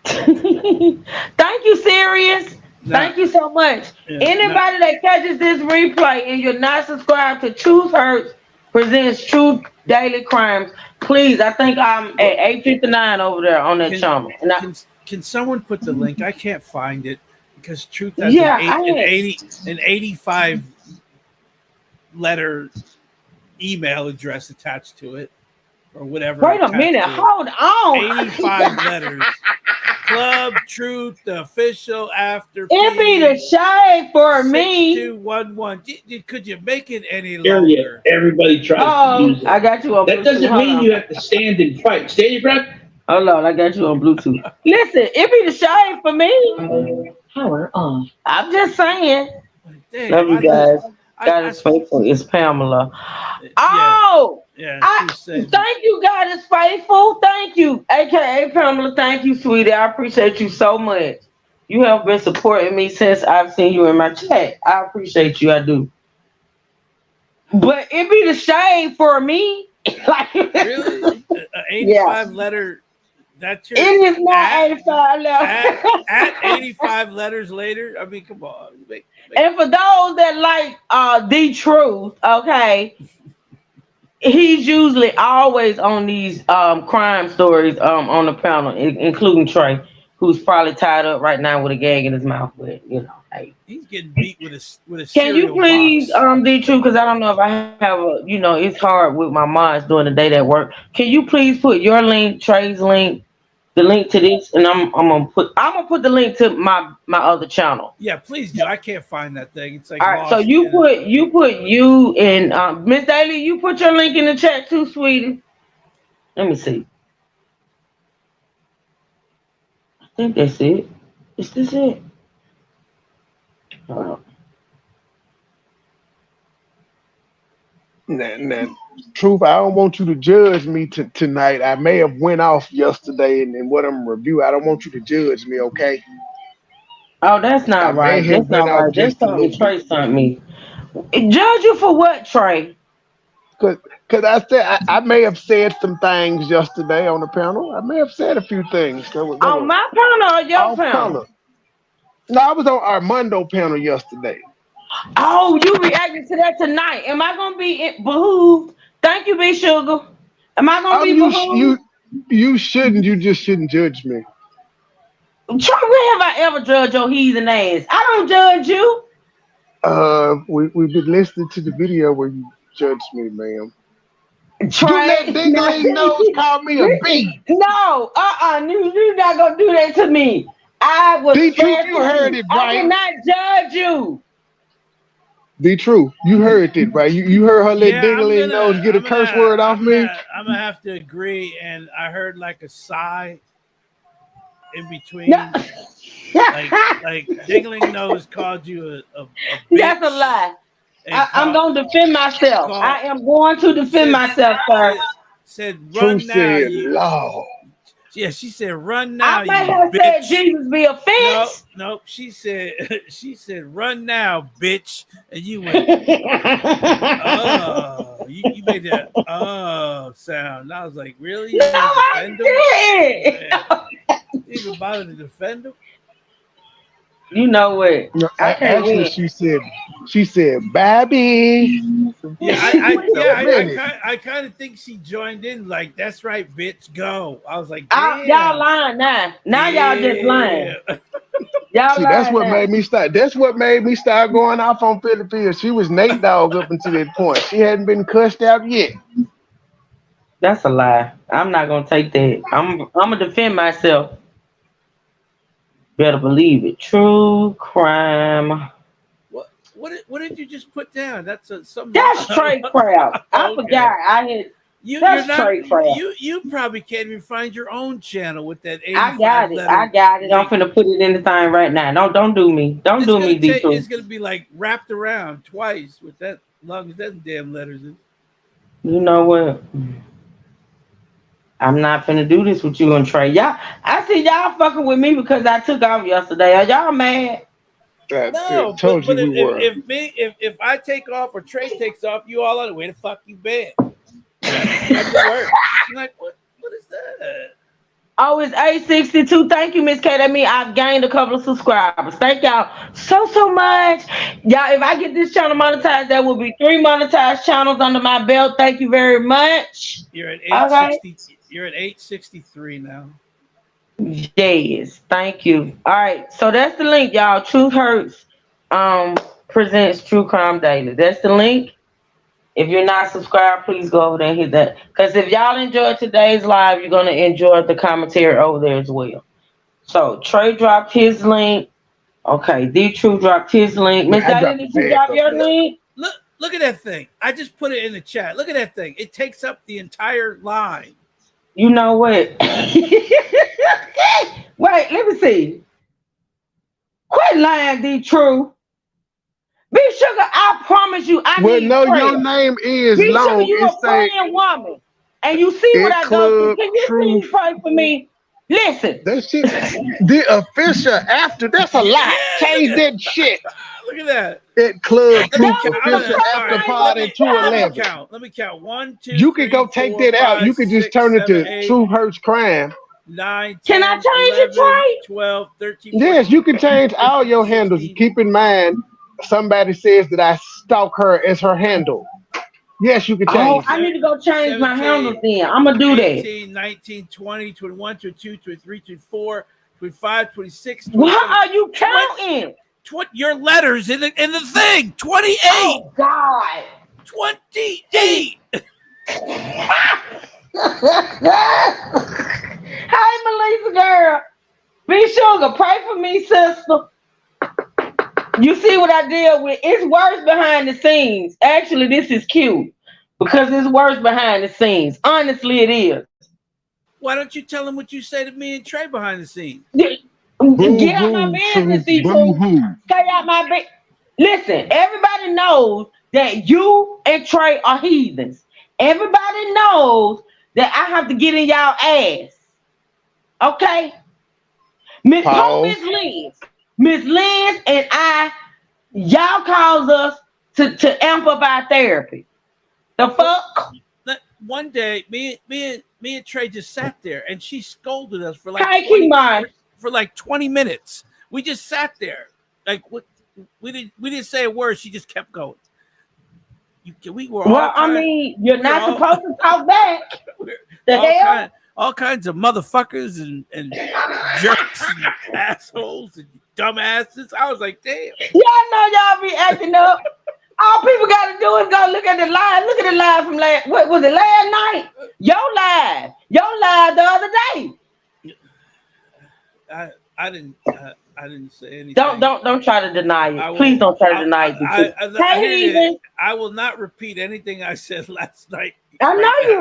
Thank you, Sirius. Now, Thank you so much. yeah, now, Anybody that catches this replay and you're not subscribed to Truth Hurts presents True Daily Crimes, please. I think I'm at 8:59 over there on that can channel. And can someone put the link? I can't find it because Truth has yeah, I had, an 85 letter email address attached to it, or whatever wait a attached minute. to it. Hold on. 85 letters. Club Truth the official after It be the shade for me. 6211. Could you make it any Area. longer? Everybody tries to use it. I got you on That Bluetooth. doesn't Hold mean on. you have to stand and fight. Stand your ground. Hold on, I got you on Bluetooth. Listen, it be the shade for me. Power on. I'm just saying. Damn, Love you guys. God I- is faithful. It's Pamela. Yeah. Oh, Yeah, thank you, God is faithful. Thank you, aka Pamela. Thank you, sweetie. I appreciate you so much. You have been supporting me since I've seen you in my chat. I appreciate you. I do. But it be the shame for me. Like really, 85 letter. That's your. It is not 85 letters. At 85 letters later. I mean, come on. And for those that like the truth, okay, he's usually always on these crime stories on the panel, including Trey. who's probably tied up right now with a gag in his mouth. But hey. He's getting beat with a Can you cereal please, box. D True, because I don't know if I have it's hard with my mods during the day at work. Can you please put your link, Trey's link, the link to this, and I'm gonna put the link to my other channel. Yeah, please do. I can't find that thing. It's like All right, so lost. you and Miss Daly, you put your link in the chat too, sweetie. Let me see. I think that's it. Is this it? Hold on. Nah, truth, I don't want you to judge me tonight. I may have went off yesterday and what I'm review. I don't want you to judge me, okay? Oh, that's I not may right. have That's went not off right. That's just a something little bit. Trey sent me. Judge you for what, Trey? Cause I said I may have said some things yesterday on the panel. I may have said a few things that On were my panel or your off panel? color. No, I was on Armando panel yesterday. Oh, you reacting to that tonight. Am I gonna be behooved? Thank you, Big Sugar. Am I gonna be behooved? You shouldn't. You just shouldn't judge me. Trey, where have I ever judged your heathen ass? I don't judge you. We've been listening to the video where you judged me, ma'am. You let Trey, now, Dingling Nose call me a B. no, you're not gonna do that to me. I was D-Truth, fair you to heard you. it I did right. not judge you. Be true. You heard it right. You heard her let Yeah, Dingling Nose get a curse word off me. I'm gonna have to agree. And I heard like a sigh in between. No. like Dingling Nose called you a bitch. That's a lie. I'm going to defend myself. I am going to defend myself, sir. Said True run now, said, you. Lord. Yeah, she said run now, I might you have bitch. said Jesus be a fence. No. She said run now, bitch, and you went. Oh, you made that sound. And I was like, really? You No, even defend him? I You even bother to defend him? You know what? No, I can't actually, win. she said, Babby. Yeah, I kind of think she joined in. Like, that's right, bitch, go. I was like, damn. Y'all lying now. Now y'all just lying. Y'all See, that's lying what now. made me start. That's what made me start going off on Philippines. She was Nate Dogg up until that point. She hadn't been cussed out yet. That's a lie. I'm not gonna take that. I'm gonna defend myself. Better believe it. True crime. What did you just put down? That's something. That's straight crap. I Okay. forgot. I had. That's straight crap. You probably can't even find your own channel with that 85 I got it. letter I got it. I'm link. finna put it in the thing right now. Don't do me. Don't do me, D2. It's gonna be like wrapped around twice with that long as that damn letters is. You know what? I'm not finna do this with you and Trey. I see y'all fucking with me because I took off yesterday. Are y'all mad? No, but if I take off or Trey takes off, you all on the way the fuck you been? Come to work. I'm like, what is that? Oh, it's 862. Thank you, Miss K. That means I've gained a couple of subscribers. Thank y'all so much. Y'all, if I get this channel monetized, there will be 3 monetized channels under my belt. Thank you very much. You're at 860. Okay. You're at 863 now. Yes, thank you. All right, so that's the link, y'all. Truth Hurts presents True Crime Daily. That's the link. If you're not subscribed, please go over there and hit that. Because if y'all enjoyed today's live, you're going to enjoy the commentary over there as well. So Trey dropped his link. Okay, D True dropped his link. Miss Daly, did you drop your link? Look at that thing. I just put it in the chat. Look at that thing. It takes up the entire line. You know what? Wait, let me see. Quit lying, D True. Big Sugar, I promise you, I need prayer. Your name is Big long. Sugar, you a praying woman. And you see what I go through. Can you please pray for me? Listen. That shit, the official after, that's a lie. Change that shit. Look at that. That Club Truth official after party 211. Let me count. 1, 2, You can go take that out. You can just turn it to Truth Hurts Crime. 9, 10, can I change 11, it, Trey? 12, 13, 14, Yes, you can change all your handles. Keep in mind, somebody says that I stalk her as her handle. Yes, you can change. Oh, I need to go change my handles then. I'm going to do that. 18, 19, 20, 21, 22, 23, 24, 25, 26, Why are you counting? Your letters in the thing. 28. Oh God. 28. Hey, Melissa girl. Be sugar, pray for me, sister. You see what I deal with? It's worse behind the scenes. Actually, this is cute because it's worse behind the scenes. Honestly, it is. Why don't you tell him what you say to me and Trey behind the scenes? Get out my business, people. Stay out my business. Listen, everybody knows that you and Trey are heathens. Everybody knows that I have to get in y'all ass. Okay? Miss Lynn and I, y'all cause us to amp up our therapy. The fuck? One day, me and Trey just sat there and she scolded us for for like 20 minutes. We just sat there. Like we didn't say a word, she just kept going. You're not supposed to talk back. The hell? All kinds of motherfuckers and jerks and assholes and dumbasses. I was like, damn. Y'all know y'all be acting up. All people got to do is go look at the live. Look at the live from what was it, last night? Your live the other day. I didn't say anything. Don't try to deny it. Please don't try to deny it. I will not repeat anything I said last night. I know you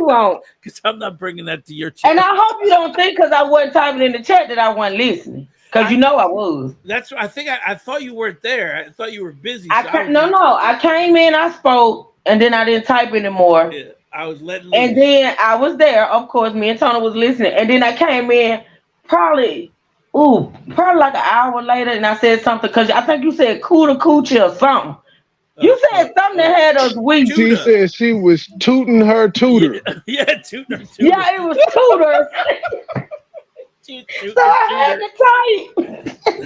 won't. Because I'm not bringing that to your chat. And I hope you don't think because I wasn't typing in the chat that I wasn't listening. Because you know I was. That's I think I thought you weren't there. I thought you were busy. I came in, I spoke, and then I didn't type anymore. Yeah, I was letting loose. And then I was there. Of course, me and Tony was listening. And then I came in probably like an hour later, and I said something because I think you said coochie or something. You said something that had us weak. She said she was tooting her tutor. Yeah, tooting her tutor. Yeah, it was tutor. So I had to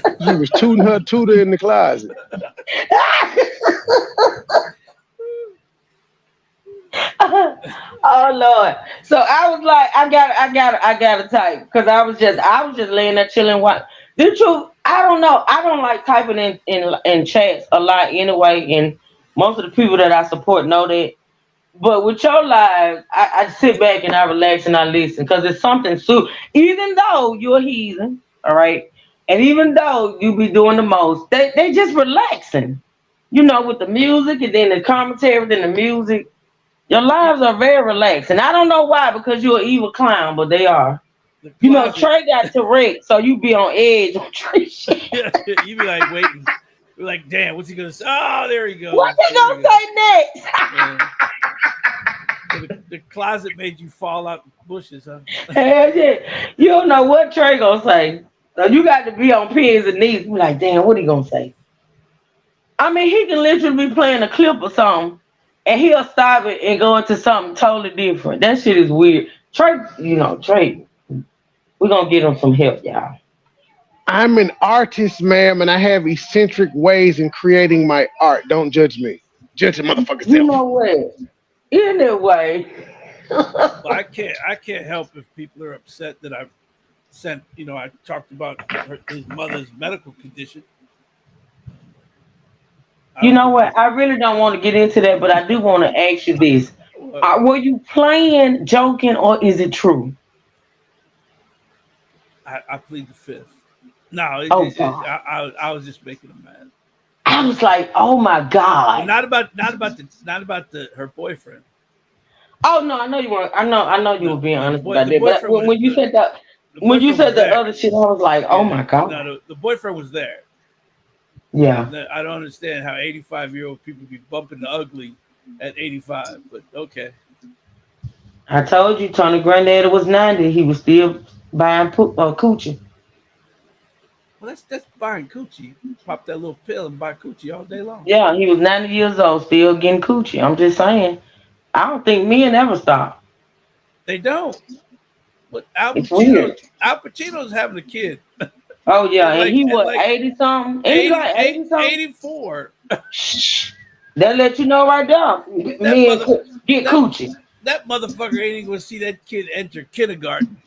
type. She was tooting her tutor in the closet. Oh Lord! So I was like, I gotta type because I was just laying there chilling. What the truth? I don't know. I don't like typing in chats a lot anyway, and most of the people that I support know that. But with your live, I sit back and I relax and I listen because it's something. So even though you're a heathen, all right, and even though you be doing the most, they just relaxing, with the music and then the commentary and the music. Your lives are very relaxed, and I don't know why because you're an evil clown, but they are. Trey got Tourette, so you be on edge on Trey shit. You be like waiting. You're like, damn, what's he gonna say? Oh, there he goes. What's he gonna say next? Yeah. So the closet made you fall out bushes, huh? Hell yeah. You don't know what Trey gonna say. So you got to be on pins and knees. Be like, damn, what he gonna say? I mean, he can literally be playing a clip or something, and he'll stop it and go into something totally different. That shit is weird. Trey, we're gonna get him some help, y'all. I'm an artist, ma'am, and I have eccentric ways in creating my art. Don't judge me. Judge the motherfucker. You know what? Anyway. Well, I can't help if people are upset that I've sent, I talked about his mother's medical condition. You know what? I really don't want to get into that, but I do want to ask you this. Were you playing, joking, or is it true? I plead the fifth. No, I was just making him mad. I was like, oh my God. Not about her boyfriend. Oh no, I know you weren't. I know you were being honest about that. But when you said that, the other shit, I was like, oh my God. No, the boyfriend was there. Yeah. I don't understand how 85-year-old people be bumping the ugly at 85, but okay. I told you, Tony Granddaddy was 90. He was still buying coochie. Well, that's buying coochie. Pop that little pill and buy coochie all day long. Yeah, he was 90 years old, still getting coochie. I'm just saying. I don't think men ever stop. They don't. But Al Pacino's having a kid. Oh yeah, and he was 80 something. 84. That let you know right there. Men get coochie. That motherfucker ain't even gonna see that kid enter kindergarten.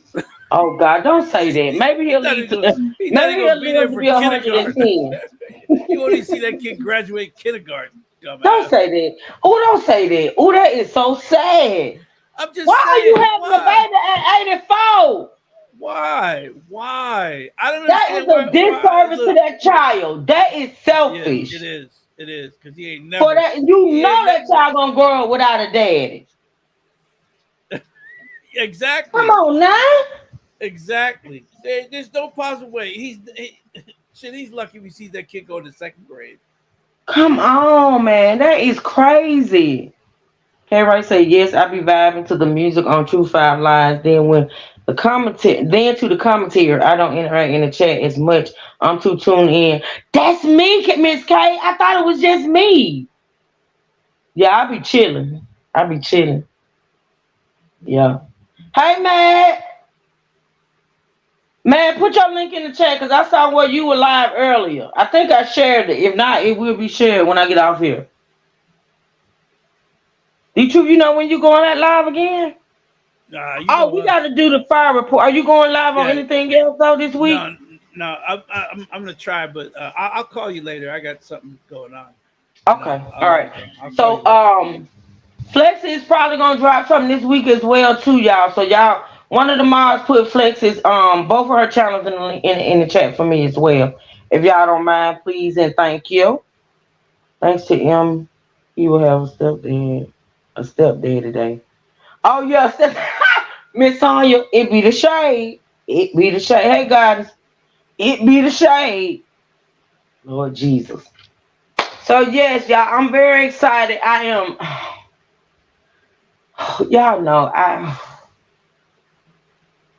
Oh God, don't say that. Maybe He he'll thought live he to gonna, he thought he maybe he'll gonna be there live to for be kindergarten. 110. You want to see that kid graduate kindergarten, Don't dumbass. say that. Oh, don't say that. Oh, that is so sad. I'm just Why are you saying, having a why? baby at 84? Why? Why? I don't That is understand a why disservice to look, that child. That is yeah, selfish. it is. It is, because he ain't For never that, you he know ain't that child gonna grow up without a daddy. Come exactly. on now. Exactly. There's no possible way. He's lucky if he sees that kid go to second grade. Come on, man. That is crazy. K Ray say yes, I be vibing to the music on True Five Lives. Then to the commentary, I don't interact in the chat as much. I'm too tuned in. That's me, Miss K. I thought it was just me. Yeah, I be chilling. I be chilling. Yeah. Hey man. Man, put your link in the chat because I saw where you were live earlier. I think I shared it. If not, it will be shared when I get off here. You know when you going out live again? Nah, you Oh, know we us. got to do the fire report. Are you going live on Yeah. anything else though this week? No. I'm gonna try, but I'll call you later. I got something going on. Okay. I'll All let right. you go. I'll call you So later. Flexi is probably gonna drop something this week as well too, y'all. So y'all, one of the mods put Flexi's both of her channels in the chat for me as well. If y'all don't mind, please and thank you. Thanks to him, he will have a stepdad today. Oh yeah, Miss Sonya, it be the shade. It be the shade. Hey guys, it be the shade. Lord Jesus. So yes, y'all, I'm very excited. I am. Y'all know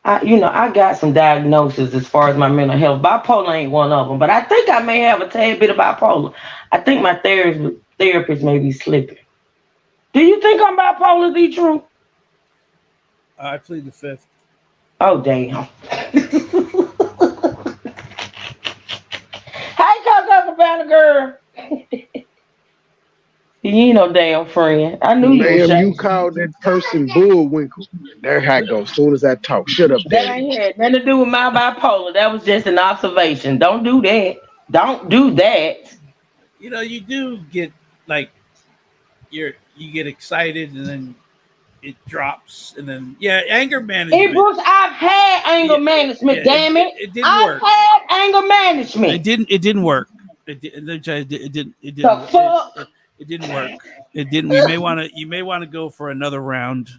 I got some diagnoses as far as my mental health. Bipolar ain't one of them, but I think I may have a tad bit of bipolar. I think my therapist may be slipping. Do you think I'm bipolar, be true? I plead the fifth. Oh damn. Hey, Coco Cabana girl. You ain't no damn friend. I knew you was Ma'am, you shy. called that person bullwinkle. There I go. As soon as I talk, shut up, That daddy. ain't had nothing to do with my bipolar. That was just an observation. Don't do that. Don't do that. You do get like you get excited and then it drops and then anger Hey, management. Bruce, I've had anger management, damn it. It didn't I've work. had anger management. It didn't work. The fuck? It didn't work. It didn't. You may want to go for another round.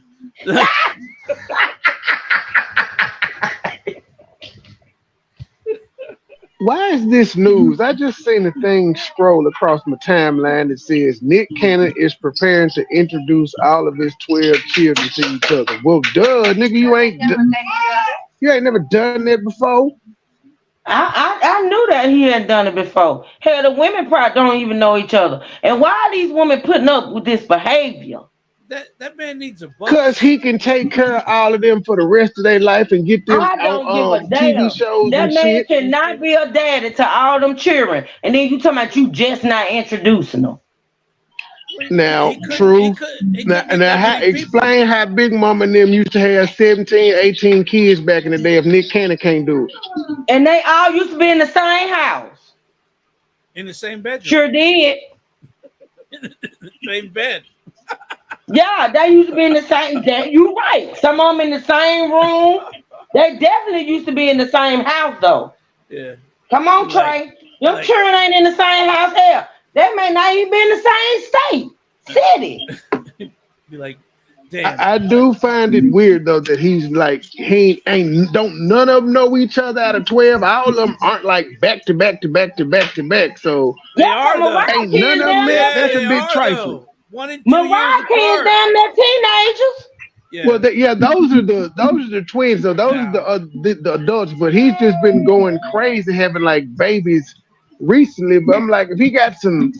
Why is this news? I just seen a thing scroll across my timeline that says Nick Cannon is preparing to introduce all of his 12 children to each other. Well, duh, nigga, you ain't never done that before. I knew that he had done it before. Hell, the women probably don't even know each other. And why are these women putting up with this behavior? That man needs a Cause bus. he can take care of all of them for the rest of their life and get them I don't give a on TV damn. shows That and man shit. cannot be a daddy to all them children. And then you talking about you just not introducing them. Now, He couldn't. true. He couldn't get Now that many people. explain how Big Mama and them used to have 17, 18 kids back in the day if Nick Cannon can't do it. And they all used to be in the same house. In the same bedroom. Sure did. Same bed. Yeah, they used to be in the same. You right. Some of them in the same room. They definitely used to be in the same house though. Yeah. Come on, Trey. Them children ain't in the same house. Hell, they may not even be in the same city. Be like, damn. I do find it weird though that he's like he ain't don't none of them know each other out of 12. All of them aren't like back to back to back to back to back. So They are though. ain't none of them met. That's a They bit are trifling. though. 1 and 2 years Mariah kids apart. damn near teenagers. Yeah. Well, those are the twins. So those are the adults. But he's just been going crazy having like babies recently. But I'm like, if he got some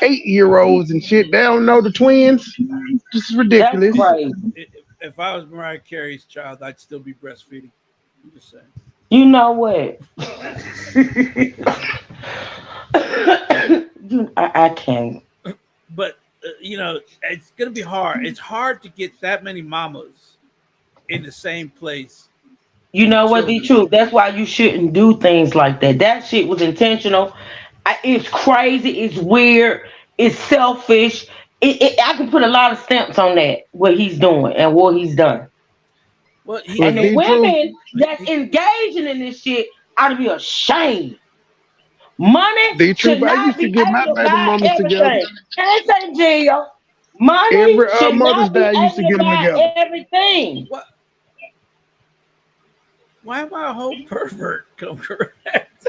8-year-olds and shit, they don't know the twins. This is ridiculous. That's crazy. If I was Mariah Carey's child, I'd still be breastfeeding. I'm just saying. You know what? I can't. But it's gonna be hard. It's hard to get that many mamas in the same place You and know what? The children. truth. That's why you shouldn't do things like that. That shit was intentional. It's crazy. It's weird. It's selfish. I can put a lot of stamps on that. What he's doing and what he's done. Well, But And the D True, women that's engaging in this shit ought to be ashamed. Money should I not used to be get my able to baby buy mamas together. everything. Can't say jail. Money Every should Mother's not Day, be I used to able to get them buy together. everything. What? Why am I a whole pervert? Come correct.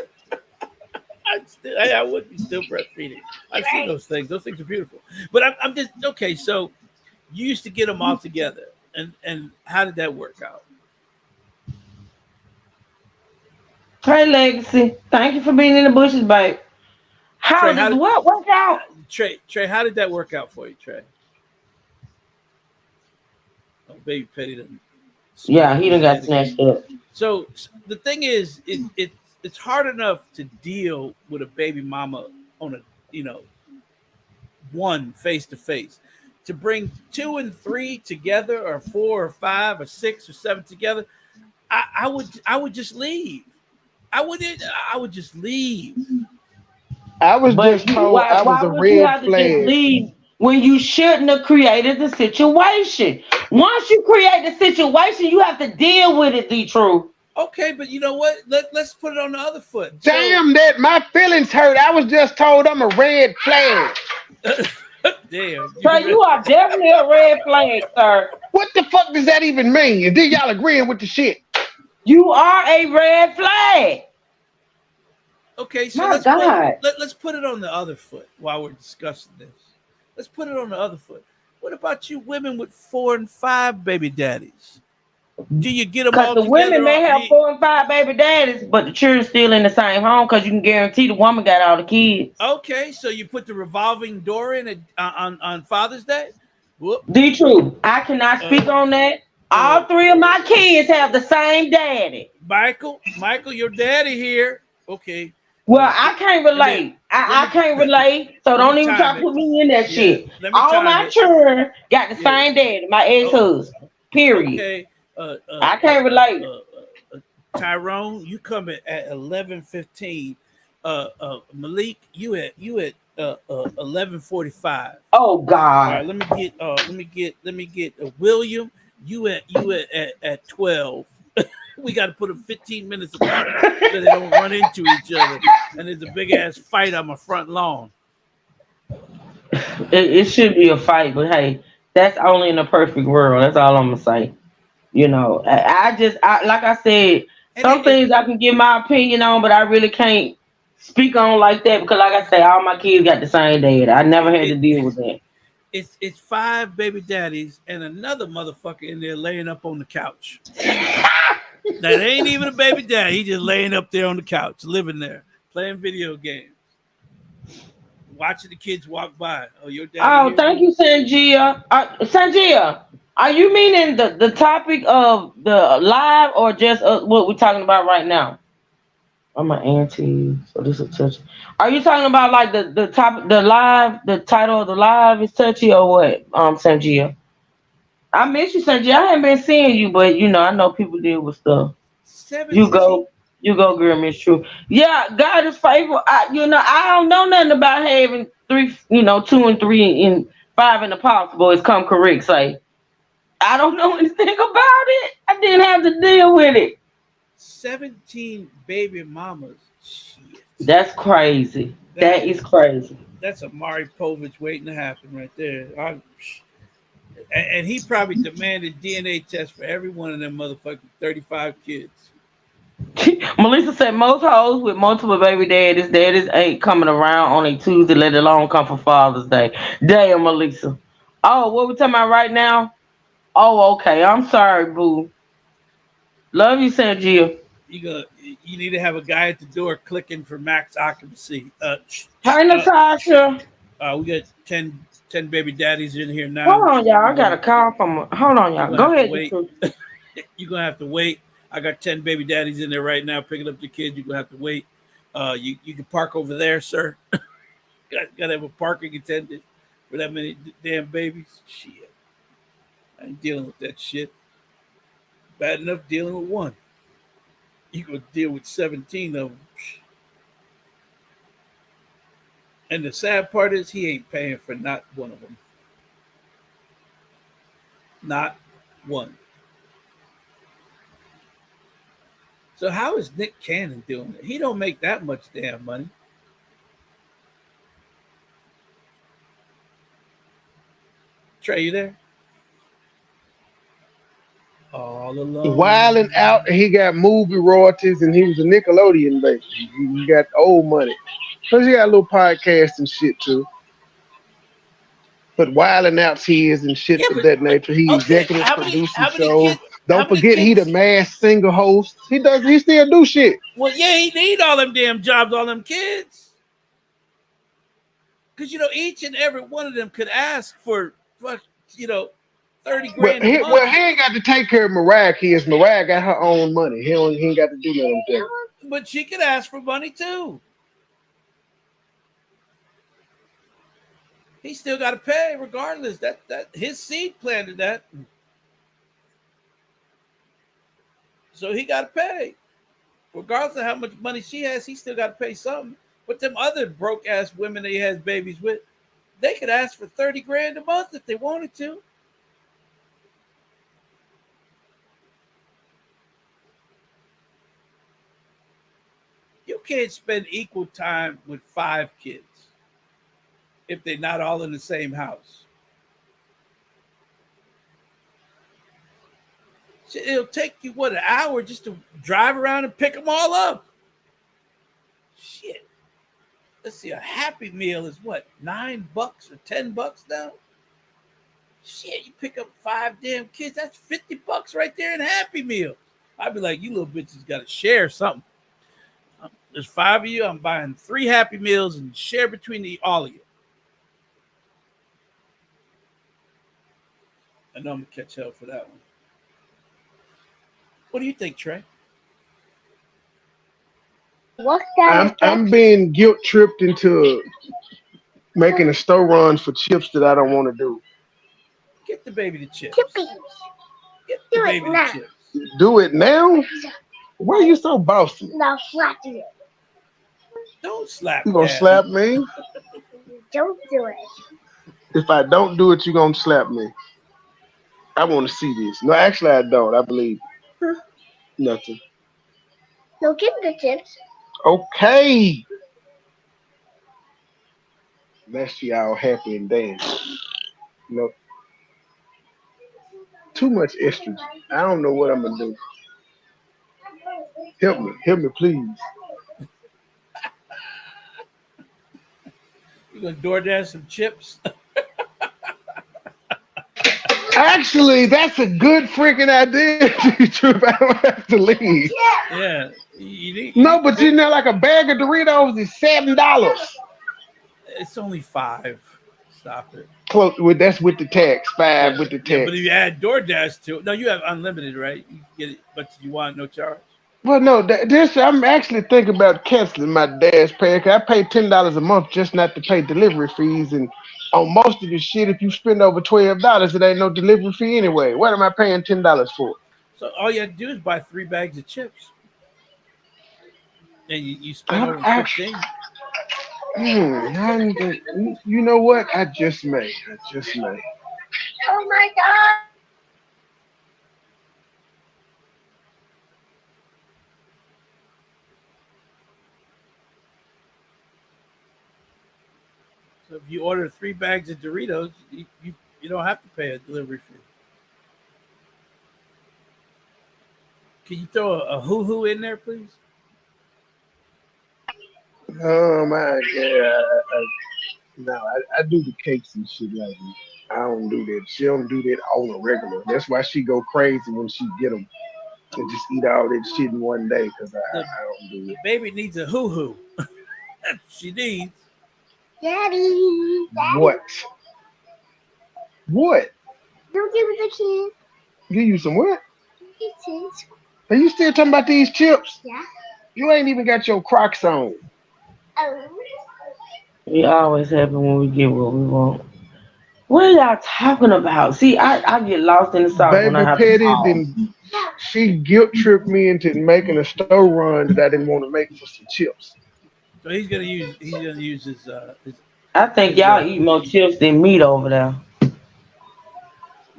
I would be still breastfeeding. I've seen those things. Those things are beautiful. But I'm just okay. So you used to get them all together, and how did that work out? Hey, Legacy. Thank you for being in the bushes, babe. How Trey, does what work out? Trey, how did that work out for you, Trey? Oh, baby Petty done Yeah, smoked he his done got head again. snatched up. So the thing is, it's hard enough to deal with a baby mama on a you know one face to face. To bring two and three together, or four or five or six or seven together, I would just leave. I would just leave. I was But just told I was why a would you red have to just flag. leave when you shouldn't have created the situation? Once you create the situation, you have to deal with it, the truth. Okay, but you know what? Let's put it on the other foot. So Damn, that my feelings hurt. I was just told I'm a red flag. damn, So you are definitely a red flag, sir. What the fuck does that even mean? And then y'all agreeing with the shit. You are a red flag. Okay, so My God. let's put it on the other foot while we're discussing this. Let's put it on the other foot. What about you women with 4 and 5 baby daddies? Do you get them Because all the women together? may have 4 and 5 baby daddies, but the children still in the same home because you can guarantee the woman got all the kids. Okay, so you put the revolving door in it on Father's Day. Whoop. The truth. I cannot speak on that. All 3 of my kids have the same daddy. Michael, your daddy here. Okay. Well, I can't And then relate. I can't relate. So let me don't even try time to it. put me in that Yeah, shit. let me All time my it. children got the Yeah. same daddy, my ex-husband. Period. Okay. I can't relate. Tyrone, you coming at 11:15. Malik, you at 11:45. Oh All God. right, let me get William. You at 12. We got to put them 15 minutes apart so they don't run into each other. And there's a big ass fight on my front lawn. It should be a fight, but hey, that's only in a perfect world. That's all I'm gonna say. You know, like I said, And some things I can give my opinion on, but I really can't speak on like that because, like I say, all my kids got the same dad. I never had to deal with that. it's 5 baby daddies and another motherfucker in there laying up on the couch. That ain't even a baby daddy. He just laying up there on the couch, living there, playing video games, watching the kids walk by. Oh, your daddy Oh, here? thank you, Sanjia. Sanjia, are you meaning the topic of the live or just what we're talking about right now? I'm my auntie, so this is touchy. Are you talking about like the topic, the live, the title of the live is touchy or what? Sanjia, I miss you, Sanjia. I haven't been seeing you, but I know people deal with stuff. You 17. go, you go, girl, Miss True. Yeah, God is faithful. I don't know nothing about having three, 2 and 3 and 5 in the possible. It's come correct. Say, I don't know anything about it. I didn't have to deal with it. 17 baby mamas. Shit. That's crazy. That is crazy. That's a Mari Povich waiting to happen right there. And he probably demanded DNA tests for every one of them motherfucking 35 kids. Melissa said most hoes with multiple baby daddies ain't coming around on a Tuesday, let alone come for Father's Day. Damn, Melissa. Oh, what we talking about right now? Oh, okay. I'm sorry, boo. Love you, Sanjia. You need to have a guy at the door clicking for max occupancy. Hi, Natasha. We got 10 baby daddies in here Hold now. on, y'all. I got a call from. Hold on, You're y'all. gonna Go have to ahead. wait. You're gonna have to wait. I got 10 baby daddies in there right now picking up the kids. You're gonna have to wait. You can park over there, sir. Gotta have a parking attendant for that many damn babies. Shit. I ain't dealing with that shit. Bad enough dealing with one. You gonna deal with 17 of them. And the sad part is he ain't paying for not one of them. Not one. So how is Nick Cannon doing it? He don't make that much damn money. Trey, you there? All Wilding alone. out, and he got movie royalties, and he was a Nickelodeon baby. He got old money. Plus, he got a little podcast and shit too. But wilding out's his and shit Yeah, of but that nature. He okay, executive producing how many shows. kids how Don't many forget he the kids Masked Singer host. He still do shit. well yeah, he need all them damn jobs, all them kids. Because each and every one of them could ask for you know 30 Well, grand a month. he ain't got to take care of Mariah kids. Mariah got her own money. He ain't got to do none of them. But she could ask for money too. He still got to pay regardless. That his seed planted that, so he got to pay regardless of how much money she has. He still got to pay something. But them other broke ass women that he has babies with, they could ask for 30 grand a month if they wanted to. You can't spend equal time with 5 kids if they're not all in the same house. It'll take you an hour just to drive around and pick them all up. Shit. Let's see, a Happy Meal is what, $9 or $10 now? Shit, you pick up 5 damn kids, that's $50 right there in Happy Meal. I'd be like, you little bitches got to share something. There's 5 of you. I'm buying 3 Happy Meals and share between all of you. I know I'm gonna catch hell for that one. What do you think, Trey? I'm being guilt tripped into making a store run for chips that I don't want to do. Get the baby the chips. Get the baby the chips. Do it now? Why are you so bossy? Now slap you. Don't slap. You gonna slap me? Don't do it. If I don't do it, you gonna slap me. I want to see this. No, actually, I don't. I believe nothing. No, give the chips. Okay. Let's y'all happy and dance. Too much estrogen. I don't know what I'm gonna do. Help me, please. You gonna DoorDash some chips? Actually, that's a good freaking idea, Trip. I don't have to leave. Yeah. No, but like a bag of Doritos is $7. It's only 5. Stop it. Close with that's with the tax. 5 with the tax. Yeah, but if you add DoorDash to it, no, you have unlimited, right? You get it, but you want no charge. Well, no, I'm actually thinking about canceling my Dash Pay. I pay $10 a month just not to pay delivery fees, and on most of this shit, if you spend over $12, it ain't no delivery fee anyway. What am I paying $10 for? So all you have to do is buy 3 bags of chips, and you spend over 15. You know what? I just may. Oh my God. So if you order 3 bags of Doritos, you don't have to pay a delivery fee. Can you throw a hoo-hoo in there, please? Oh my God. No, I do the cakes and shit like that. I don't do that. She don't do that on a regular. That's why she go crazy when she get them and just eat all that shit in one day because I don't do it. Baby needs a hoo-hoo. That's what she needs. Daddy. What? Don't give it the kid. Give you some what? It's Are you still talking about these chips? Yeah. You ain't even got your Crocs on. Oh. We always happy when we get what we want. What are y'all talking about? See, I get lost in the sauce when I Baby have to Petty talk. then she guilt tripped me into making a store run that I didn't want to make for some chips. So he's gonna use I think his y'all eat more chips than meat over there.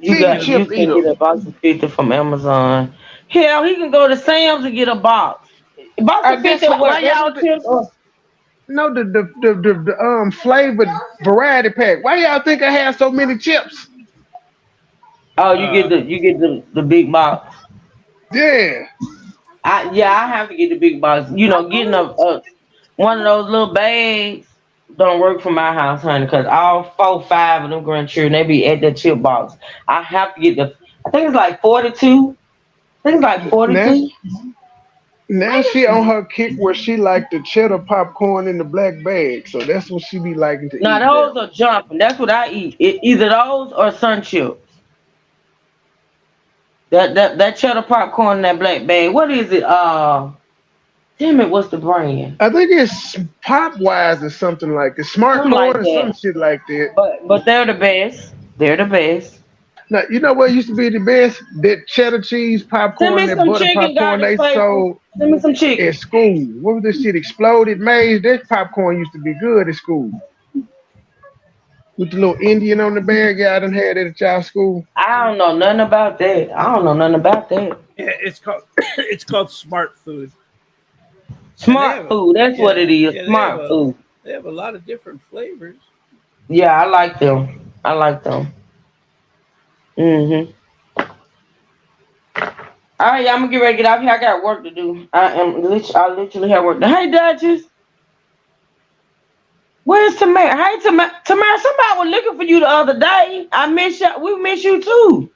You He he's a got gonna you chip can eater. get a box of 50 from Amazon. Hell, he can go to Sam's and get a box. A box I of 50 guess of why what? y'all Regular chips or no the flavored variety pack. Why y'all think I have so many chips? oh uh you get the big box. Yeah. I have to get the big box. You know, getting a one of those little bags don't work for my house, honey, because all four, five of them grandchildren they be at that chip box. I have to get the. I think it's like 42. I think it's like Now 42. now she on her kick where she like the cheddar popcorn in the black bag. So that's what she be liking to Now eat now. those are jumping. That's what I eat. Either those or sun chips. That cheddar popcorn in that black bag. What is it? Damn it, what's the brand? I think it's Pop Wise or something like that. Smart Something Corn like or some that. shit like that. But they're the best. They're the best. Now you know what used to be the best? That cheddar cheese Send popcorn, me that some butter chicken, popcorn garlic they flavor. sold Send me some chicken. at school. What was this shit? Exploded maize. That popcorn used to be good at school. With the little Indian on the bag, y'all done had that at y'all school. I don't know nothing about that. I don't know nothing about that. yeah, it's called it's called Smart Food, and they have Smart food. That's what it is. yeah Smart food. they have a lot of different flavors. Yeah, I like them. I like them. Mhm. All right, y'all, I'm gonna get ready to get out here. I got work to do. I literally have work. Hey, Duchess, where's Tamara? Hey, Tamara, somebody was looking for you the other day. I miss you. We miss you too.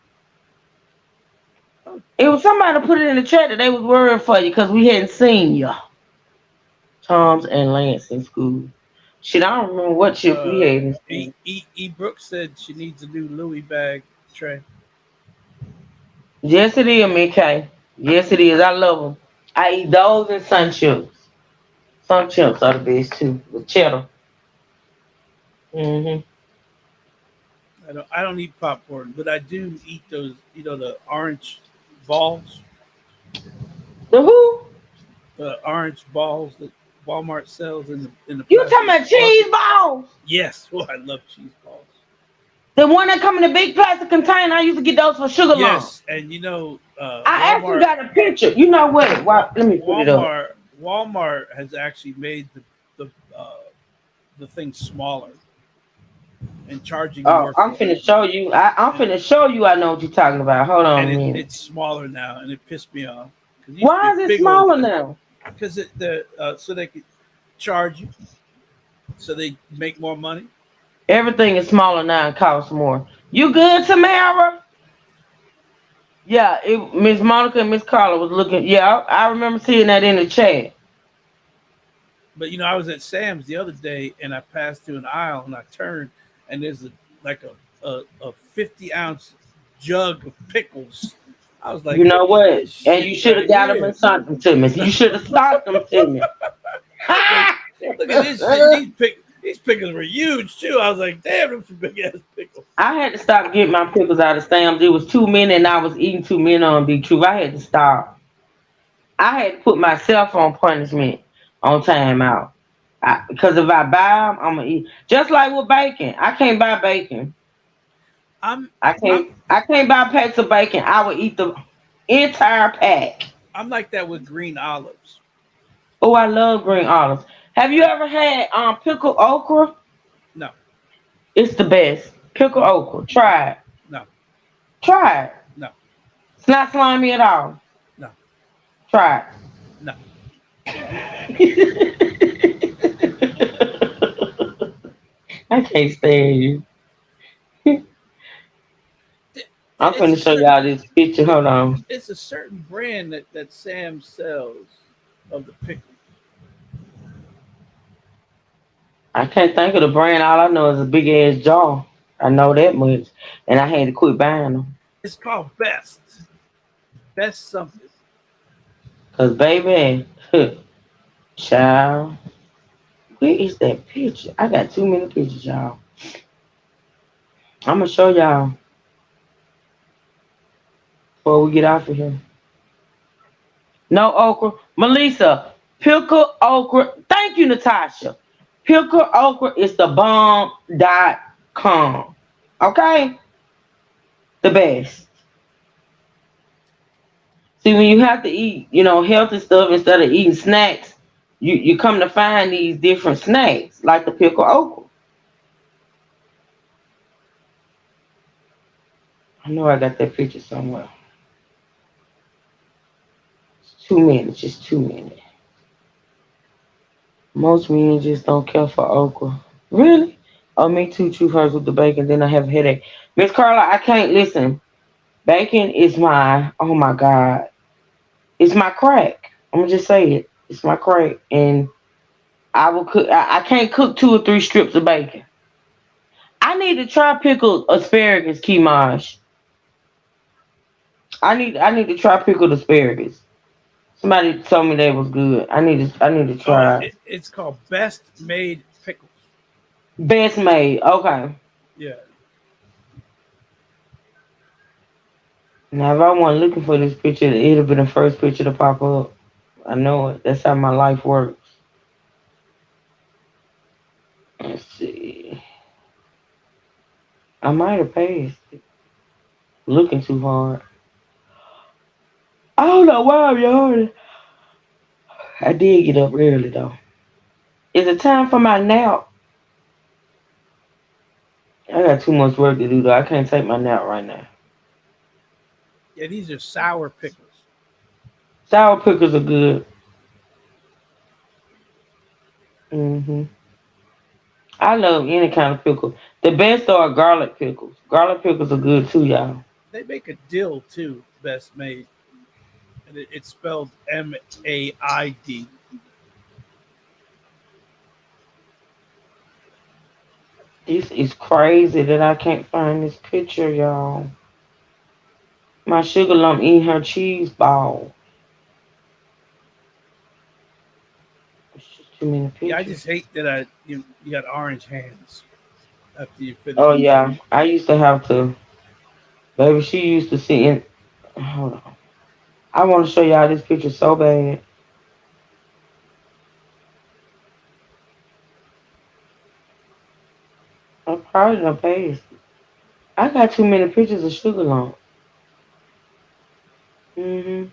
It was somebody put it in the chat that they was worried for you because we hadn't seen you. Tom's and Lance in school. Shit, I don't remember what shift we had in school. Brooks said she needs a new Louis bag tray. Yes, it is, MK. Yes, it is. I love them. I eat those and sun chips. Sun chips are the best too, with cheddar. Hmm. I don't eat popcorn, but I do eat those, the orange balls, The who? the orange balls that Walmart sells in the You talking plastic about cheese bucket. balls? Yes, well, I love cheese balls. The one that come in the big plastic container. I used to get those for sugar lump. Yes, and I actually got a picture. You know what? Let me put it up. Walmart has actually made the uh, the thing smaller and charging Oh, more I'm for it. finna show you. I'm And finna show you. I know what you're talking about. Hold on and a minute. it's smaller now, and it pissed me off because it used to be Why a is it big old smaller thing. now? Because so they could charge you, so they make more money. Everything is smaller now and costs more. You good, Tamara? Yeah, Miss Monica and Miss Carla was looking. Yeah, I remember seeing that in the chat. But I was at Sam's the other day, and I passed through an aisle, and I turned, and there's like a 50-ounce jug of pickles. I was You like, know look at what? this And you shit should have right got them and here. sent them to me. You should have stocked them to me. I was like, look at this shit. These pickles were huge too. I was like, damn, them some big ass pickles. I had to stop getting my pickles out of Sam's. It was too many, and I was eating too many on Big Truth. I had to stop. I had to put myself on punishment on timeout. Because if I buy them, I'm gonna eat. Just like with bacon, I can't buy bacon. I'm I I'm can't. I can't buy packs of bacon. I would eat the entire pack. I'm like that with green olives. Oh, I love green olives. Have you I ever had pickled okra? no It's the best. Pickled no okra. Try it. no Try it. no It's not slimy at all. no Try no. it. I can't stand you. I'm It's a finna show certain y'all this picture. it, Hold on. it's a certain brand that Sam sells of the pickles. I can't think of the brand. All I know is a big ass jar. I know that much. And I had to quit buying them. It's called Best something. Cause baby, child, where is that picture? I got too many pictures, y'all. I'm gonna show y'all before we get off of here. No okra. Melissa, pickle okra. Thank you, Natasha. Pickle okra is the bomb.com. Okay? The best. See, when you have to eat, healthy stuff instead of eating snacks, you come to find these different snacks, like the pickle okra. I know I got that picture somewhere. 2 minutes, just 2 minutes. Most men just don't care for okra. Really? Oh, me too. Truth hurts with the bacon. Then I have a headache. Miss Carla, I can't listen. Bacon is my, oh my God, it's my crack. I'm gonna just say it. It's my crack, and I will cook. I can't cook 2 or 3 strips of bacon. I need to try pickled asparagus, Kimaj. I need to try pickled asparagus. Somebody told me that was good. I need to Oh, try it. it's called Best Made Pickles. Best made. Okay. Yeah. Now if I wasn't looking for this picture, it'd have been the first picture to pop up. I know it. That's how my life works. Let's see. I might have passed it. Looking too hard. I don't know why I'm yawning. I did get up early though. Is it time for my nap? I got too much work to do though. I can't take my nap right now. Yeah, these are sour pickles. Sour pickles are good. hmm I love any kind of pickle. The best are garlic pickles. Garlic pickles are good too, y'all. They make a dill too, Best Made, and it's spelled Maid. This is crazy that I can't find this picture, y'all. My sugar lump eating her cheese ball. It's just too many Yeah, I pictures. just hate that you got orange hands after you finish Oh with that. yeah, I used to have to. Baby, she used to sit in. Hold on. I want to show y'all this picture so bad. I probably done passed it. I got too many pictures of sugar lump. hmm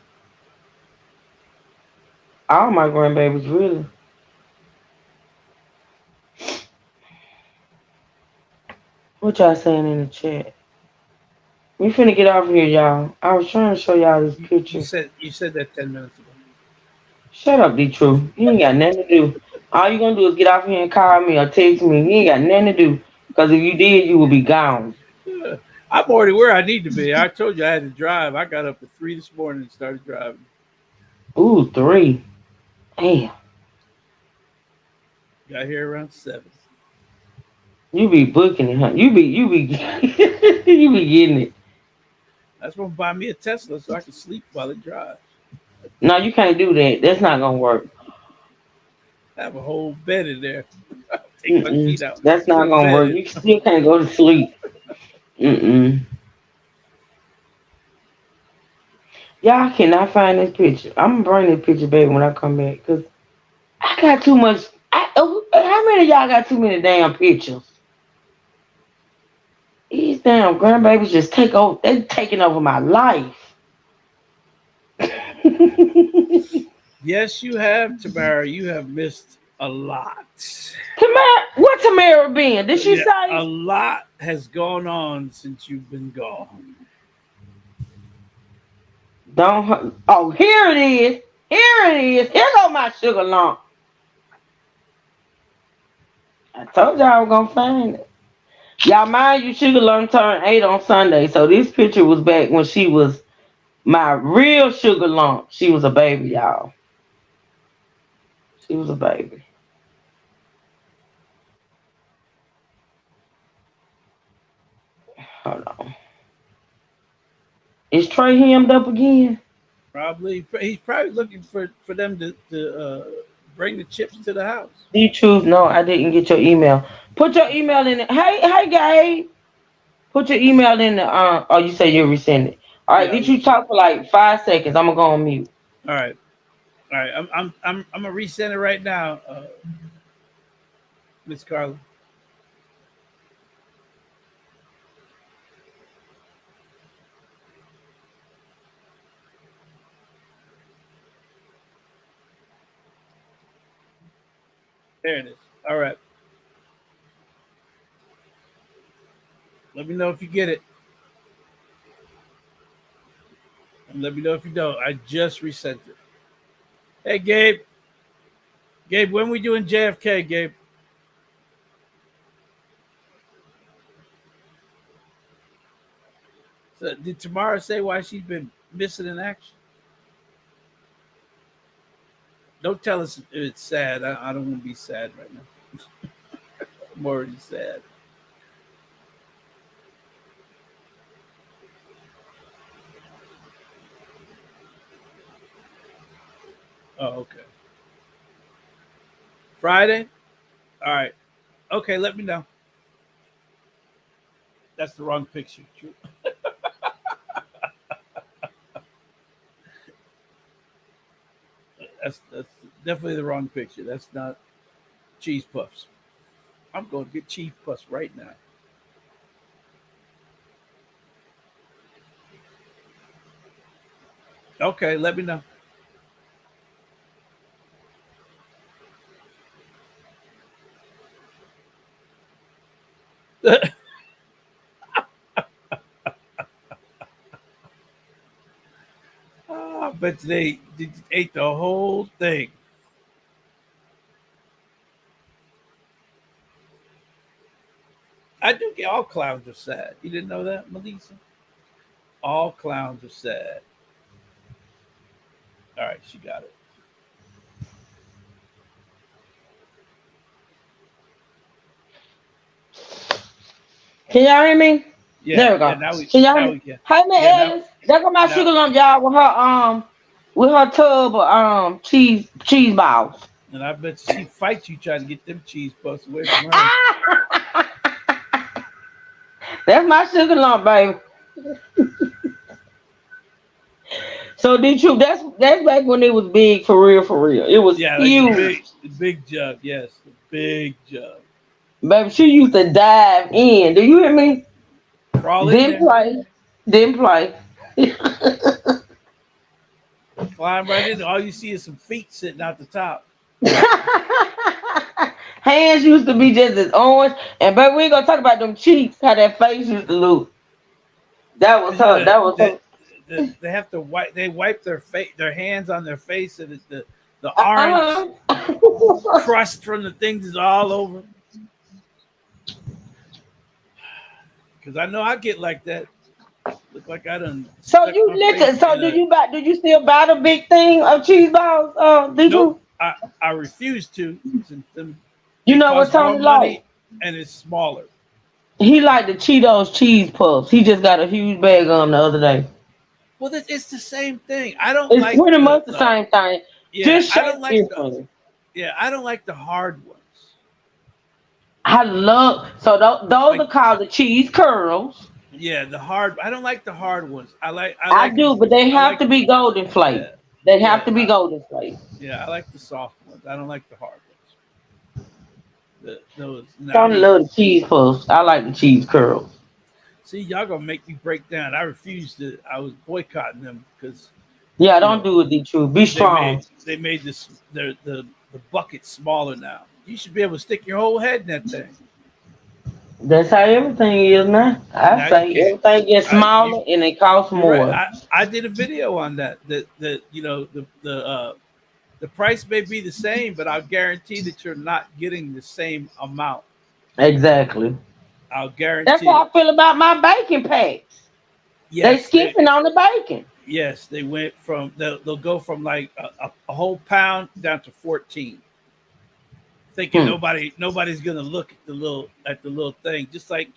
All my grandbabies, really. What y'all saying in the chat? We finna get off here, y'all. I was trying to show y'all this You picture. said that 10 minutes ago. Shut up, D True. You ain't got nothing to do. All you gonna do is get off here and call me or text me. You ain't got nothing to do. Cause if you did, you would be gone. Yeah, I'm already where I need to be. I told you I had to drive. I got up at 3 this morning and started driving. Ooh, 3. Damn. Got here around 7. You be booking it, huh? You be you be getting it. That's gonna buy me a Tesla so I can sleep while it drives. No, you can't do that. That's not gonna work. Have a whole bed in there. Take my Mm-mm. feet out. That's not Put a gonna bed work. in. You still can't go to sleep. Mm-mm. Y'all cannot find this picture. I'm gonna bring this picture back when I come back. Cause I got too much. How many of y'all got too many damn pictures? These damn grandbabies just take over. They taking over my life. Yes, you have, Tamara. You have missed a lot. Tamara, where Tamara been? Did she Yeah, a say? lot has gone on since you've been gone. Don't. Oh, here it is. Here it is. Here go my sugar lump. I told y'all I was gonna find it. Y'all mind you, sugar lump turned 8 on Sunday, so this picture was back when she was my real sugar lump. She was a baby, y'all. She was a baby. Hold on. Is Trey hemmed up again? Probably he's probably looking for them to bring the chips to the house. Do you choose? No, I didn't get your email. Put your email in it. Hey, Gabe. Put your email in the. Oh, you say you'll resend it. All right. Yeah, Did you talk for like 5 seconds? I'm gonna go on mute. all right. All right, I'm gonna resend it right now, Miss Carla. There it is. All right. Let me know if you get it, and let me know if you don't. I just resent it. Hey, Gabe. Gabe, when we doing JFK, Gabe? So, did Tamara say why she's been missing in action? Don't tell us it's sad. I don't want to be sad right now. I'm already sad. Oh, okay. Friday? All right. Okay, let me know. That's the wrong picture. That's definitely the wrong picture. That's not cheese puffs. I'm going to get cheese puffs right now. Okay, let me know. Oh, I bet they ate the whole thing. I do get all clowns are sad. You didn't know that, Melissa? All clowns are sad. All right, she got it. Can y'all hear me? Yeah, There we yeah. go. Can y'all hear Now me? we can. Hey, Miss Yeah, now Ellis. There go my now. sugar lump, y'all, with her tub of cheese balls. And I bet she fights you trying to get them cheese puffs away from her. That's my sugar lump, baby. So did you? That's back when it was big for real, for real. It was Yeah, like huge, the big jug. Yes, the big jug. baby. She used to dive in. Do you hear me? Crawl in Didn't there, play. Didn't play. climb right in. All you see is some feet sitting out the top. Hands used to be just as orange, and baby, we ain't gonna talk about them cheeks. How that face used to look. That was Cause you her. know That was her. they have to wipe. They wipe their face, their hands on their face, and the orange Uh-huh. crust from the things is all over. Cause I know I get like that. Look like I done So stuck you my listen. face So in do a. you buy? Do you still buy the big thing of cheese balls? Did Nope. you? I refuse to. Since them, You they know what cost more Tony like? money and it's smaller. He like the Cheetos cheese puffs. He just got a huge bag of them the other day. Well, it's the same thing. I don't It's like pretty much the same thing, yeah. just I don't shaped like the differently. yeah. I don't like the hard ones. I love so those Like are called the cheese curls. yeah, the hard. I don't like the hard ones. I I like them. do, but they I have like to be golden flake. yeah They have yeah to be golden flake. yeah. I like the soft ones. I don't like the hard ones. Those. No, I Tony mean, love the cheese puffs. I like the cheese curls. see, y'all gonna make me break down. I refuse to. I was boycotting them because Yeah, you don't know do it, D True. Be they made strong. they made this the bucket smaller now. You should be able to stick your whole head in that thing. That's how everything is now. I Now you say can't. everything gets You smaller and it costs you're right. more. I did a video on that. The price may be the same, but I'll guarantee that you're not getting the same amount. Exactly. I'll That's guarantee how it. I feel about my bacon packs. They Yes, skipping on the bacon. they went from they'll go from like a whole pound down to 14. Thinking Hmm. nobody's gonna look at the little thing. Just like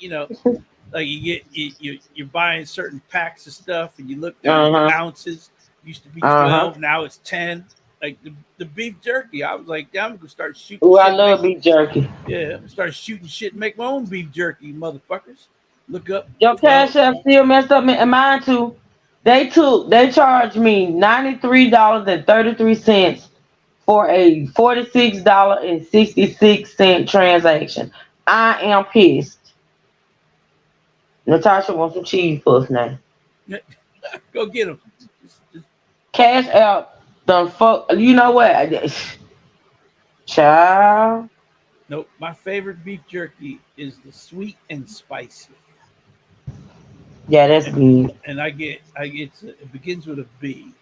like you're buying certain packs of stuff and you look down at the Uh-huh. ounces. Used to be Uh-huh. 12, now it's 10. Like the beef jerky, I was like, damn, I'm gonna start shooting Oh, I shit. love beef jerky. Yeah, I'm gonna start shooting shit. And make my own beef jerky, motherfuckers. Look up Your 12. cash app still messed up and mine too. They charged me $93.33 for a $46.66 transaction. I am pissed. Natasha wants some cheese puffs now. Go get them. Cash out the fuck. You know what? Child. Nope. My favorite beef jerky is the sweet and spicy. Yeah, that's And good. it begins with a B.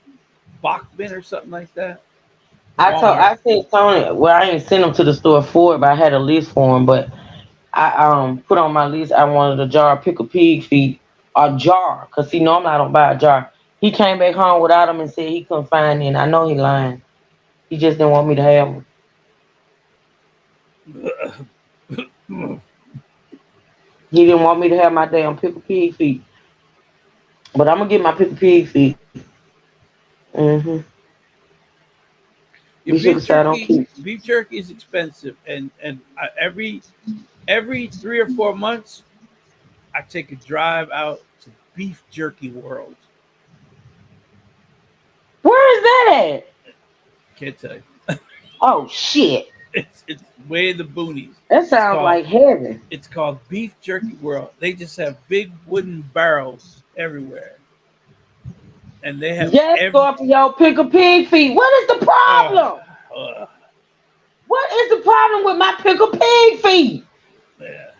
Bachman or something like that. Walmart. I said Tony. Well, I ain't sent him to the store for it, but I had a list for him. But I put on my list. I wanted a jar of pickled pig feet, a jar, cause see normally I don't buy a jar. He came back home without them and said he couldn't find any. I know he lying. He just didn't want me to have them. He didn't want me to have my damn pickled pig feet. But I'm gonna get my pickled pig feet. Mm-hmm. Your We should decide on keep. beef jerky is expensive, and every 3 or 4 months, I take a drive out to Beef Jerky World. Where is that at? Can't tell you. Oh shit. It's way in the boonies. That sounds like heaven. It's called Beef Jerky World. They just have big wooden barrels everywhere, and they have Yes, Scorpio, pickle pig feet. What is the problem? What is the problem with my pickle pig feet? Yeah.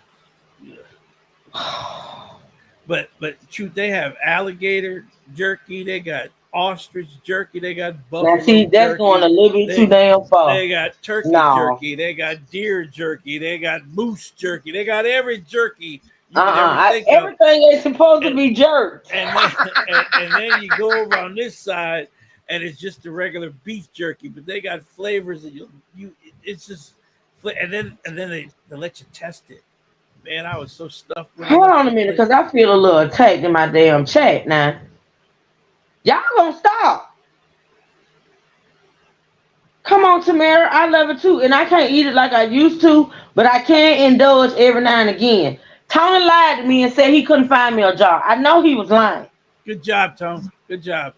But truth, they have alligator jerky. They got ostrich jerky. They got buffalo now see, that's jerky. going a little bit too damn far. They got turkey No. jerky. They got deer jerky. They got moose jerky. They got every jerky you could ever think of. Everything is supposed to be jerked. And then you go over on this side, and it's just the regular beef jerky. But they got flavors that it's just, and then they let you test it. Man, I was so stuffed. Hold on a minute, because I feel a little attacked in my damn chat now. Y'all gonna stop. Come on, Tamara. I love it too. And I can't eat it like I used to, but I can indulge every now and again. Tony lied to me and said he couldn't find me a jar. I know he was lying. Good job, Tone. Good job.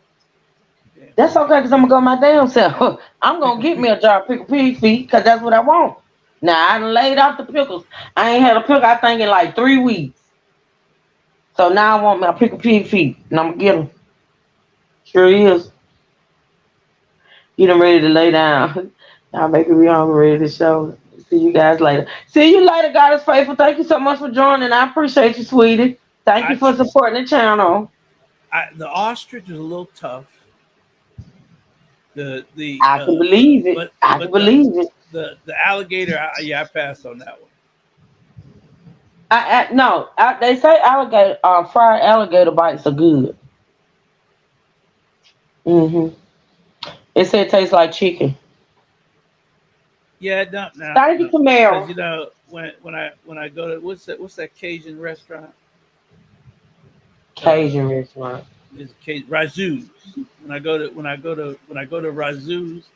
That's okay, because I'm going to go my damn self. I'm going to get me a jar of pickled pig feet, because that's what I want. Now, I done laid out the pickles. I ain't had a pickle, I think, in like 3 weeks. So now I want my pickled pig feet, and I'm going to get them. Sure is. Get them ready to lay down. Y'all making me hungry, ready to show. See you guys later. See you later, God is faithful. Thank you so much for joining. I appreciate you, sweetie. Thank you for supporting the channel. The ostrich is a little tough. I can believe it. I can believe it. The alligator, I passed on that one. No, they say alligator fried alligator bites are good. It said it tastes like chicken. Yeah, no. Thank you, Camaro. Because, you know, when I go to what's that Cajun restaurant? Cajun restaurant. It's Razoo's. When I go to Razoo's,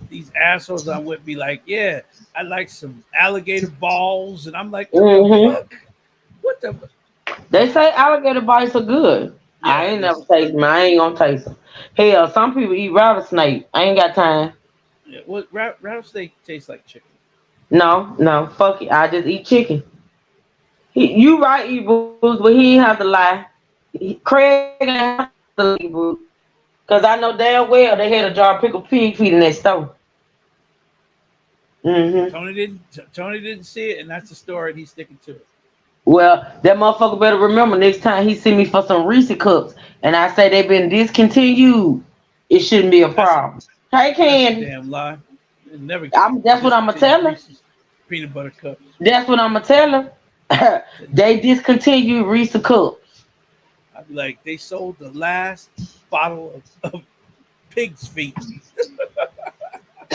these assholes I'm with be like, yeah, I like some alligator balls, and I'm like, what the fuck? What the? They say alligator bites are good. Yeah, I ain't never tasted them. I ain't gonna taste them. Hell, some people eat rattlesnake. I ain't got time. Yeah, well, rattlesnake tastes like chicken. No, fuck it. I just eat chicken. You right, E-Boots, but he ain't have to lie. Craig ain't have to lie, E-Boots. Because I know damn well they had a jar of pickled pig feet in that store. Tony didn't see it, and that's the story, and he's sticking to it. Well, that motherfucker better remember next time he see me for some Reese cups, and I say they've been discontinued, it shouldn't be a problem. Hey, Candy. Damn lie. That's what I'm gonna tell her. Peanut butter cups. That's what I'm gonna tell her. They discontinued Reese cups. I'd be like, they sold the last bottle of pig's feet.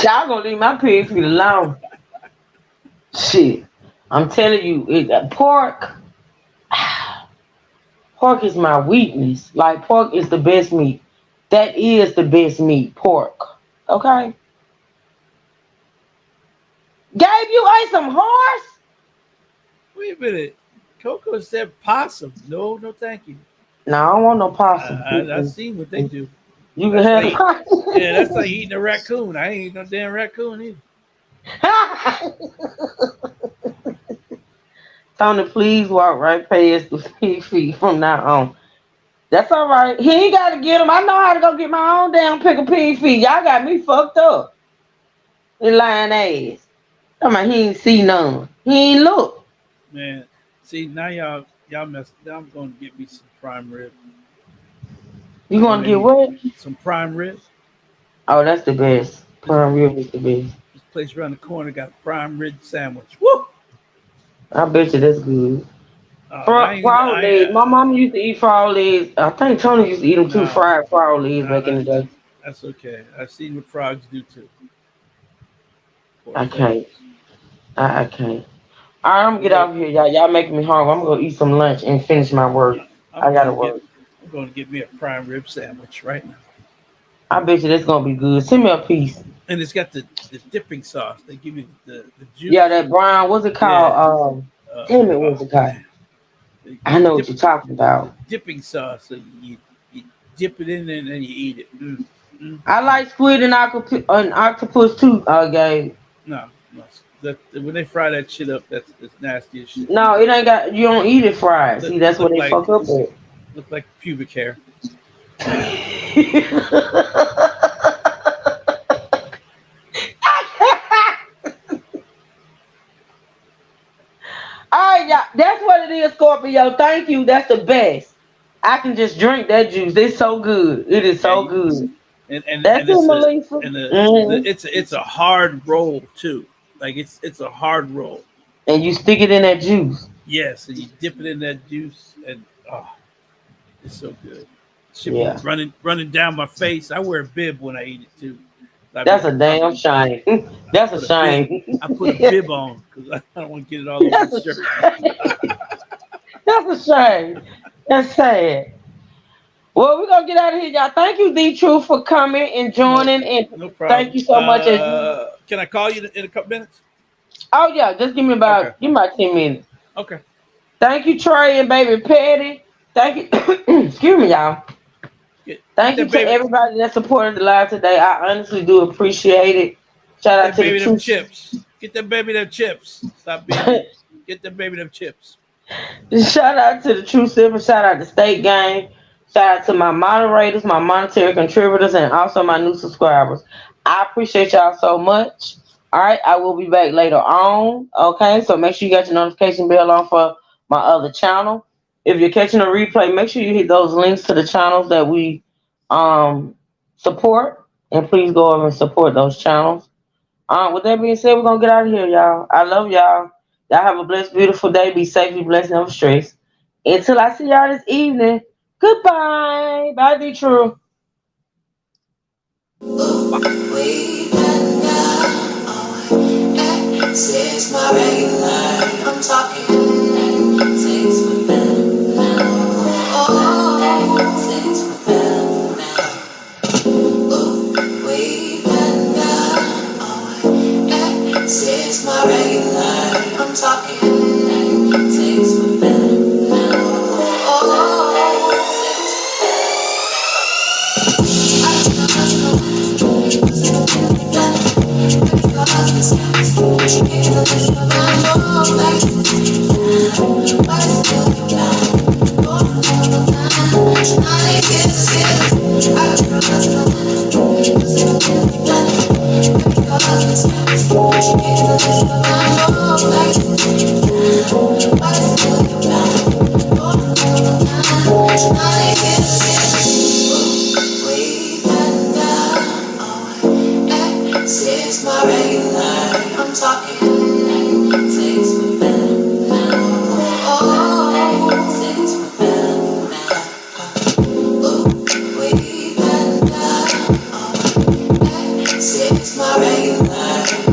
Y'all gonna leave my pig feet alone. Shit. I'm telling you, pork is my weakness. Like, pork is the best meat. That is the best meat, pork. Okay? Gabe, you ate some horse? Wait a minute. Coco said possum. No, thank you. No, I don't want no possum. I seen what they do. You can That's have like the possum. yeah, that's like eating a raccoon. I ain't eating no damn raccoon either. Tony, please walk right past the pig feet from now on. That's all right. He ain't got to get them. I know how to go get my own damn pick of pig feet. Y'all got me fucked up. In lying ass. Come on, he ain't see none. He ain't look. Man, see now y'all messed. Now I'm going to get me some prime rib. You I gonna made get me what? some prime rib. Oh, that's the best. This, Prime rib is the best. this place around the corner got a prime rib sandwich. Woo! I bet you that's good. Frog I legs. My mom used to eat frog legs. I think Tony used to eat them too. no, Fried frog legs no, back in the day. that's okay. I've seen what frogs do too. Poor I things. can't. I can't. All right, I'm gonna I'm get going. out of here, y'all. Y'all making me hungry. I'm gonna go eat some lunch and finish my work. I'm I going gotta to get. work. I'm going to get me a prime rib sandwich right now. I bet you that's gonna be good. Send me a piece. And it's got the dipping sauce. They give you the Yeah, juice. that brown. What's it Yeah. called? Damn it, what's Oh it called? man. The, I the know what dip you're talking the about. dipping sauce. So you dip it in and then you eat it. I like squid and octopus too, Gabe. No, no. When they fry that shit up, that's nasty as shit. No, it ain't got. You don't eat it fried. Look See, that's what look they like fuck up at. look like pubic hair. All right, y'all. That's what it is, Scorpio. Thank you. That's the best. I can just drink that juice. It's so good. It is Yeah, so good. and That's it, it's Melissa. it's a hard roll too. Like it's a hard roll. And you stick it in that juice. Yes, and you dip it in that juice, and oh, it's so good. It should be Yeah. running down my face. I wear a bib when I eat it too. I be That's a like, fuck damn it. shame. I That's a put a bib. shame. I put a bib on because I don't want to get it all over the That's a shirt. shame. That's a shame. That's sad. Well, we're gonna get out of here, y'all. Thank you, D Truth, for coming and No, joining, and no thank problem. you so much. As you, Can I call you in a couple minutes? oh yeah, just Okay. give me about 10 minutes. Okay. Thank you, Trey and baby Patty. Thank you. Excuse me, y'all. Get Thank you that to baby. everybody that supported the live today. I honestly do appreciate it. Shout Get out that to the baby them truth. chips. Get that baby them chips. Stop being. Get that baby them chips. Shout out to the True Silver. Shout out to State Gang. Shout out to my moderators, my monetary contributors, and also my new subscribers. I appreciate y'all so much. All right, I will be back later on. Okay, so make sure you got your notification bell on for my other channel. If you're catching a replay, make sure you hit those links to the channels that we support, and please go over and support those channels. With that being said, we're gonna get out of here, y'all. I love y'all. Y'all have a blessed, beautiful day. Be safe, be blessed, never stress. Until I see y'all this evening. Goodbye. Bye, be true. Way back now, access my regular. I'm talking things for better now. Oh, things for better now. Oh, way back now, access my regular. I'm talking things for better now. Oh, Says my regular, I'm talking things for better now. Oh, things for better now. Oh, way back now.